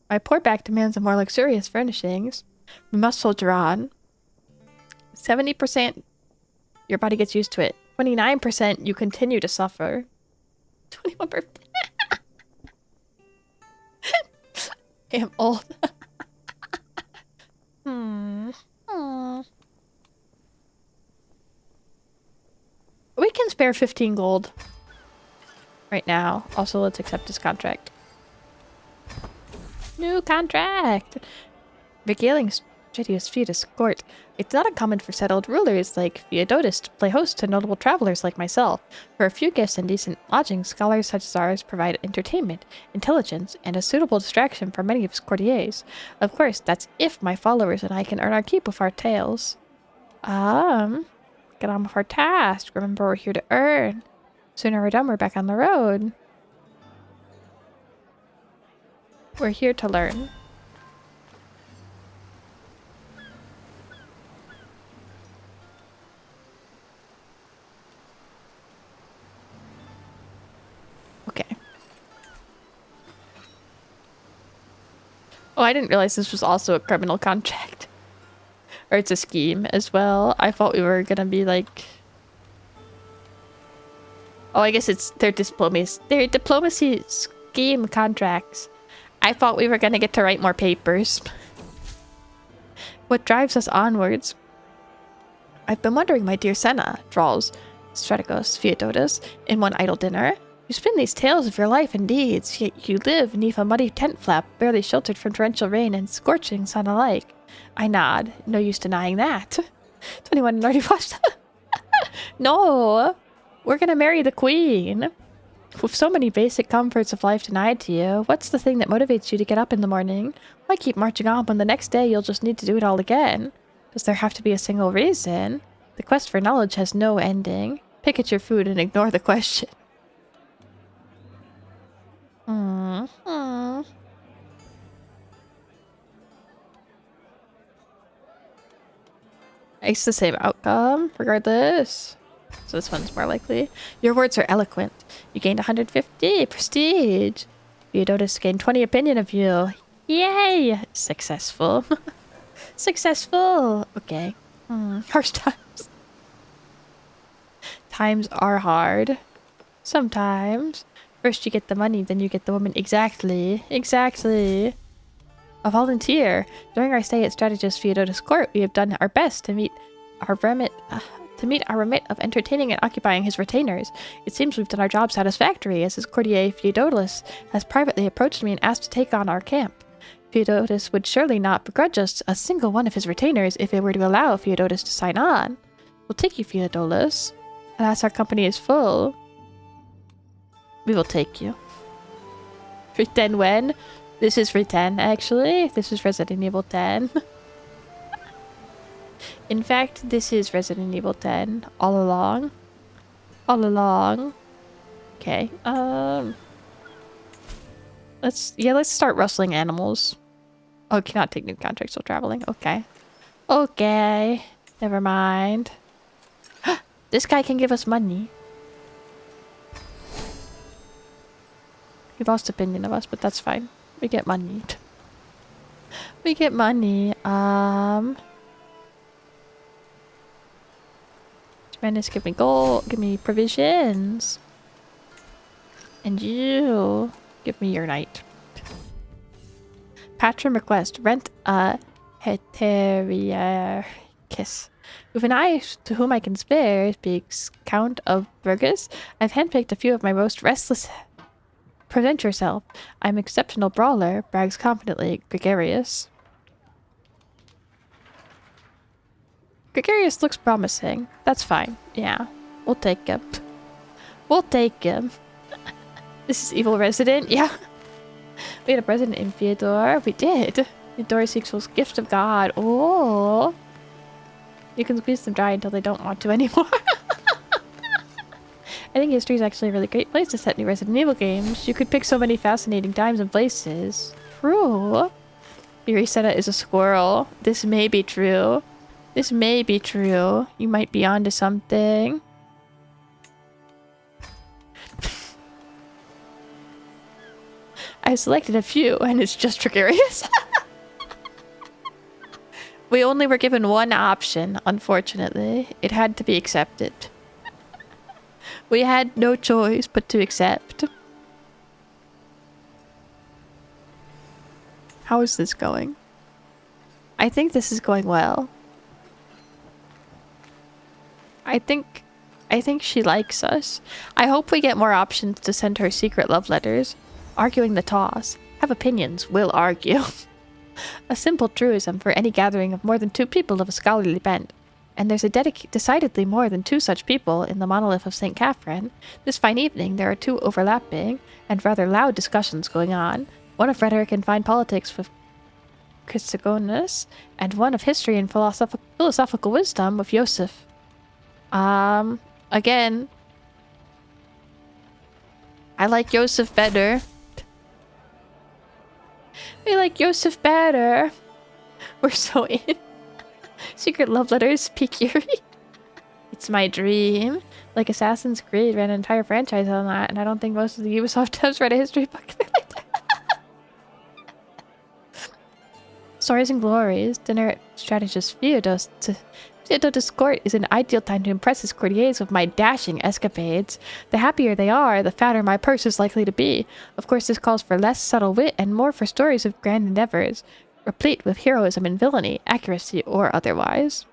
My poor back demands a more luxurious furnishings. We must soldier on. 70%, your body gets used to it. 29%, you continue to suffer. 21%. I am old. We can spare 15 gold right now. Also, let's accept this contract. New contract! Regaling Stratius Fetus court. It's not uncommon for settled rulers like Theodotus to play host to notable travelers like myself. For a few gifts and decent lodging, scholars such as ours provide entertainment, intelligence, and a suitable distraction for many of his courtiers. Of course, that's if my followers and I can earn our keep with our tales. Get on with our task. Remember, we're here to earn. Sooner we're done, we're back on the road. We're here to learn. Okay. Oh, I didn't realize this was also a criminal contract. Or it's a scheme as well. I thought we were gonna be like... Oh, I guess it's their diplomacy scheme contracts. I thought we were gonna get to write more papers. What drives us onwards? I've been wondering, my dear Senna, drawls Strategos Theodotus in one idle dinner. You spin these tales of your life and deeds, yet you live neath a muddy tent flap, barely sheltered from torrential rain and scorching sun alike. I nod. No use denying that. 21 and already watched that. No! We're gonna marry the queen! With so many basic comforts of life denied to you, what's the thing that motivates you to get up in the morning? Why keep marching on when the next day you'll just need to do it all again? Does there have to be a single reason? The quest for knowledge has no ending. Pick at your food and ignore the question. It's the same outcome, regardless. So this one's more likely. Your words are eloquent. You gained 150 prestige. Theodotus gained 20 opinion of you. Yay! Successful. Successful! Okay. Harsh times. Times are hard. Sometimes. First you get the money, then you get the woman. Exactly. Exactly. A volunteer. During our stay at Strategist Theodotus Court, we have done our best to meet our remit of entertaining and occupying his retainers. It seems we've done our job satisfactorily, as his courtier Theodotus has privately approached me and asked to take on our camp. Theodotus would surely not begrudge us a single one of his retainers if it were to allow Theodotus to sign on. We'll take you, Theodotus. Alas, our company is full. We will take you. For 10 when? This is for 10, actually. This is Resident Evil 10. In fact, this is Resident Evil 10 all along. All along. Okay. Let's start rustling animals. Oh, cannot take new contracts while traveling. Okay. Okay. Never mind. This guy can give us money. He lost opinion of us, but that's fine. We get money. We get money. Tremendous, give me gold, give me provisions. And you give me your knight. Patron request. Rent a heteriarchus. With an eye to whom I can spare, speaks Count of Burgess. I've handpicked a few of my most restless. Present yourself. I'm exceptional brawler, brags confidently, gregarious. Gregarious looks promising. That's fine. Yeah. We'll take him. We'll take him. This is evil resident? Yeah. We had a president in Fyodor. We did. Theodorus equals gift of God. Oh. You can squeeze them dry until they don't want to anymore. I think history is actually a really great place to set new Resident Evil games. You could pick so many fascinating times and places. True. Yuri Senna is a squirrel. This may be true. This may be true. You might be onto something. I selected a few and it's just gregarious. We only were given one option, unfortunately. It had to be accepted. We had no choice but to accept. How is this going? I think this is going well. I think she likes us. I hope we get more options to send her secret love letters. Arguing the toss. Have opinions, will argue. A simple truism for any gathering of more than 2 people of a scholarly bent. And there's decidedly more than 2 such people in the monolith of St. Catherine. This fine evening there are 2 overlapping and rather loud discussions going on. One of rhetoric and fine politics with Chrysogonus, and one of history and philosophical wisdom with Joseph. Again, I like Joseph better. We like Joseph better. We're so in. Secret love letters, peak Yuri. It's my dream. Like Assassin's Creed ran an entire franchise on that, and I don't think most of the Ubisoft devs read a history book. Stories and glories. Dinner at strategist Theodotus' court is an ideal time to impress his courtiers with my dashing escapades. The happier they are, the fatter my purse is likely to be. Of course, this calls for less subtle wit and more for stories of grand endeavors, replete with heroism and villainy, accuracy or otherwise.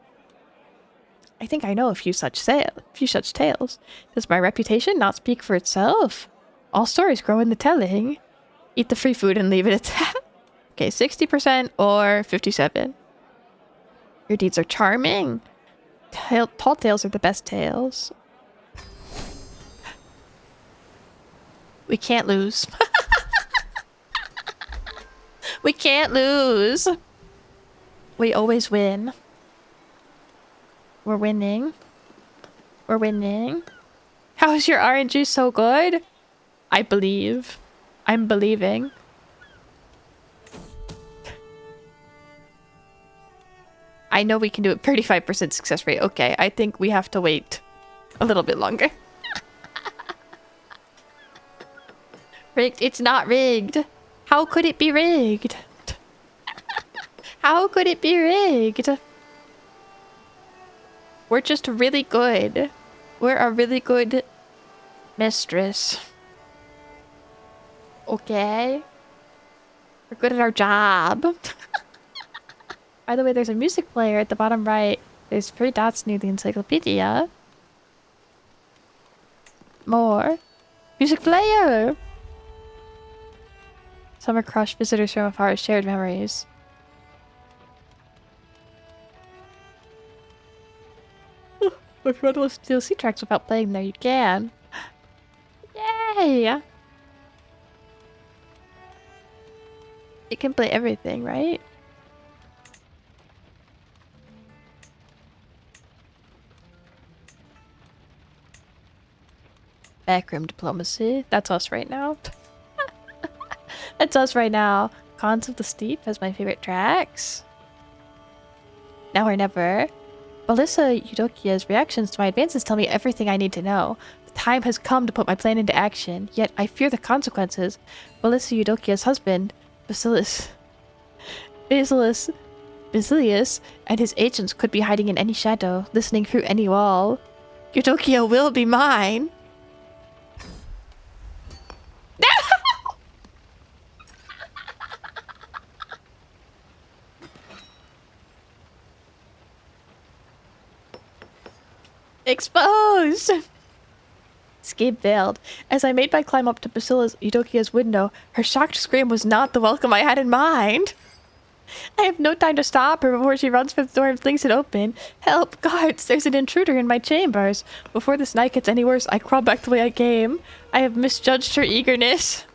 I think I know a few such tales. Does my reputation not speak for itself? All stories grow in the telling. Eat the free food and leave it at that. Okay, 60% or 57. Your deeds are charming. Tall tales are the best tales. We can't lose. We can't lose. We always win. We're winning. We're winning. How is your RNG so good? I believe. I'm believing. I know we can do it. 35% success rate. Okay, I think we have to wait a little bit longer. Rigged? It's not rigged. How could it be rigged? How could it be rigged? We're just really good. We're a really good mistress. Okay. We're good at our job. By the way, there's a music player at the bottom right. There's 3 dots near the encyclopedia. More. Music player! Summer crush, visitors from afar, shared memories. If you want to listen to DLC tracks without playing there, you can. Yay! You can play everything, right? Backroom diplomacy. That's us right now. That's us right now. Cons of the Steep has my favorite tracks. Now or never. Balissa Eudokia's reactions to my advances tell me everything I need to know. The time has come to put my plan into action, yet I fear the consequences. Balissa Eudokia's husband, Basilius, and his agents could be hiding in any shadow, listening through any wall. Eudokia will be mine! Exposed! Escape veiled. As I made my climb up to Basila's Eudokia's window, her shocked scream was not the welcome I had in mind. I have no time to stop her before she runs for the door and flings it open. Help, guards, there's an intruder in my chambers. Before this night gets any worse, I crawl back the way I came. I have misjudged her eagerness.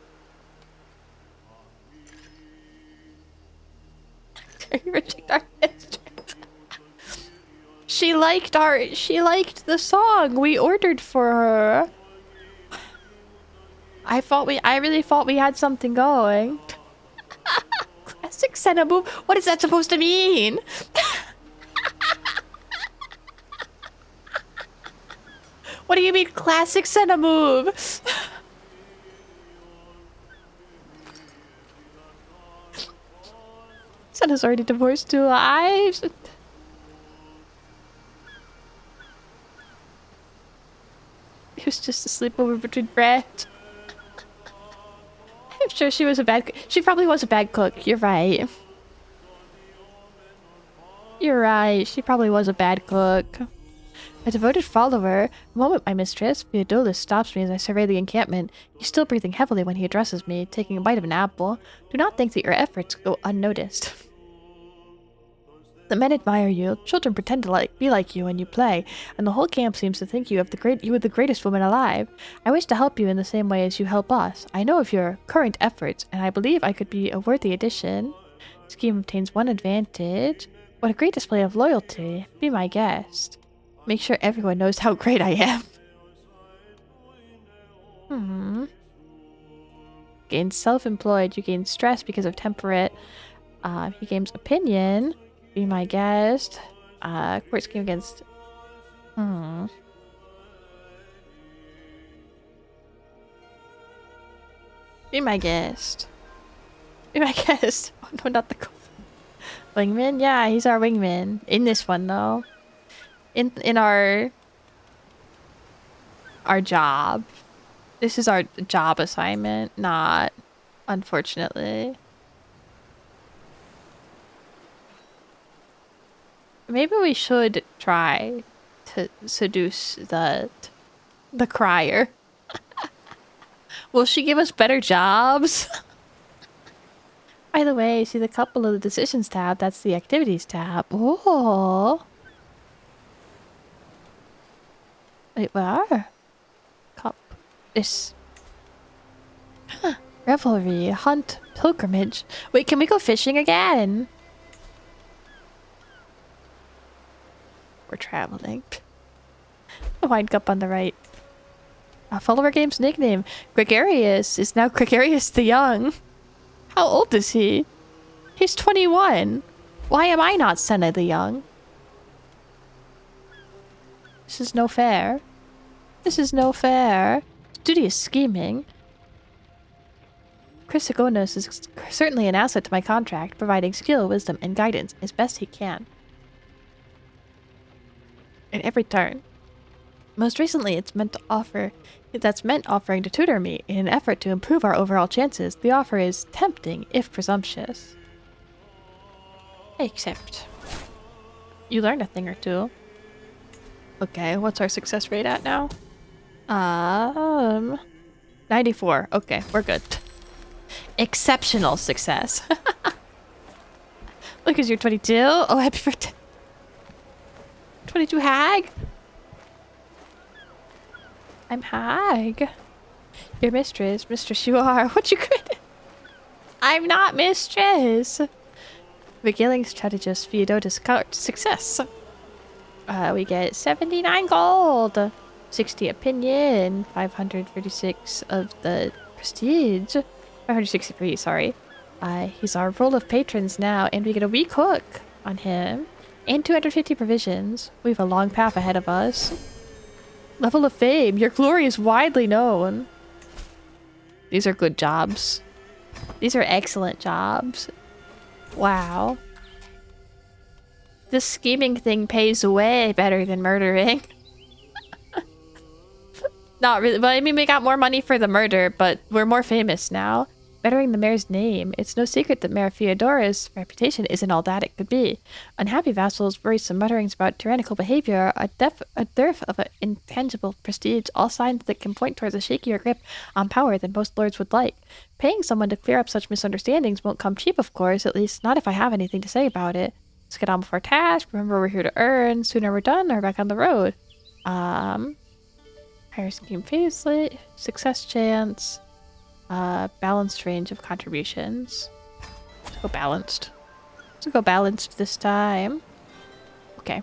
Reject our mistress. She liked the song we ordered for her. I really thought we had something going. Classic Senna move? What is that supposed to mean? What do you mean classic Senna move? Senna's already divorced 2 lives. It was just a sleepover between friends. I'm sure she was a bad... She probably was a bad cook. You're right. You're right. She probably was a bad cook. A devoted follower. A moment, my mistress. Theodolus stops me as I survey the encampment. He's still breathing heavily when he addresses me, taking a bite of an apple. Do not think that your efforts go unnoticed. The men admire you. Children pretend to be like you when you play, and the whole camp seems to think you are the greatest woman alive. I wish to help you in the same way as you help us. I know of your current efforts, and I believe I could be a worthy addition. Scheme obtains 1 advantage. What a great display of loyalty. Be my guest. Make sure everyone knows how great I am. Gain self-employed. You gain stress because of temperate. He gains opinion. Be my guest. Court scheme against... Be my guest. Be my guest. Oh no, not the... Wingman? Yeah, he's our wingman. In this one, though. In our job. This is our job assignment, not, unfortunately. Maybe we should try to seduce the crier. Will she give us better jobs? By the way, see the couple of the decisions tab? That's the activities tab. Oh. Wait, where? Cup. This. Huh. Revelry, hunt, pilgrimage. Wait, can we go fishing again? We're traveling. The wine cup on the right. Follower game's nickname. Gregarious is now Gregarious the Young. How old is he? He's 21. Why am I not Senna the Young? This is no fair. This is no fair. Studious scheming. Chrysogonos is certainly an asset to my contract, providing skill, wisdom, and guidance as best he can. In every turn. Most recently, that's meant offering to tutor me in an effort to improve our overall chances. The offer is tempting, if presumptuous. Except. You learned a thing or two. Okay, what's our success rate at now? 94. Okay, we're good. Exceptional success. Look, you're 22. Oh, happy birthday. 22 hag? I'm hag. Your mistress. Mistress you are. What you could? I'm not mistress. Regaling strategist Theodotus success. We get 79 gold. 60 opinion. 536 of the prestige. 563, sorry. He's our role of patrons now, and we get a weak hook on him. And 250 provisions. We have a long path ahead of us. Level of fame. Your glory is widely known. These are good jobs. These are excellent jobs. Wow. This scheming thing pays way better than murdering. Not really. But I mean, we got more money for the murder, but we're more famous now. Bettering the mayor's name. It's no secret that Mayor Theodora's reputation isn't all that it could be. Unhappy vassals, worrisome mutterings about tyrannical behavior, a dearth of an intangible prestige, all signs that can point towards a shakier grip on power than most lords would like. Paying someone to clear up such misunderstandings won't come cheap, of course, at least not if I have anything to say about it. Let's get on with our task. Remember, we're here to earn. Sooner we're done, or back on the road. Higher scheme facelight, success chance. Balanced range of contributions. Let's go balanced. Let's go balanced this time. Okay.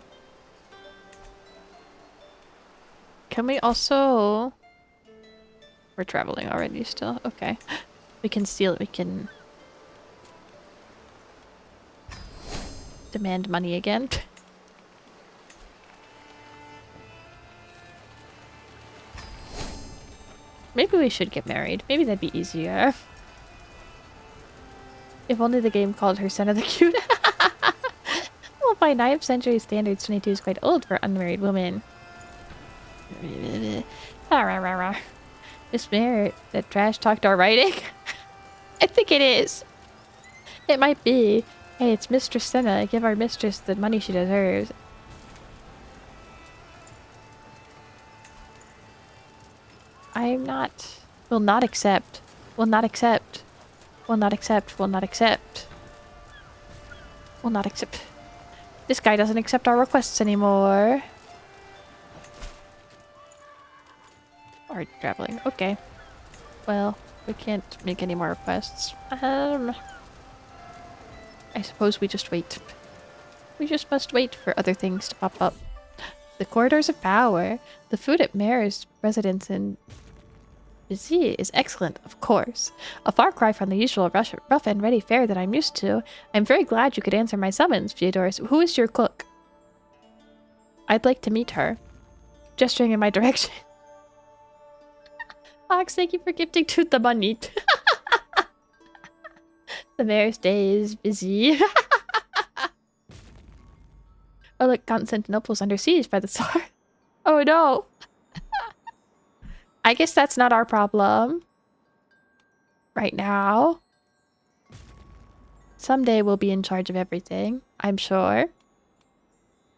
Can we also... We're traveling already still. Okay. We can steal it. We can... demand money again. Maybe we should get married. Maybe that'd be easier. If only the game called her Senna the Cute. Well, by 9th century standards, 22 is quite old for unmarried women. Miss Mayor, that trash talked our writing? I think it is. It might be. Hey, it's Mistress Senna. Give our mistress the money she deserves. I'm not... Will not accept. Will not accept. Will not accept. Will not accept. Will not accept. This guy doesn't accept our requests anymore. Or traveling. Okay. Well, we can't make any more requests. I suppose we just wait. We just must wait for other things to pop up. The corridors of power. The food at Mayor's residence in Busy is excellent, of course. A far cry from the usual rough and ready fare that I'm used to. I'm very glad you could answer my summons, Theodorus. Who is your cook? I'd like to meet her. Gesturing in my direction. Fox, thank you for gifting to the money. The mayor's day is busy. Oh look, Constantinople's under siege by the Tsar. Oh no. I guess that's not our problem. Right now. Someday we'll be in charge of everything, I'm sure.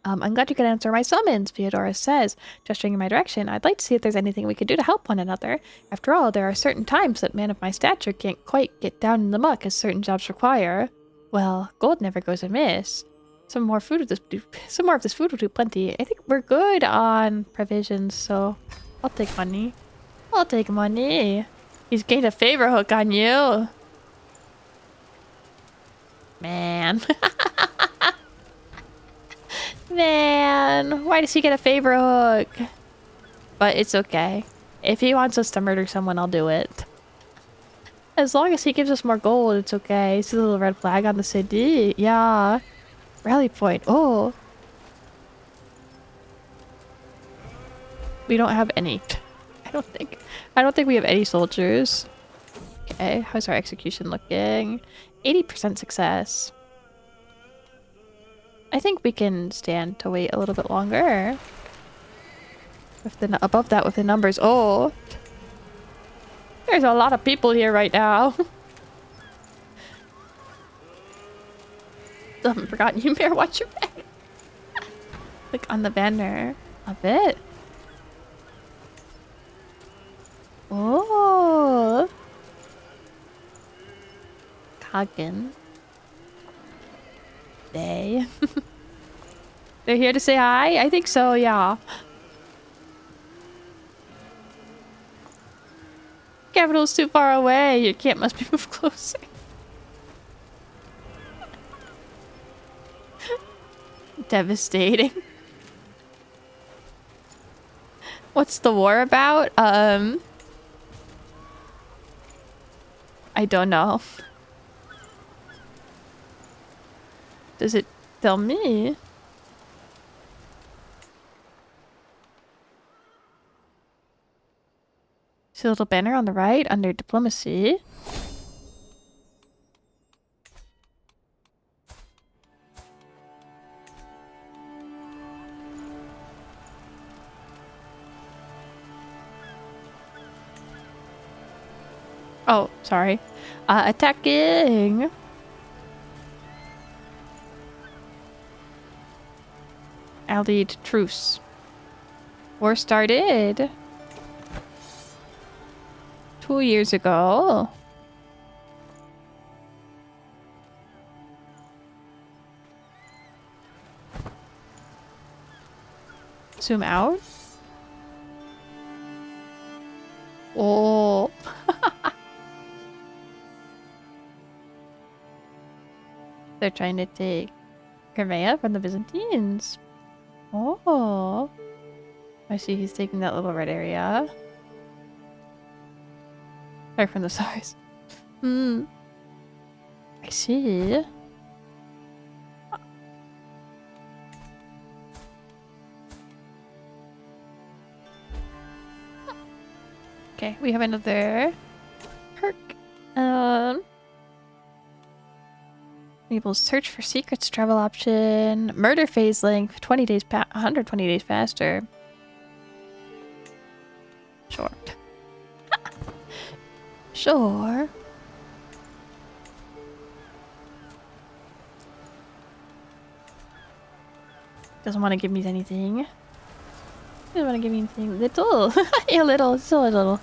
I'm glad you could answer my summons, Theodora says, gesturing in my direction. I'd like to see if there's anything we could do to help one another. After all, there are certain times that men of my stature can't quite get down in the muck as certain jobs require. Well, gold never goes amiss. Some more of this food will do plenty. I think we're good on provisions, so I'll take money. I'll take money. He's gained a favor hook on you. Man. Man, why does he get a favor hook? But it's okay. If he wants us to murder someone, I'll do it. As long as he gives us more gold, it's okay. See the little red flag on the city? Yeah. Rally point. Oh. We don't have any. I don't think we have any soldiers. Okay, how's our execution looking? 80% success. I think we can stand to wait a little bit longer. With the above that with the numbers. Oh, there's a lot of people here right now. Still haven't forgotten you, Mayor. Watch your back. Click on the banner of it. Oh, Kagen. They're here to say hi? I think so, yeah. Capital's too far away. Your camp must be moved closer. Devastating. What's the war about? I don't know. Does it tell me? See a little banner on the right under diplomacy. Oh, sorry. Attacking! Allied truce. War started 2 years ago. Zoom out. Oh. They're trying to take Crimea from the Byzantines. Oh. I see he's taking that little red area. Or from the size. Hmm. I see. Okay, we have another perk. Enables search for secrets travel option. Murder phase length 20 days 120 days faster. Sure. Sure. Doesn't want to give me anything. Doesn't want to give me anything. Little. A little. Still a little.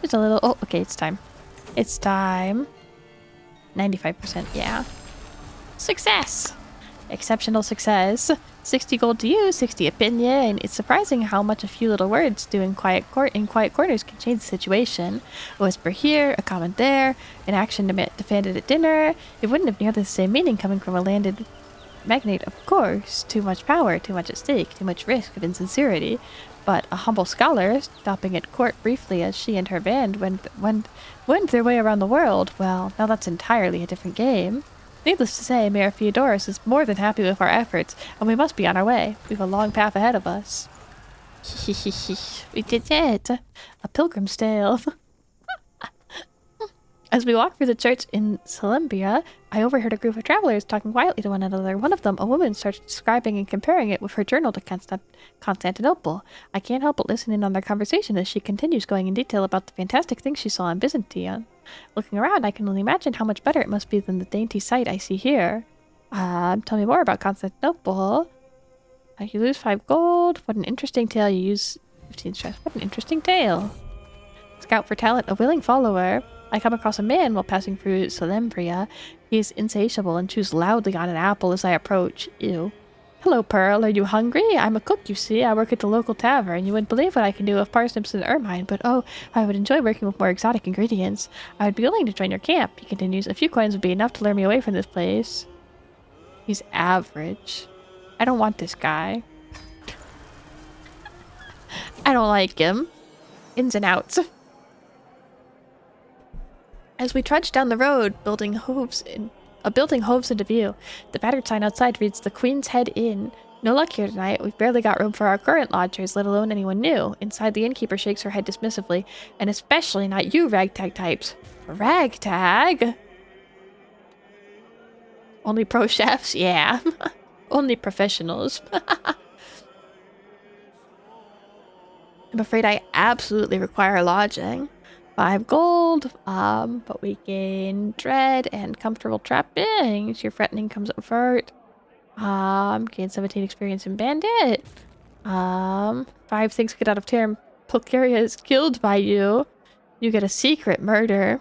Just a little. Oh, okay. It's time. It's time. 95%. Yeah. Success! Exceptional success. 60 gold to you, 60 opinion. It's surprising how much a few little words do in quiet corners can change the situation. A whisper here, a comment there, an action defended at dinner. It wouldn't have nearly the same meaning coming from a landed magnate, of course. Too much power, too much at stake, too much risk of insincerity. But a humble scholar, stopping at court briefly as she and her band went their way around the world, well, now that's entirely a different game. Needless to say, Mayor Theodorus is more than happy with our efforts, and we must be on our way. We've a long path ahead of us. We did it! A pilgrim's tale. As we walk through the church in Columbia, I overheard a group of travelers talking quietly to one another. One of them, a woman, started describing and comparing it with her journal to Constantinople. I can't help but listen in on their conversation as she continues going in detail about the fantastic things she saw in Byzantium. Looking around, I can only imagine how much better it must be than the dainty sight I see here. Tell me more about Constantinople. You lose 5 gold. What an interesting tale. You use 15 stress. What an interesting tale. Scout for talent, a willing follower. I come across a man while passing through Salembria. He is insatiable and chews loudly on an apple as I approach. Ew. Hello, Pearl. Are you hungry? I'm a cook, you see. I work at the local tavern. You wouldn't believe what I can do with parsnips and ermine, but oh, I would enjoy working with more exotic ingredients. I would be willing to join your camp, he continues. A few coins would be enough to lure me away from this place. He's average. I don't want this guy. I don't like him. Ins and outs. As we trudge down the road, a building hoves into view. The battered sign outside reads the Queen's Head Inn. No luck here tonight. We've barely got room for our current lodgers, let alone anyone new. Inside, the innkeeper shakes her head dismissively. And especially not you ragtag types. Ragtag? Only pro chefs? Yeah. Only professionals. I'm afraid I absolutely require lodging. 5 gold, but we gain dread and comfortable trappings. Your threatening comes up first. Gain 17 experience in bandit. 5 things get out of term. Pulcheria is killed by you. You get a secret murder.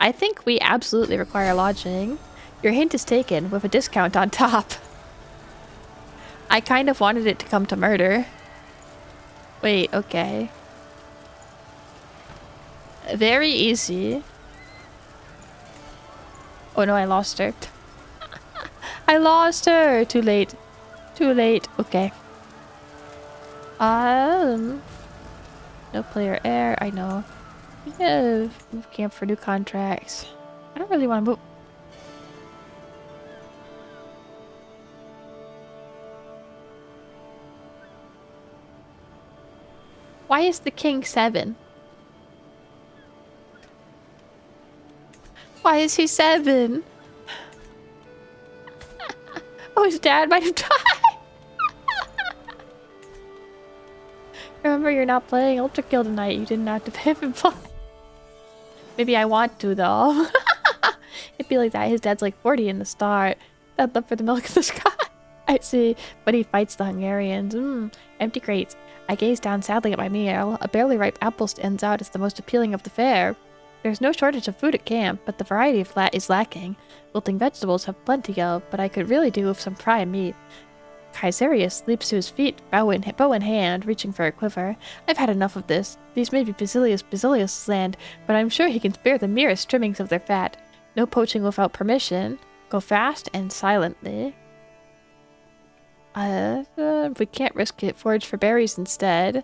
I think we absolutely require lodging. Your hint is taken with a discount on top. I kind of wanted it to come to murder. Wait, okay. Very easy. Oh no, I lost her. I lost her! Too late. Too late. Okay. No player air, I know. Yeah, move camp for new contracts. I don't really want to move. Why is the king 7? Why is he 7? Oh, his dad might have died. Remember, you're not playing Ultra Kill tonight. You didn't have to pay him play. Maybe I want to, though. It'd be like that. His dad's like 40 in the start. That's up for the milk in the sky. I see. But he fights the Hungarians. Empty crates. I gaze down sadly at my meal. A barely ripe apple stands out as the most appealing of the fare. There's no shortage of food at camp, but the variety of is lacking. Wilting vegetables have plenty of, but I could really do with some prime meat. Caesarius leaps to his feet, bow in hand, reaching for a quiver. I've had enough of this. These may be Basilius' land, but I'm sure he can spare the merest trimmings of their fat. No poaching without permission. Go fast and silently. We can't risk it. Forage for berries instead.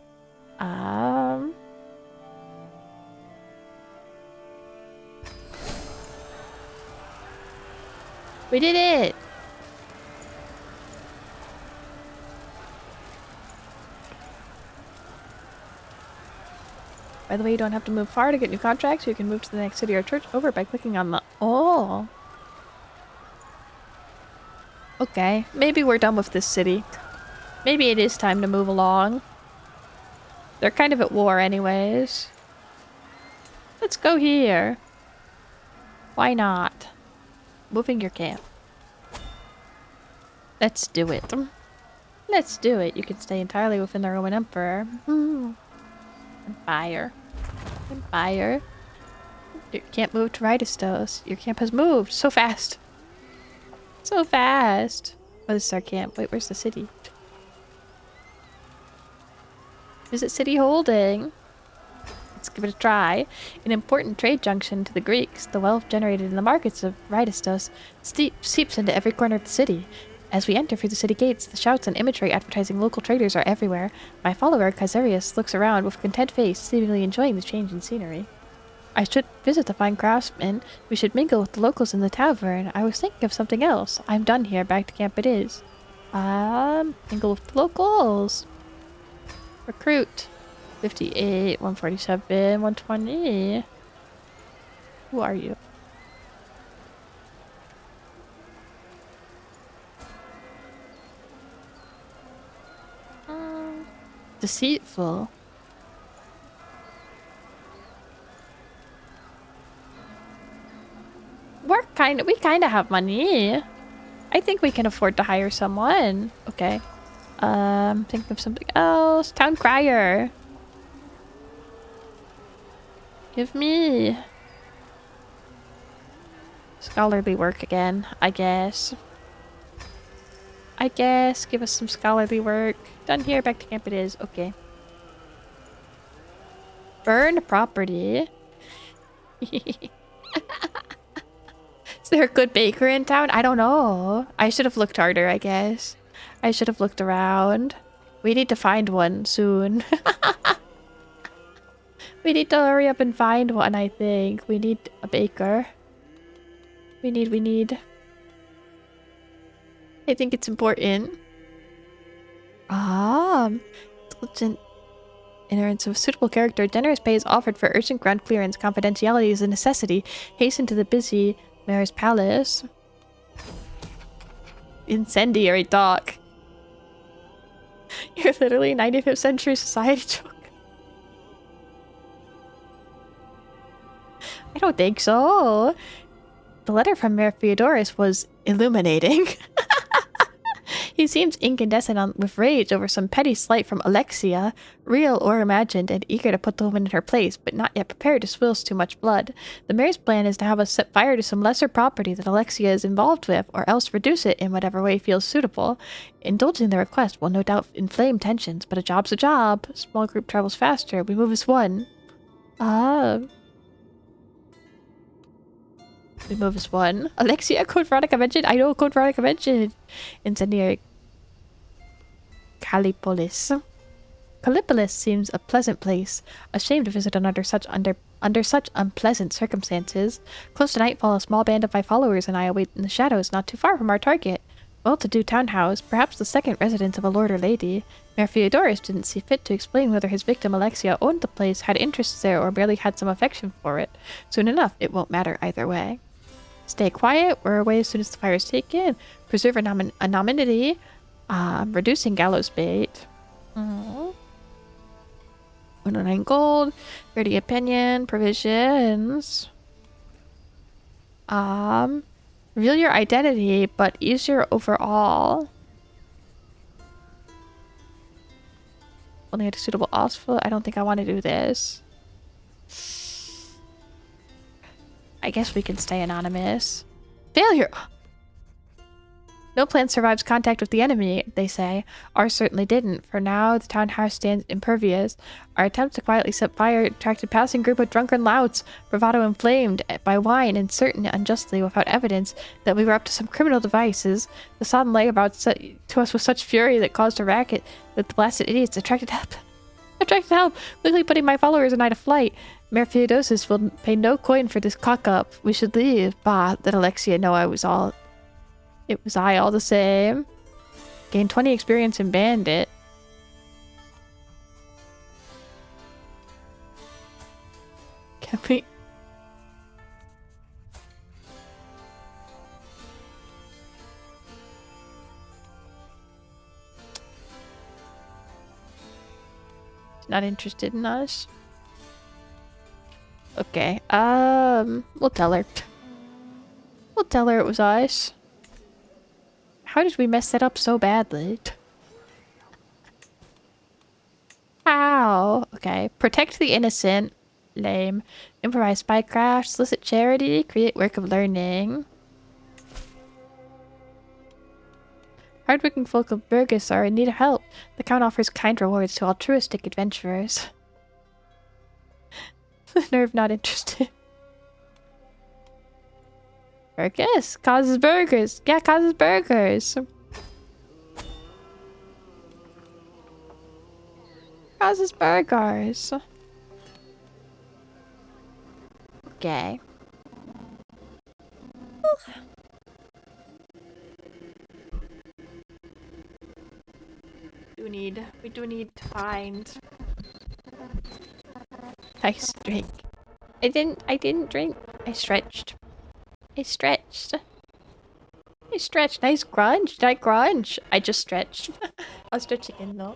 We did it! By the way, you don't have to move far to get new contracts. You can move to the next city or church over by clicking on the... Oh! Okay, maybe we're done with this city. Maybe it is time to move along. They're kind of at war anyways. Let's go here. Why not? Moving your camp. Let's do it. Let's do it. You can stay entirely within the Roman Emperor. Empire. Empire. You can't move to Rydistos. Your camp has moved so fast. So fast. Oh, this is our camp. Wait, where's the city? Visit City Holding. Let's give it a try. An important trade junction to the Greeks, the wealth generated in the markets of Rydistos seeps into every corner of the city. As we enter through the city gates, the shouts and imagery advertising local traders are everywhere. My follower, Caesarius, looks around with a content face, seemingly enjoying the change in scenery. I should visit the fine craftsmen. We should mingle with the locals in the tavern. I was thinking of something else. I'm done here. Back to camp it is. Mingle with the locals. Recruit. 58, 147, 120. Who are you? Deceitful. We kind of have money. I think we can afford to hire someone. Okay. Think of something else. Town crier. Give me scholarly work again, I guess. Give us some scholarly work. Done here, back to camp it is. Okay. Burn property. Is there a good baker in town? I don't know. I should have looked harder, I guess. I should have looked around. We need to find one soon. We need to hurry up and find one, I think. We need a baker. We need. I think it's important. Intelligent ignorance of suitable character. Generous pay is offered for urgent ground clearance. Confidentiality is a necessity. Hasten to the busy mayor's palace. Incendiary talk. You're literally 95th century society joke. I don't think so. The letter from Mayor Theodorus was illuminating. He seems incandescent with rage over some petty slight from Alexia, real or imagined, and eager to put the woman in her place, but not yet prepared to spill too much blood. The mayor's plan is to have us set fire to some lesser property that Alexia is involved with, or else reduce it in whatever way feels suitable. Indulging the request will no doubt inflame tensions, but a job's a job. A small group travels faster. We move as one. We move as one. Alexia, Code Veronica mentioned. I know Code Veronica mentioned. Incendiary Callipolis. Callipolis seems a pleasant place. Ashamed to visit under such unpleasant circumstances. Close to nightfall, a small band of my followers and I await in the shadows, not too far from our target. Well-to-do townhouse, perhaps the second residence of a lord or lady. Mayor Theodorus didn't see fit to explain whether his victim Alexia owned the place, had interests there, or merely had some affection for it. Soon enough, it won't matter either way. Stay quiet. We're away as soon as the fire is taken. Preserve anonymity. Reducing gallows bait. 109 gold. 30 opinion. Provisions. Reveal your identity, but easier overall. Only had a suitable outfit. I don't think I want to do this. I guess we can stay anonymous. Failure! No plan survives contact with the enemy, they say. Ours certainly didn't. For now, the townhouse stands impervious. Our attempts to quietly set fire attracted passing group of drunken louts, bravado inflamed by wine and certain unjustly without evidence that we were up to some criminal devices. The sodden layabouts set to us with such fury that caused a racket that the blasted idiots attracted help. Quickly putting my followers and I to flight. Mayor Theodosus will pay no coin for this cock-up. We should leave. Bah, let Alexia know it was I all the same. Gain 20 experience in Bandit. Can we... Not interested in us. Okay, we'll tell her. We'll tell her it was us. How did we mess that up so badly? How? Okay, protect the innocent. Lame. Improvise spycraft, solicit charity, create work of learning. Hardworking folk of Burgess are in need of help. The Count offers kind rewards to altruistic adventurers. Nerve not interested. Burgess? Causes burgers. Yeah, causes burgers. Causes burgers. Okay. We do need to find nice drink. I didn't drink. I stretched. I stretched. I stretched. Nice grunge. Nice grunge. I just stretched. I'll stretch again though.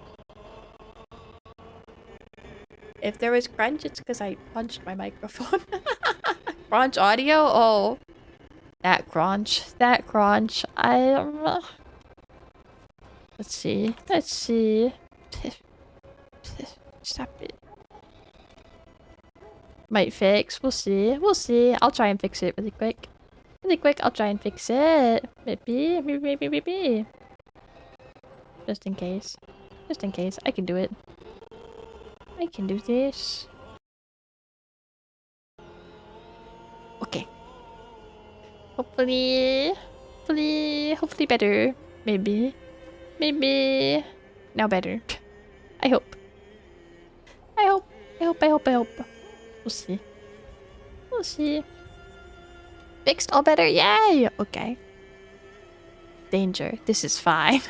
If there was grunge, it's because I punched my microphone. Grunge audio? Oh. That grunge. That grunge. Let's see. Let's see. Stop it. Might fix. We'll see. We'll see. I'll try and fix it really quick. Really quick, I'll try and fix it. Maybe. Just in case. Just in case. I can do it. I can do this. Okay. Hopefully better. Maybe. Now better. I hope. I hope. We'll see. We'll see. Fixed all better. Yay! Okay. Danger. This is fine.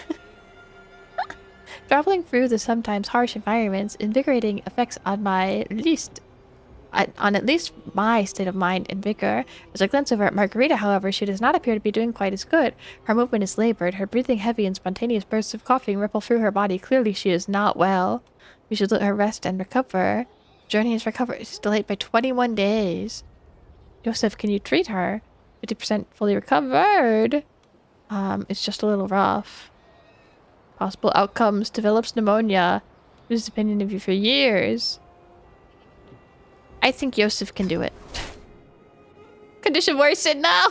Traveling through the sometimes harsh environments, invigorating effects on at least my state of mind and vigor. As I glance over at Margarita, however, she does not appear to be doing quite as good. Her movement is labored, her breathing heavy, and spontaneous bursts of coughing ripple through her body. Clearly, she is not well. We should let her rest and recover. Journey is recovered. She's delayed by 21 days. Joseph, can you treat her? 50% fully recovered. It's just a little rough. Possible outcomes. Develops pneumonia. Loses opinion of you for years. I think Joseph can do it. Condition worsened now.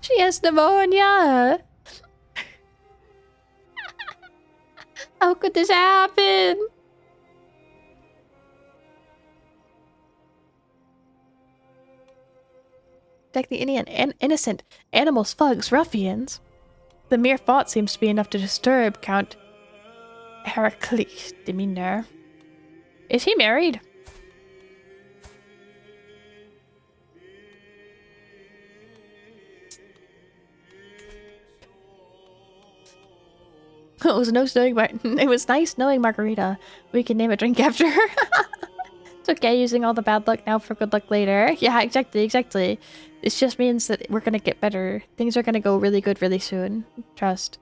She has pneumonia. How could this happen? Like the innocent animals, thugs, ruffians. The mere thought seems to be enough to disturb Count Heracles' demeanor. Is he married? It was it was nice knowing Margarita. We can name a drink after her. It's okay using all the bad luck now for good luck later. Yeah, exactly. This just means that we're gonna get better. Things are gonna go really good really soon. Trust.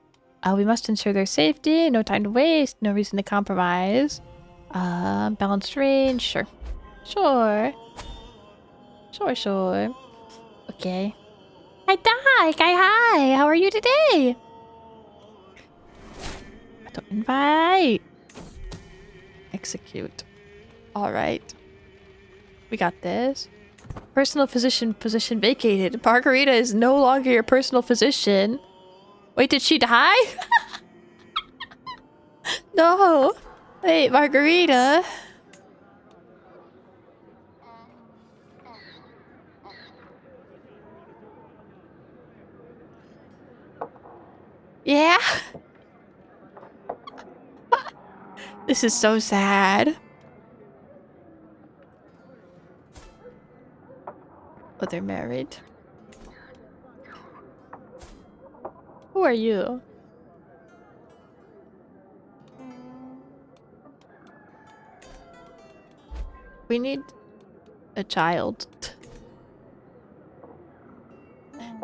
We must ensure their safety. No time to waste. No reason to compromise. Balanced range. Sure. Sure. Okay. Hi. How are you today? Don't invite. Execute. Alright. We got this. Personal physician position vacated. Margarita is no longer your personal physician. Wait, did she die? No. Wait, Margarita. Yeah. This is so sad. Oh, they're married. Who are you? We need a child.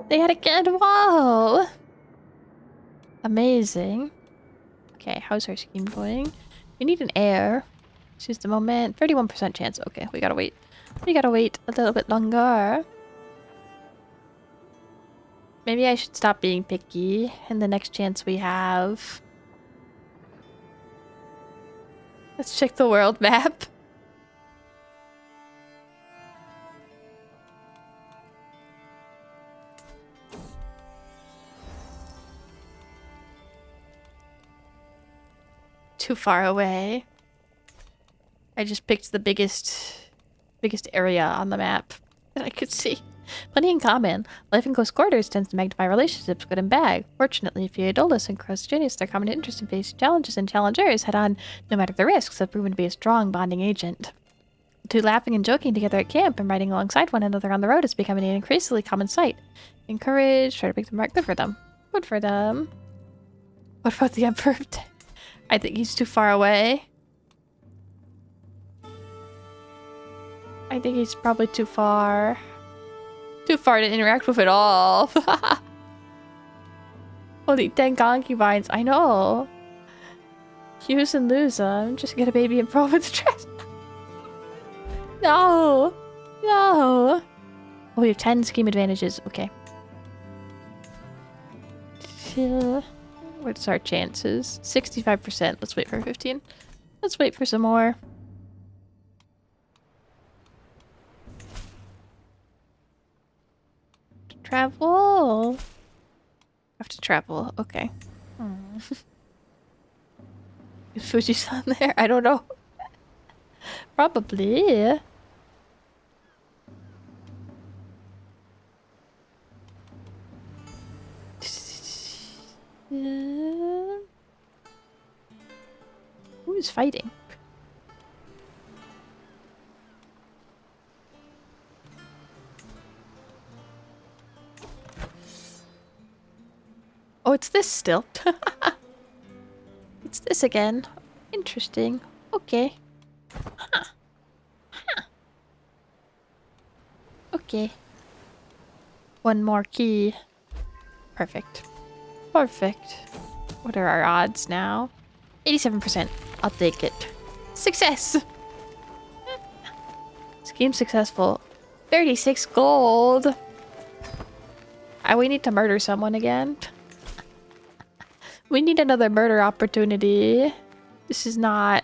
They had a kid. Whoa. Amazing. Okay, how's our scheme going? We need an heir. Choose the moment. 31% chance. Okay, we gotta wait. We gotta wait a little bit longer. Maybe I should stop being picky and the next chance we have. Let's check the world map. Too far away. I just picked the biggest area on the map that I could see. Plenty in common. Life in close quarters tends to magnify relationships, good and bad. Fortunately, Theodolus and Crustinius, their common interest in facing challenges and challengers head on, no matter the risks, have proven to be a strong bonding agent. To laughing and joking together at camp and riding alongside one another on the road is becoming an increasingly common sight. Encourage, try to make them right. Good for them. Good for them. What about the Emperor? I think he's too far away. I think he's probably too far. Too far to interact with at all. Only 10 concubines. I know. Use and lose them. Just get a baby and throw with the trash. No. No. Oh, we have 10 scheme advantages. Okay. What's our chances? 65%. Let's wait for 15. Let's wait for some more. Travel. Have to travel. Okay. Is Fuji-san there? I don't know. Probably. Who is fighting? Oh, it's this still. It's this again. Interesting. Okay. Huh. Huh. Okay. One more key. Perfect. Perfect. What are our odds now? 87%. I'll take it. Success! Scheme successful. 36 gold. We need to murder someone again. We need another murder opportunity. This is not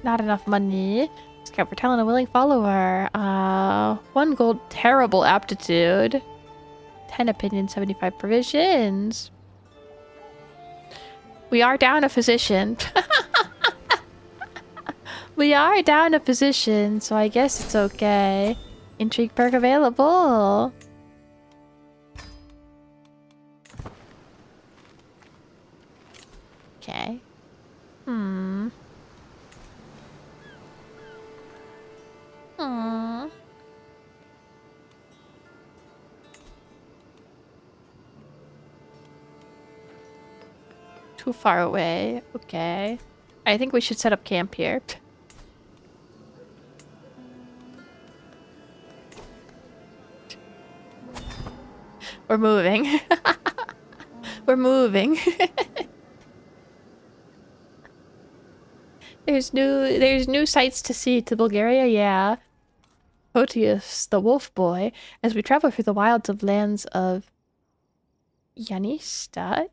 enough money. Scout for talent, a willing follower. 1 gold, terrible aptitude. 10 opinions, 75 provisions. We are down a physician. We are down a physician, so I guess it's okay. Intrigue perk available. Okay. Too far away. Okay. I think we should set up camp here. We're moving. We're moving. There's new sights to see to Bulgaria, yeah. Proteus, the wolf boy, as we travel through the wilds of lands of Janista,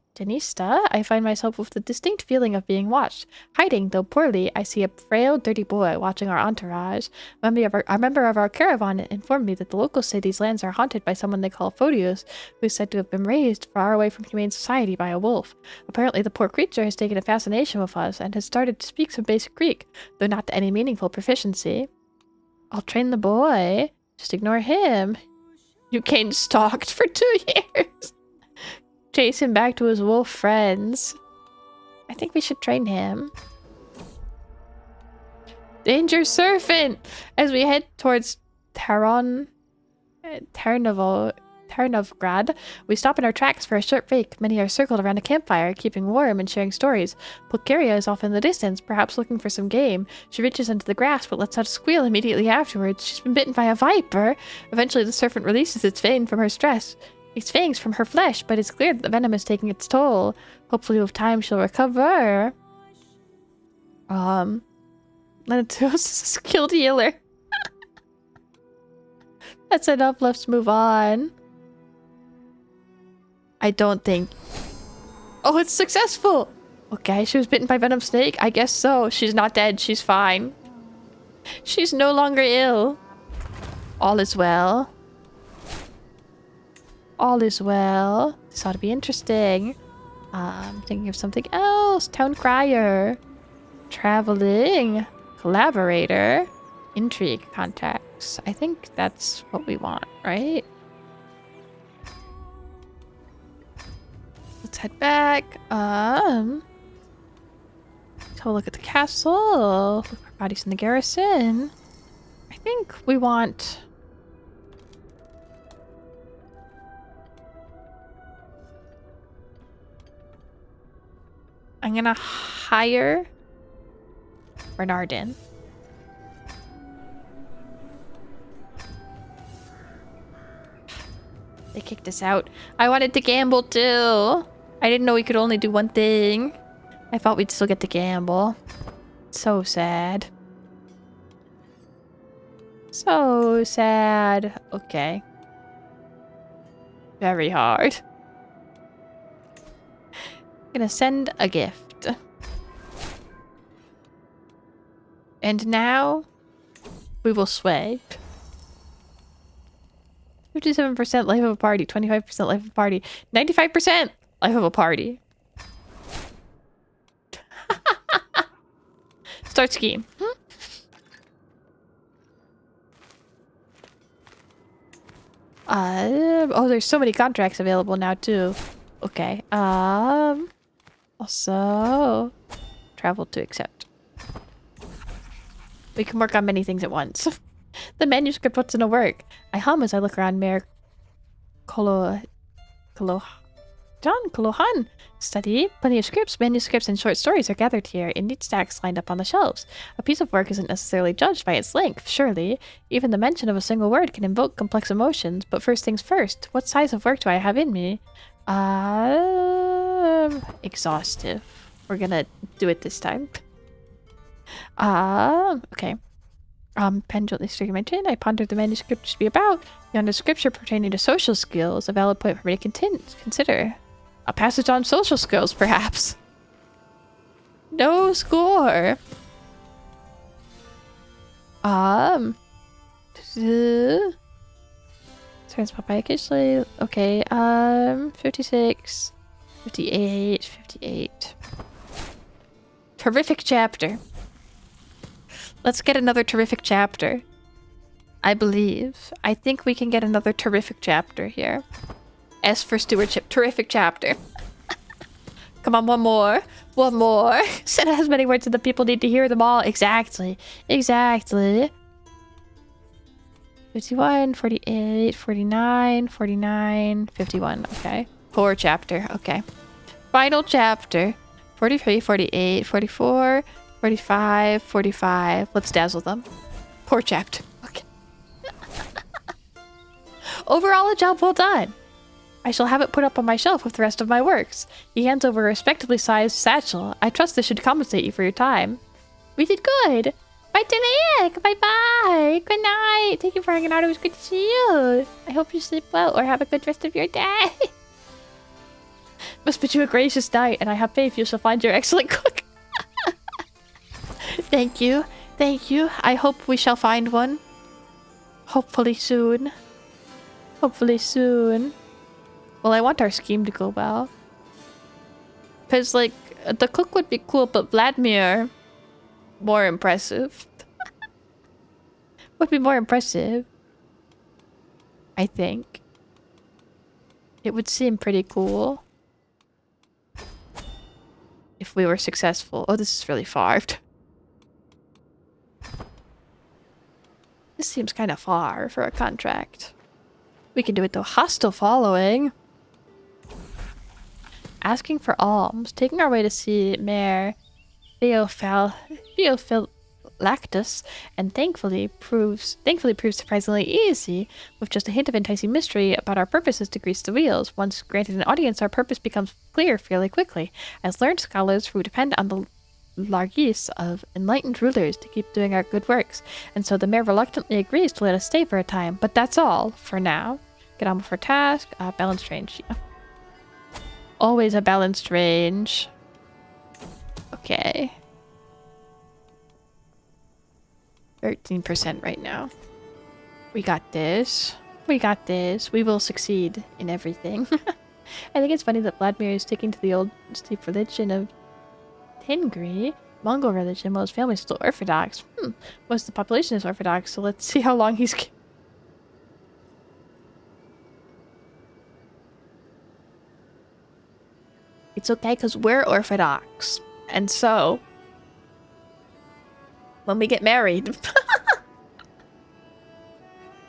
I find myself with the distinct feeling of being watched. Hiding, though poorly, I see a frail, dirty boy watching our entourage. A member of our caravan informed me that the locals say these lands are haunted by someone they call Photius, who is said to have been raised far away from humane society by a wolf. Apparently, the poor creature has taken a fascination with us and has started to speak some basic Greek, though not to any meaningful proficiency. I'll train the boy. Just ignore him. You Kane stalked for 2 years. Chase him back to his wolf friends. I think we should train him. Danger serpent! As we head towards Tarnovgrad, we stop in our tracks for a short break. Many are circled around a campfire, keeping warm and sharing stories. Pulcheria is off in the distance, perhaps looking for some game. She reaches into the grass, but lets out a squeal immediately afterwards. She's been bitten by a viper. Eventually, the serpent releases its fangs from her flesh, but it's clear that the venom is taking its toll. Hopefully, with time, she'll recover. Lenatos is a skilled healer. That's enough. Let's move on. I don't think... Oh, it's successful! Okay, she was bitten by venom snake? I guess so. She's not dead. She's fine. She's no longer ill. All is well. All is well. This ought to be interesting. I'm thinking of something else. Town crier. Traveling. Collaborator. Intrigue contacts. I think that's what we want, right? Let's head back. Let's have a look at the castle. Look for bodies in the garrison. I think we want... I'm gonna hire Bernardin. kicked us out. I wanted to gamble too. I didn't know we could only do one thing. I thought we'd still get to gamble. So sad. So sad. Okay. Very hard. Gonna send a gift. And now we will sway. 57% life of a party, 25% life of a party, 95% life of a party. Start scheme. Oh, there's so many contracts available now too. Okay. Also, travel to accept. We can work on many things at once. The manuscript wants to work. I hum as I look around Mayor Kolohan. Study. Plenty of scripts, manuscripts, and short stories are gathered here in neat stacks lined up on the shelves. A piece of work isn't necessarily judged by its length, surely. Even the mention of a single word can invoke complex emotions. But first things first, what size of work do I have in me? Exhaustive. We're gonna do it this time. Okay. Pen gently stroking my chin, I pondered the manuscript should be about. Beyond a scripture pertaining to social skills, a valid point for me to consider. A passage on social skills, perhaps. No score. Turns pop by occasionally. Okay, 56, 58, 58. Terrific chapter. Let's get another terrific chapter. I believe. I think we can get another terrific chapter here. S for stewardship. Terrific chapter. Come on, one more. One more. Said as many words as the people need to hear them all. Exactly. Exactly. 51, 48, 49, 49, 51. Okay. Poor chapter. Okay. Final chapter. 43, 48, 44, 45, 45. Let's dazzle them. Poor chapter. Okay. Overall, a job well done. I shall have it put up on my shelf with the rest of my works. He hands over a respectably sized satchel. I trust this should compensate you for your time. We did good. Bye, Tillick. Bye-bye. Good night. Thank you for hanging out. It was good to see you. I hope you sleep well or have a good rest of your day. Must bid you a gracious night, and I have faith you shall find your excellent cook. Thank you. Thank you. I hope we shall find one. Hopefully soon. Hopefully soon. Well, I want our scheme to go well. Because, like, the cook would be cool, but Vladimir... more impressive. Would be more impressive. I think. It would seem pretty cool. If we were successful. Oh, this is really far. This seems kind of far for a contract. We can do it though. Hostile following. Asking for alms. Taking our way to see Mayor Theophylactus, and thankfully proves surprisingly easy, with just a hint of enticing mystery about our purposes to grease the wheels. Once granted an audience, our purpose becomes clear fairly quickly, as learned scholars who depend on the largesse of enlightened rulers to keep doing our good works, and so the mayor reluctantly agrees to let us stay for a time, but that's all for now. Get on with our task. Balanced range. Yeah. Always a balanced range. Okay. 13% right now. We got this. We got this. We will succeed in everything. I think it's funny that Vladimir is sticking to the old steep religion of Tengri, Mongol religion, while his family is still Orthodox. Most of the population is Orthodox, so let's see how long he's... It's okay, because we're Orthodox. And so, when we get married,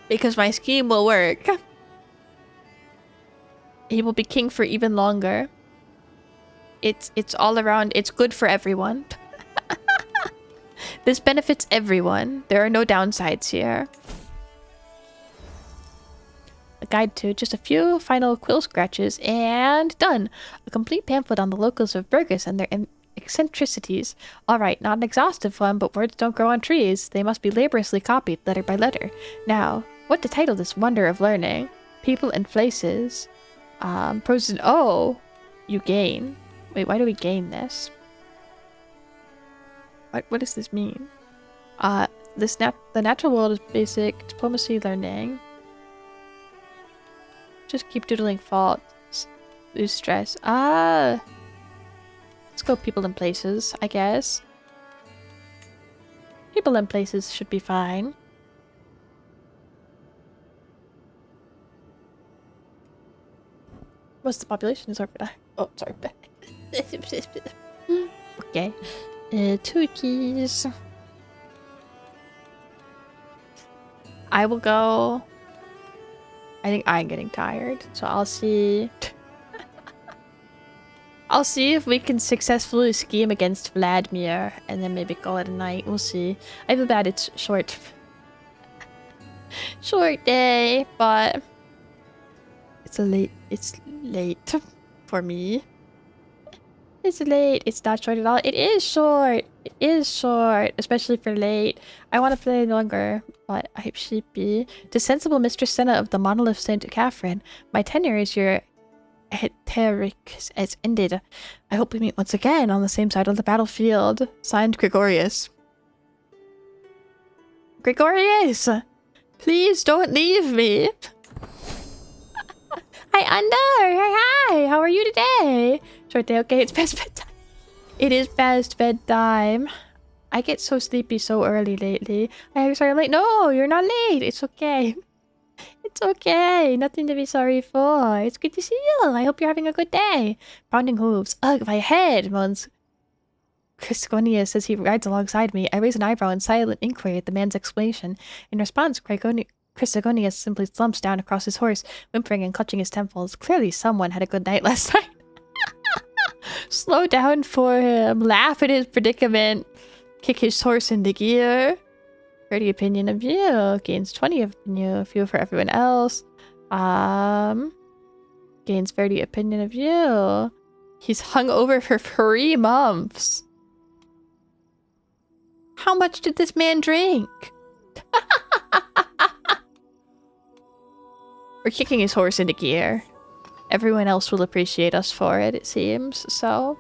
because my scheme will work, he will be king for even longer. It's all around, it's good for everyone. This benefits everyone. There are no downsides here. guide to just a few final quill scratches, and done. A complete pamphlet on the locals of Burgess and their eccentricities. Alright, not an exhaustive one, but words don't grow on trees. They must be laboriously copied, letter by letter. Now, what to title this wonder of learning? People and places. Pros and... Oh! You gain. Wait, why do we gain this? What does this mean? The natural world is basic diplomacy learning. Just keep doodling faults. Lose stress. Let's go people and places, I guess. People and places should be fine. What's the population is over there? Oh, sorry. Okay. 2 keys. I will go. I think I'm getting tired, so I'll see. I'll see if we can successfully scheme against Vladimir and then maybe call it a night. We'll see. I feel bad it's short. Short day, but it's late for me. It's late. It's not short at all. It is short. It is short, especially for late. I want to play longer, but I'm sheepy. To sensible Mistress Senna of the Monolith St. Catherine, my tenure as your heteric has ended. I hope we meet once again on the same side of the battlefield. Signed, Gregorius. Gregorius! Please don't leave me! Hi, Under! Hi! How are you today? Short day, okay, it's past bedtime. It is past bedtime. I get so sleepy so early lately. I'm sorry I'm late. No, you're not late. It's okay. It's okay. Nothing to be sorry for. It's good to see you. I hope you're having a good day. Pounding hooves. Ugh, my head, moans Crisconius as he rides alongside me. I raise an eyebrow in silent inquiry at the man's explanation. In response, Crisconius simply slumps down across his horse, whimpering and clutching his temples. Clearly someone had a good night last night. Slow down for him. Laugh at his predicament. Kick his horse into gear. 30 opinion of you. Gains 20 opinion of you for everyone else. Gains 30 opinion of you. He's hung over for 3 months. How much did this man drink? We're kicking his horse into gear. Everyone else will appreciate us for it, it seems. So,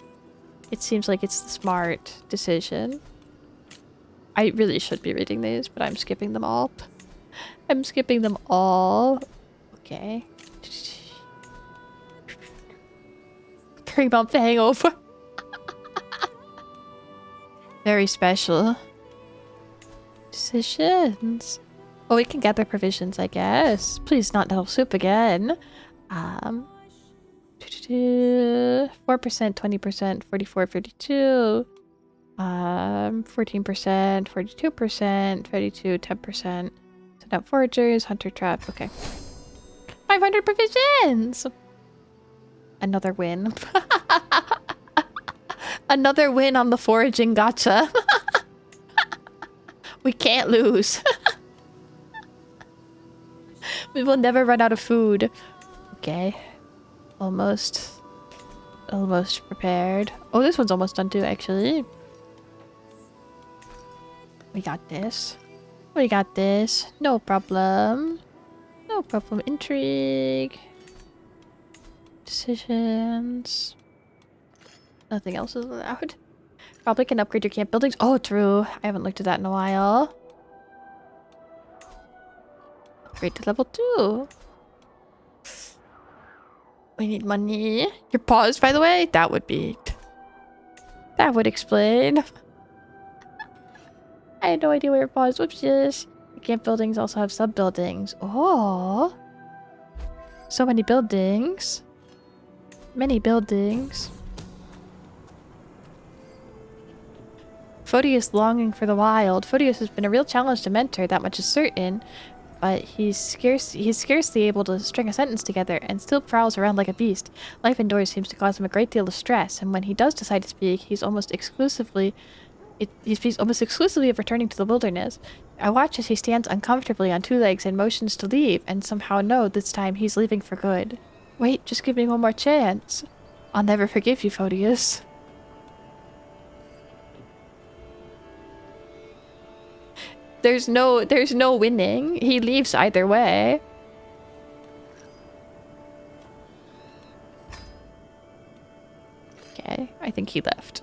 it seems like it's the smart decision. I really should be reading these, but I'm skipping them all. I'm skipping them all. Okay. 3-month hangover. Very special. Decisions. Oh, we can gather provisions, I guess. Please not nettle soup again. 4%, 20%, 44, 32. 14%, 42%, 32, 10%. Send out foragers, hunter trap. Okay. 500 provisions! Another win. Another win on the foraging gotcha. We can't lose. We will never run out of food. Okay. Almost prepared. Oh, this one's almost done too, actually. We got this. We got this. No problem. No problem. Intrigue. Decisions. Nothing else is allowed. Probably can upgrade your camp buildings. Oh, true. I haven't looked at that in a while. Upgrade to level 2. We need money. You're paused, by the way? That would explain. I had no idea where your paused. Whoopsies. The camp buildings also have sub-buildings. Oh. So many buildings. Many buildings. Photius longing for the wild. Photius has been a real challenge to mentor, that much is certain. But he's scarcely able to string a sentence together and still prowls around like a beast. Life indoors seems to cause him a great deal of stress, and when he does decide to speak, he's almost exclusively He speaks almost exclusively of returning to the wilderness. I watch as he stands uncomfortably on two legs and motions to leave, and somehow know this time he's leaving for good. Wait, just give me one more chance. I'll never forgive you, Photius. There's no winning. He leaves either way. Okay, I think he left.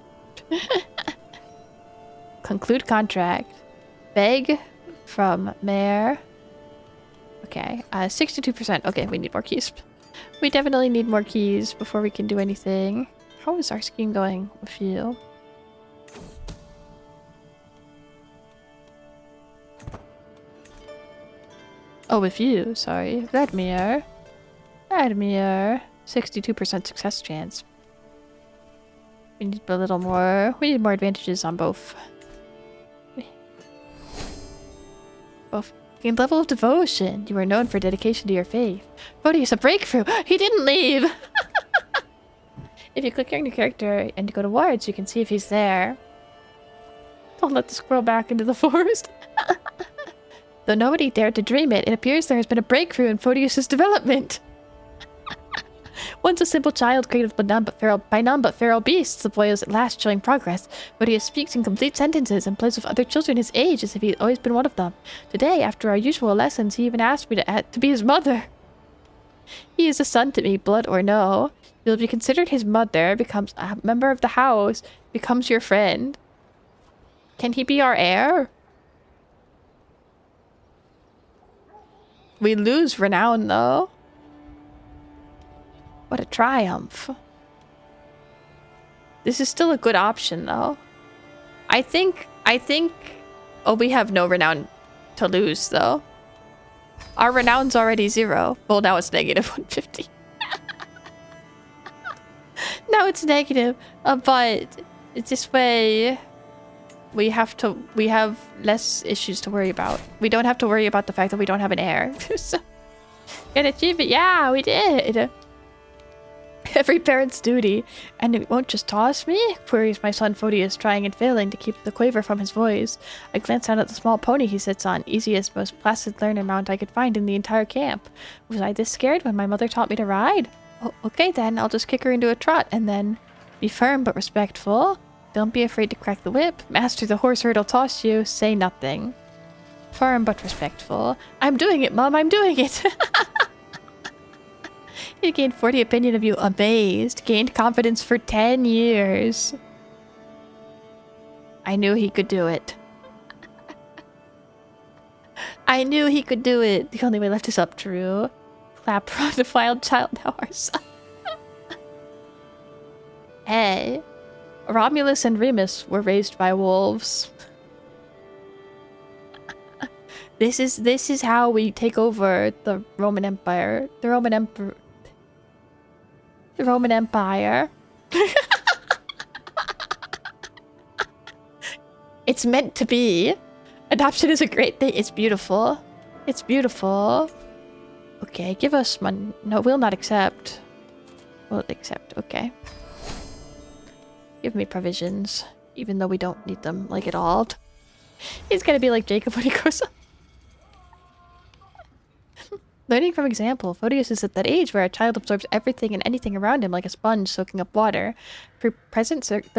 Conclude contract. Beg from Mayor. Okay, 62%. Okay, we need more keys. We definitely need more keys before we can do anything. How is our scheme going with you? Oh, with you, sorry. Vladimir. 62% success chance. We need a little more. We need more advantages on both. Gained level of devotion. You are known for dedication to your faith. Photius, a breakthrough! He didn't leave! If you click on your character and go to wards, you can see if he's there. Don't let the squirrel back into the forest. Though nobody dared to dream it, it appears there has been a breakthrough in Photius' development. Once a simple child created by none but feral beasts, the boy is at last showing progress. Photius speaks in complete sentences and plays with other children his age as if he had always been one of them. Today, after our usual lessons, he even asked me to be his mother. He is a son to me, blood or no. You'll be considered his mother, becomes a member of the house, becomes your friend. Can he be our heir? We lose renown, though. What a triumph. This is still a good option, though. I think... Oh, we have no renown to lose, though. Our renown's already 0. Well, now it's negative 150. Now it's negative. But this way... We have less issues to worry about. We don't have to worry about the fact that we don't have an heir. So, an achievement. Yeah, we did. Every parent's duty. And it won't just toss me? Queries my son Photius, trying and failing to keep the quaver from his voice. I glance down at the small pony he sits on, easiest, most placid learner mount I could find in the entire camp. Was I this scared when my mother taught me to ride? Oh, okay then, I'll just kick her into a trot and then be firm but respectful. Don't be afraid to crack the whip. Master the horse herd'll toss you. Say nothing. Firm but respectful. I'm doing it, Mom. I'm doing it. He gained 40 opinion of you. Amazed. Gained confidence for 10 years. I knew he could do it. I knew he could do it. The only way left is up, Drew. Clap from the wild child now our son. Hey. Romulus and Remus were raised by wolves. This is how we take over the Roman Empire. The Roman Empire. It's meant to be. Adoption is a great thing. It's beautiful. It's beautiful. Okay, give us money. No, we'll not accept. We'll accept. Okay. Give me provisions, even though we don't need them, like, at all. He's gonna be like Jacob when he grows up. Learning from example, Photius is at that age where a child absorbs everything and anything around him like a sponge soaking up water. Though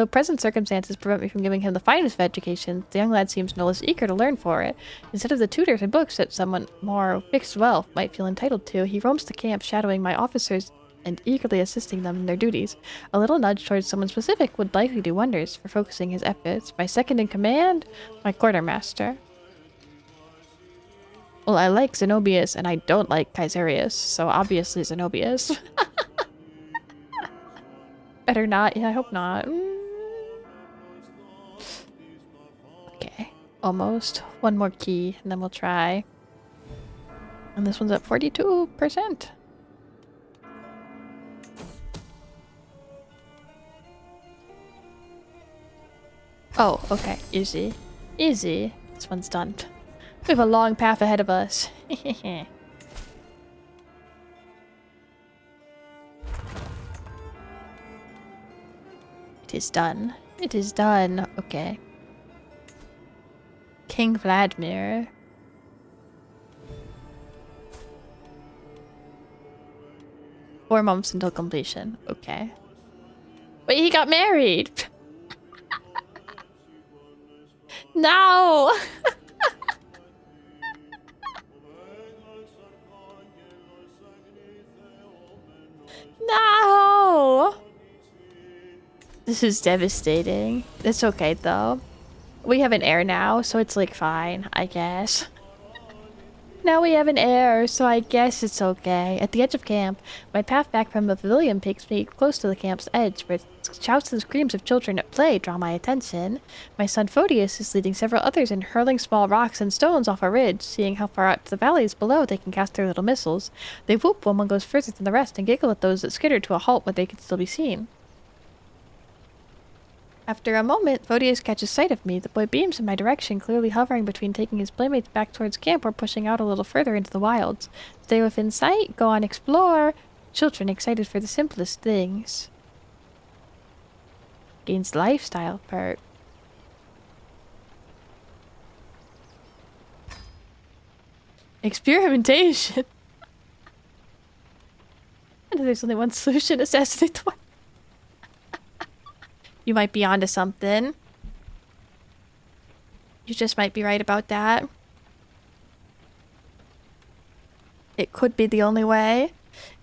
present circumstances prevent me from giving him the finest of education, the young lad seems no less eager to learn for it. Instead of the tutors and books that someone more fixed wealth might feel entitled to, he roams the camp shadowing my officers and eagerly assisting them in their duties. A little nudge towards someone specific would likely do wonders for focusing his efforts. My second in command? My quartermaster. Well, I like Zenobius and I don't like Caesarius, so obviously Zenobius. Better not. Yeah, I hope not. Okay. Almost. One more key and then we'll try. And this one's at 42%. Oh, okay. Easy. Easy. This one's done. We have a long path ahead of us. It is done. It is done. Okay. King Vladimir. Four months until completion. Okay. Wait, he got married! No! No! This is devastating. It's okay, though. We have an heir now, so it's, like, fine, I guess. Now we have an heir, so I guess it's okay. At the edge of camp, my path back from the pavilion takes me close to the camp's edge, where shouts and screams of children at play draw my attention. My son Photius is leading several others in hurling small rocks and stones off a ridge. Seeing how far out to the valleys below they can cast their little missiles, they whoop when one goes further than the rest and giggle at those that skitter to a halt where they can still be seen. After a moment, Photius catches sight of me. The boy beams in my direction, clearly hovering between taking his playmates back towards camp or pushing out a little further into the wilds. Stay within sight, go on explore. Children excited for the simplest things. Gains lifestyle perk. Experimentation. And there's only one solution: assassinate the one. You might be onto something. You just might be right about that. It could be the only way.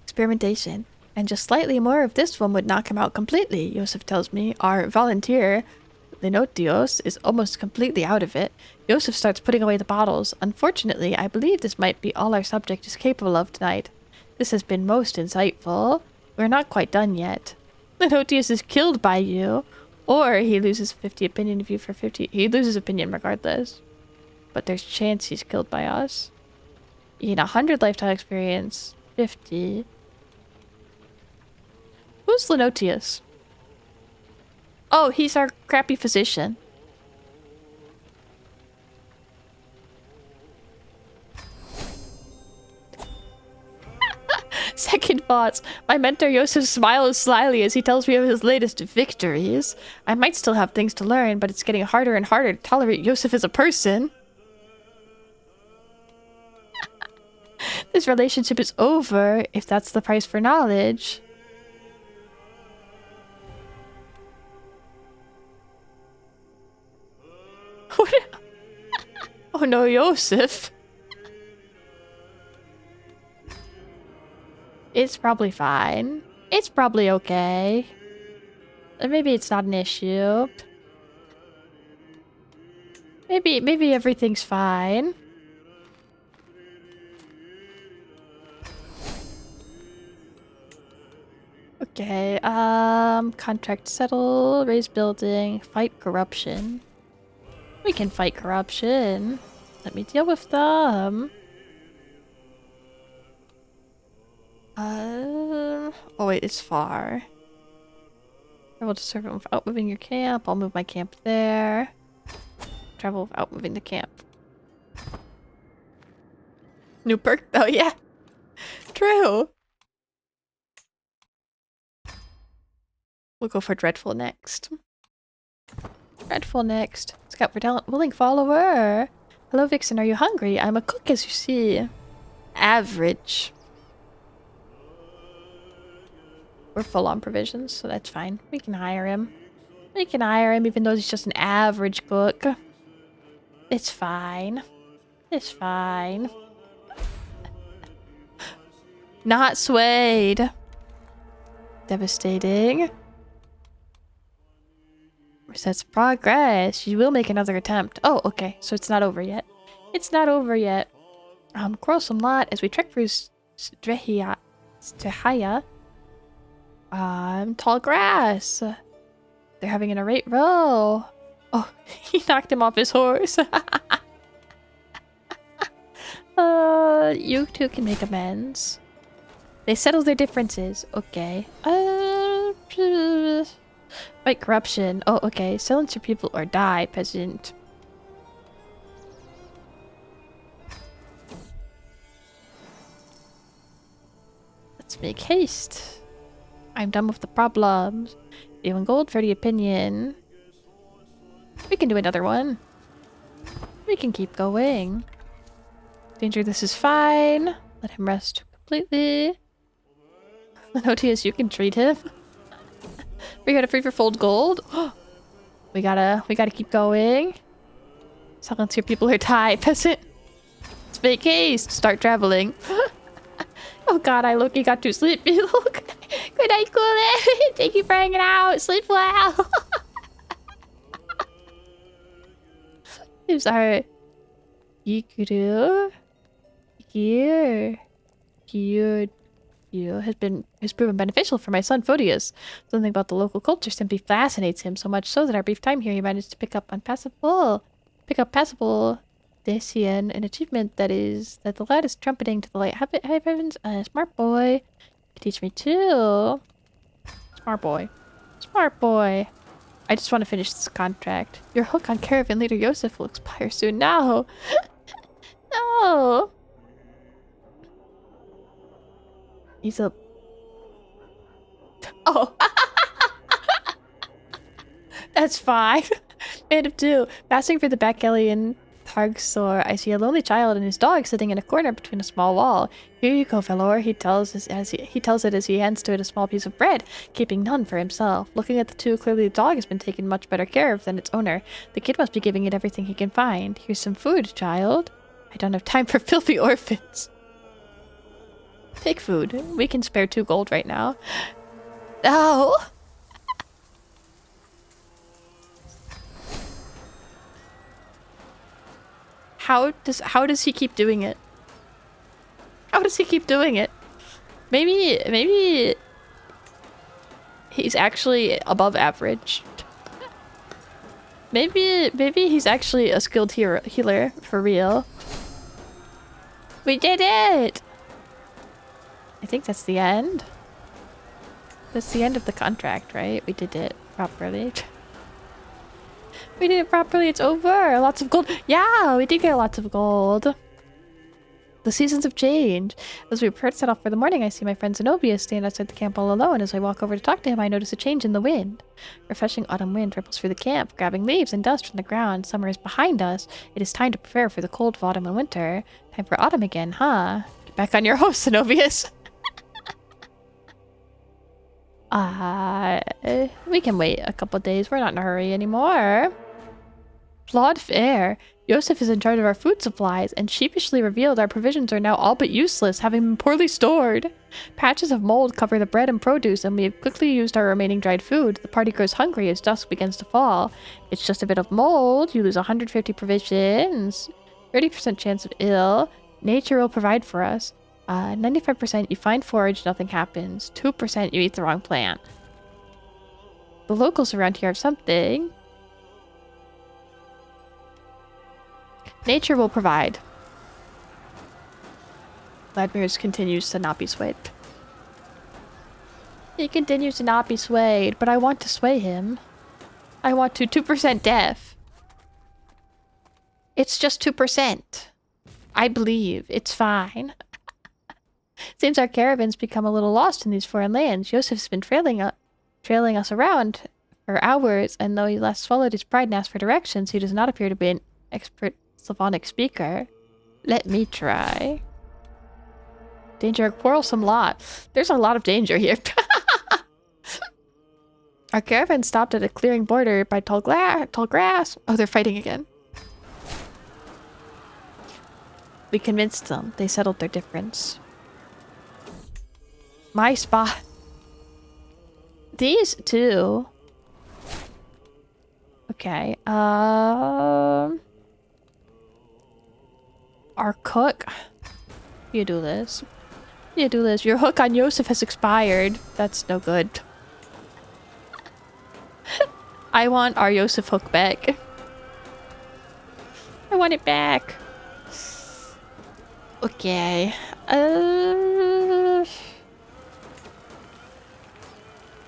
Experimentation. And just slightly more of this one would knock him out completely, Yosef tells me. Our volunteer, Lenotios, is almost completely out of it. Yosef starts putting away the bottles. Unfortunately, I believe this might be all our subject is capable of tonight. This has been most insightful. We're not quite done yet. Lenotius is killed by you, or he loses 50 opinion of you for 50. He loses opinion regardless. But there's chance he's killed by us. You gain 100 lifetime experience. 50. Who's Lenotius? Oh, he's our crappy physician. Second thoughts. My mentor Yosef smiles slyly as he tells me of his latest victories. I might still have things to learn, but it's getting harder and harder to tolerate Yosef as a person. This relationship is over, if that's the price for knowledge. Oh no, Yosef. It's probably fine. It's probably okay. Maybe it's not an issue. Maybe everything's fine. Okay, contract settle, raise building, fight corruption. We can fight corruption. Let me deal with them. Oh wait, it's far. Travel to serve without moving your camp. I'll move my camp there. Travel without moving the camp. New perk? Oh yeah. True. We'll go for Dreadful next. Dreadful next. Scout for talent. Willing follower. Hello Vixen, are you hungry? I'm a cook as you see. Average. We're full on provisions, so that's fine. We can hire him. We can hire him even though he's just an average cook. It's fine. It's fine. Not swayed. Devastating. Resets progress. You will make another attempt. Oh, okay. So it's not over yet. It's not over yet. Quarrelsome lot as we trek through Strehia. Tall grass. They're having an irate row. Oh, he knocked him off his horse. You two can make amends. They settle their differences. Okay. Fight corruption. Oh, okay. Silence your people or die, peasant. Let's make haste. I'm done with the problems. 81 gold for the opinion. We can do another one. We can keep going. Danger, this is fine. Let him rest completely. Notius, you can treat him. We got a free for fold gold. we gotta keep going. Silence your people are tied, peasant. Let's make haste. Start traveling. Oh god, I look, you got too sleepy. Look. Good night, Coolin. Thank you for hanging out. Sleep well. I'm sorry. Yikuru. Here has proven beneficial for my son Photius. Something about the local culture simply fascinates him, so much so that our brief time here he managed to pick up passable Dacian, an achievement that the lad is trumpeting to the light heavens. Smart boy. Can teach me too. Smart boy. Smart boy. I just want to finish this contract. Your hook on caravan leader Yosef will expire soon. No. No. He's a... Oh. That's fine. Man of two. Passing for the back alley in Targsor, I see a lonely child and his dog sitting in a corner between a small wall. Here you go, Valor, he tells it as he hands to it a small piece of bread, keeping none for himself. Looking at the two, clearly the dog has been taken much better care of than its owner. The kid must be giving it everything he can find. Here's some food, child. I don't have time for filthy orphans. Take food. We can spare 2 gold right now. Oh! How does he keep doing it? How does he keep doing it? Maybe he's actually above average. Maybe he's actually a skilled healer for real. We did it! I think that's the end. That's the end of the contract, right? We did it properly. We did it properly. It's over. Lots of gold. Yeah, we did get lots of gold. The seasons have changed. As we prepare to set off for the morning, I see my friend Zenobia stand outside the camp all alone. As I walk over to talk to him, I notice a change in the wind. Refreshing autumn wind ripples through the camp, grabbing leaves and dust from the ground. Summer is behind us. It is time to prepare for the cold of autumn and winter. Time for autumn again, huh? Get back on your horse, Zenobius. We can wait a couple days. We're not in a hurry anymore. Flawed fare. Yosef is in charge of our food supplies and sheepishly revealed our provisions are now all but useless, having been poorly stored. Patches of mold cover the bread and produce, and we have quickly used our remaining dried food. The party grows hungry as dusk begins to fall. It's just a bit of mold. You lose 150 provisions. 30% chance of ill. Nature will provide for us. 95% you find forage, nothing happens. 2% you eat the wrong plant. The locals around here have something. Nature will provide. Vladimir continues to not be swayed. He continues to not be swayed, but I want to sway him. I want to 2% deaf. It's just 2%. I believe. It's fine. Seems our caravan's become a little lost in these foreign lands. Yosef's been trailing us around for hours, and though he last swallowed his pride and asked for directions, he does not appear to be an expert Slavonic speaker. Let me try. Danger, a quarrelsome lot. There's a lot of danger here. Our caravan stopped at a clearing border by tall grass. Oh, they're fighting again. We convinced them. They settled their difference. My spot. These two. Okay. Our cook. You do this. You do this. Your hook on Yosef has expired. That's no good. I want our Yosef hook back. I want it back. Okay.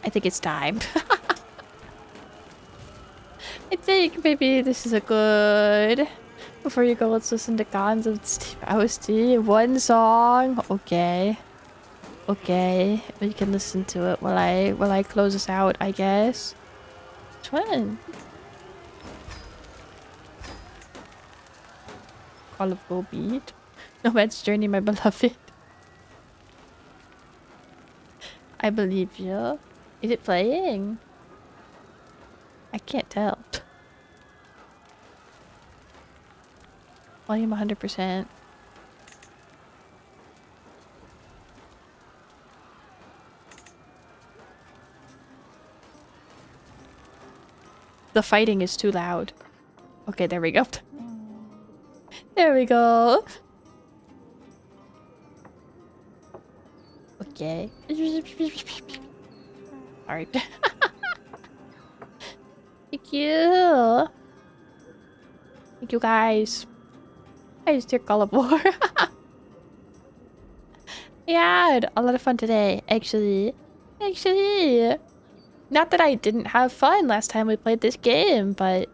I think it's time. I think maybe this is a good... Before you go, let's listen to Cons of Steve Austin. One song. Okay. Okay. We can listen to it while I close this out, I guess. Which one? Call of Go beat. Nomad's Journey, my beloved. I believe you. Is it playing? I can't tell. Volume 100%. The fighting is too loud. Okay, there we go. There we go. Okay. Alright. Thank you. Thank you guys. I just took Call of War. Yeah, I had a lot of fun today, actually. Not that I didn't have fun last time we played this game, but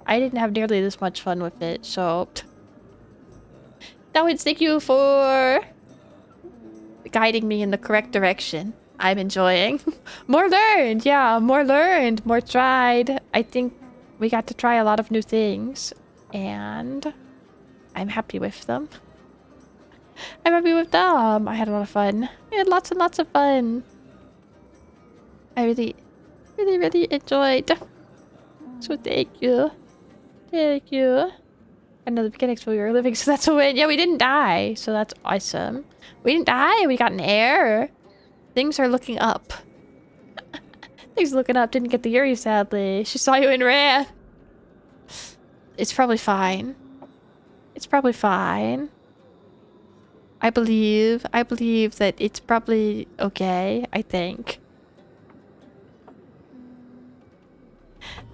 I didn't have nearly this much fun with it, so Dawid, thank you for guiding me in the correct direction. I'm enjoying. More learned, yeah, more learned, more tried. I think we got to try a lot of new things, and I'm happy with them. I'm happy with them. I had a lot of fun. I had lots and lots of fun. I really enjoyed. So thank you. Thank you. I know the mechanics we were living, so that's a win. Yeah, we didn't die, so that's awesome. We didn't die, we got an error. Things are looking up. Things are looking up. Didn't get the Yuri, sadly. She saw you and ran. It's probably fine. It's probably fine. I believe that it's probably okay, I think.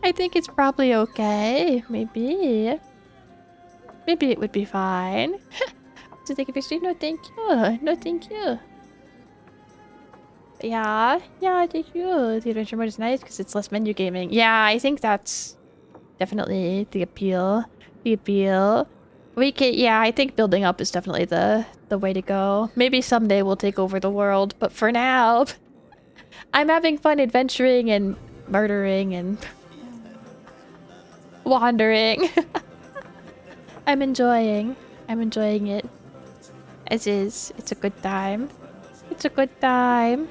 I think it's probably okay. Maybe. Maybe it would be fine. So thank you for stream. No, thank you. No, thank you. Yeah, thank you. The adventure mode is nice because it's less menu gaming. Yeah, I think that's definitely the appeal. The appeal. We can, yeah, I think building up is definitely the way to go. Maybe someday we'll take over the world, but for now, I'm having fun adventuring and murdering and wandering. I'm enjoying it. As is. It's a good time. It's a good time.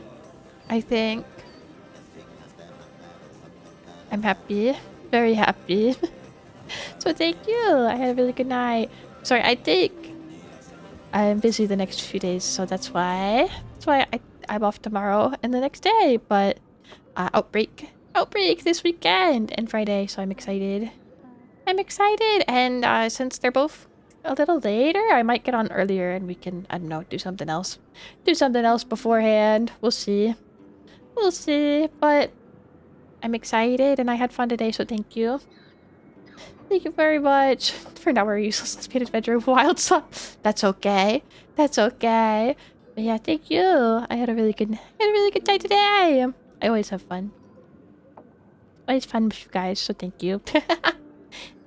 I think. I'm happy. Very happy. So thank you. I had a really good night. Sorry, I think I'm busy the next few days, so that's why. I'm off tomorrow and the next day. But outbreak this weekend and Friday. So I'm excited. And since they're both a little later, I might get on earlier and we can, I don't know, do something else. Do something else beforehand. We'll see. We'll see. But I'm excited and I had fun today, so thank you. Thank you very much. For now, we're useless lesbian adventure wild stuff. That's okay. That's okay. But yeah, thank you. I had a really good day today. I always have fun. Always fun with you guys, so thank you.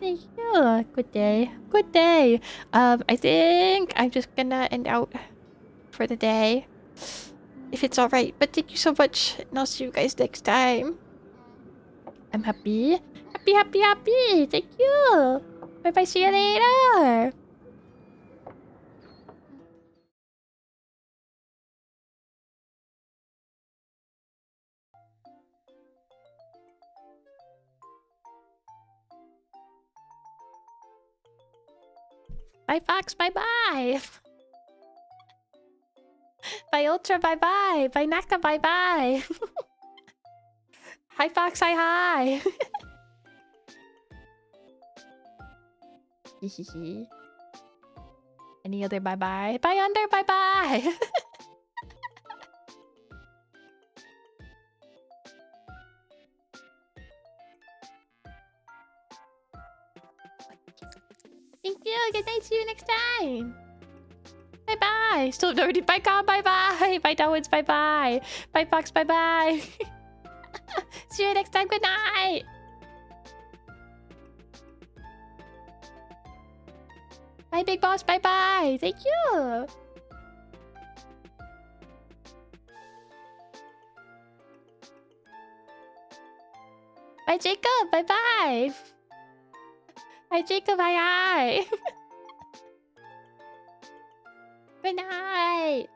Thank you. Good day. Good day. I think I'm just gonna end out for the day. If it's alright. But thank you so much. And I'll see you guys next time. I'm happy. Happy. Thank you. Bye-bye. See you later. Bye, Fox. Bye-bye. Bye, Ultra. Bye-bye. Bye, Naka. Bye-bye. Hi, Fox. Hi. Hehehe. Any other bye-bye? Bye, Under. Bye-bye. Thank you. Good night. See you next time. Bye-bye. Still already. Bye, God. Bye-bye. Bye, Dawins. Bye-bye. Bye, Fox. Bye-bye. See you next time. Good night. Bye, Big Boss. Bye-bye. Thank you. Bye, Jacob. Bye-bye. Hi, Jacob. Hi, hi. Good night.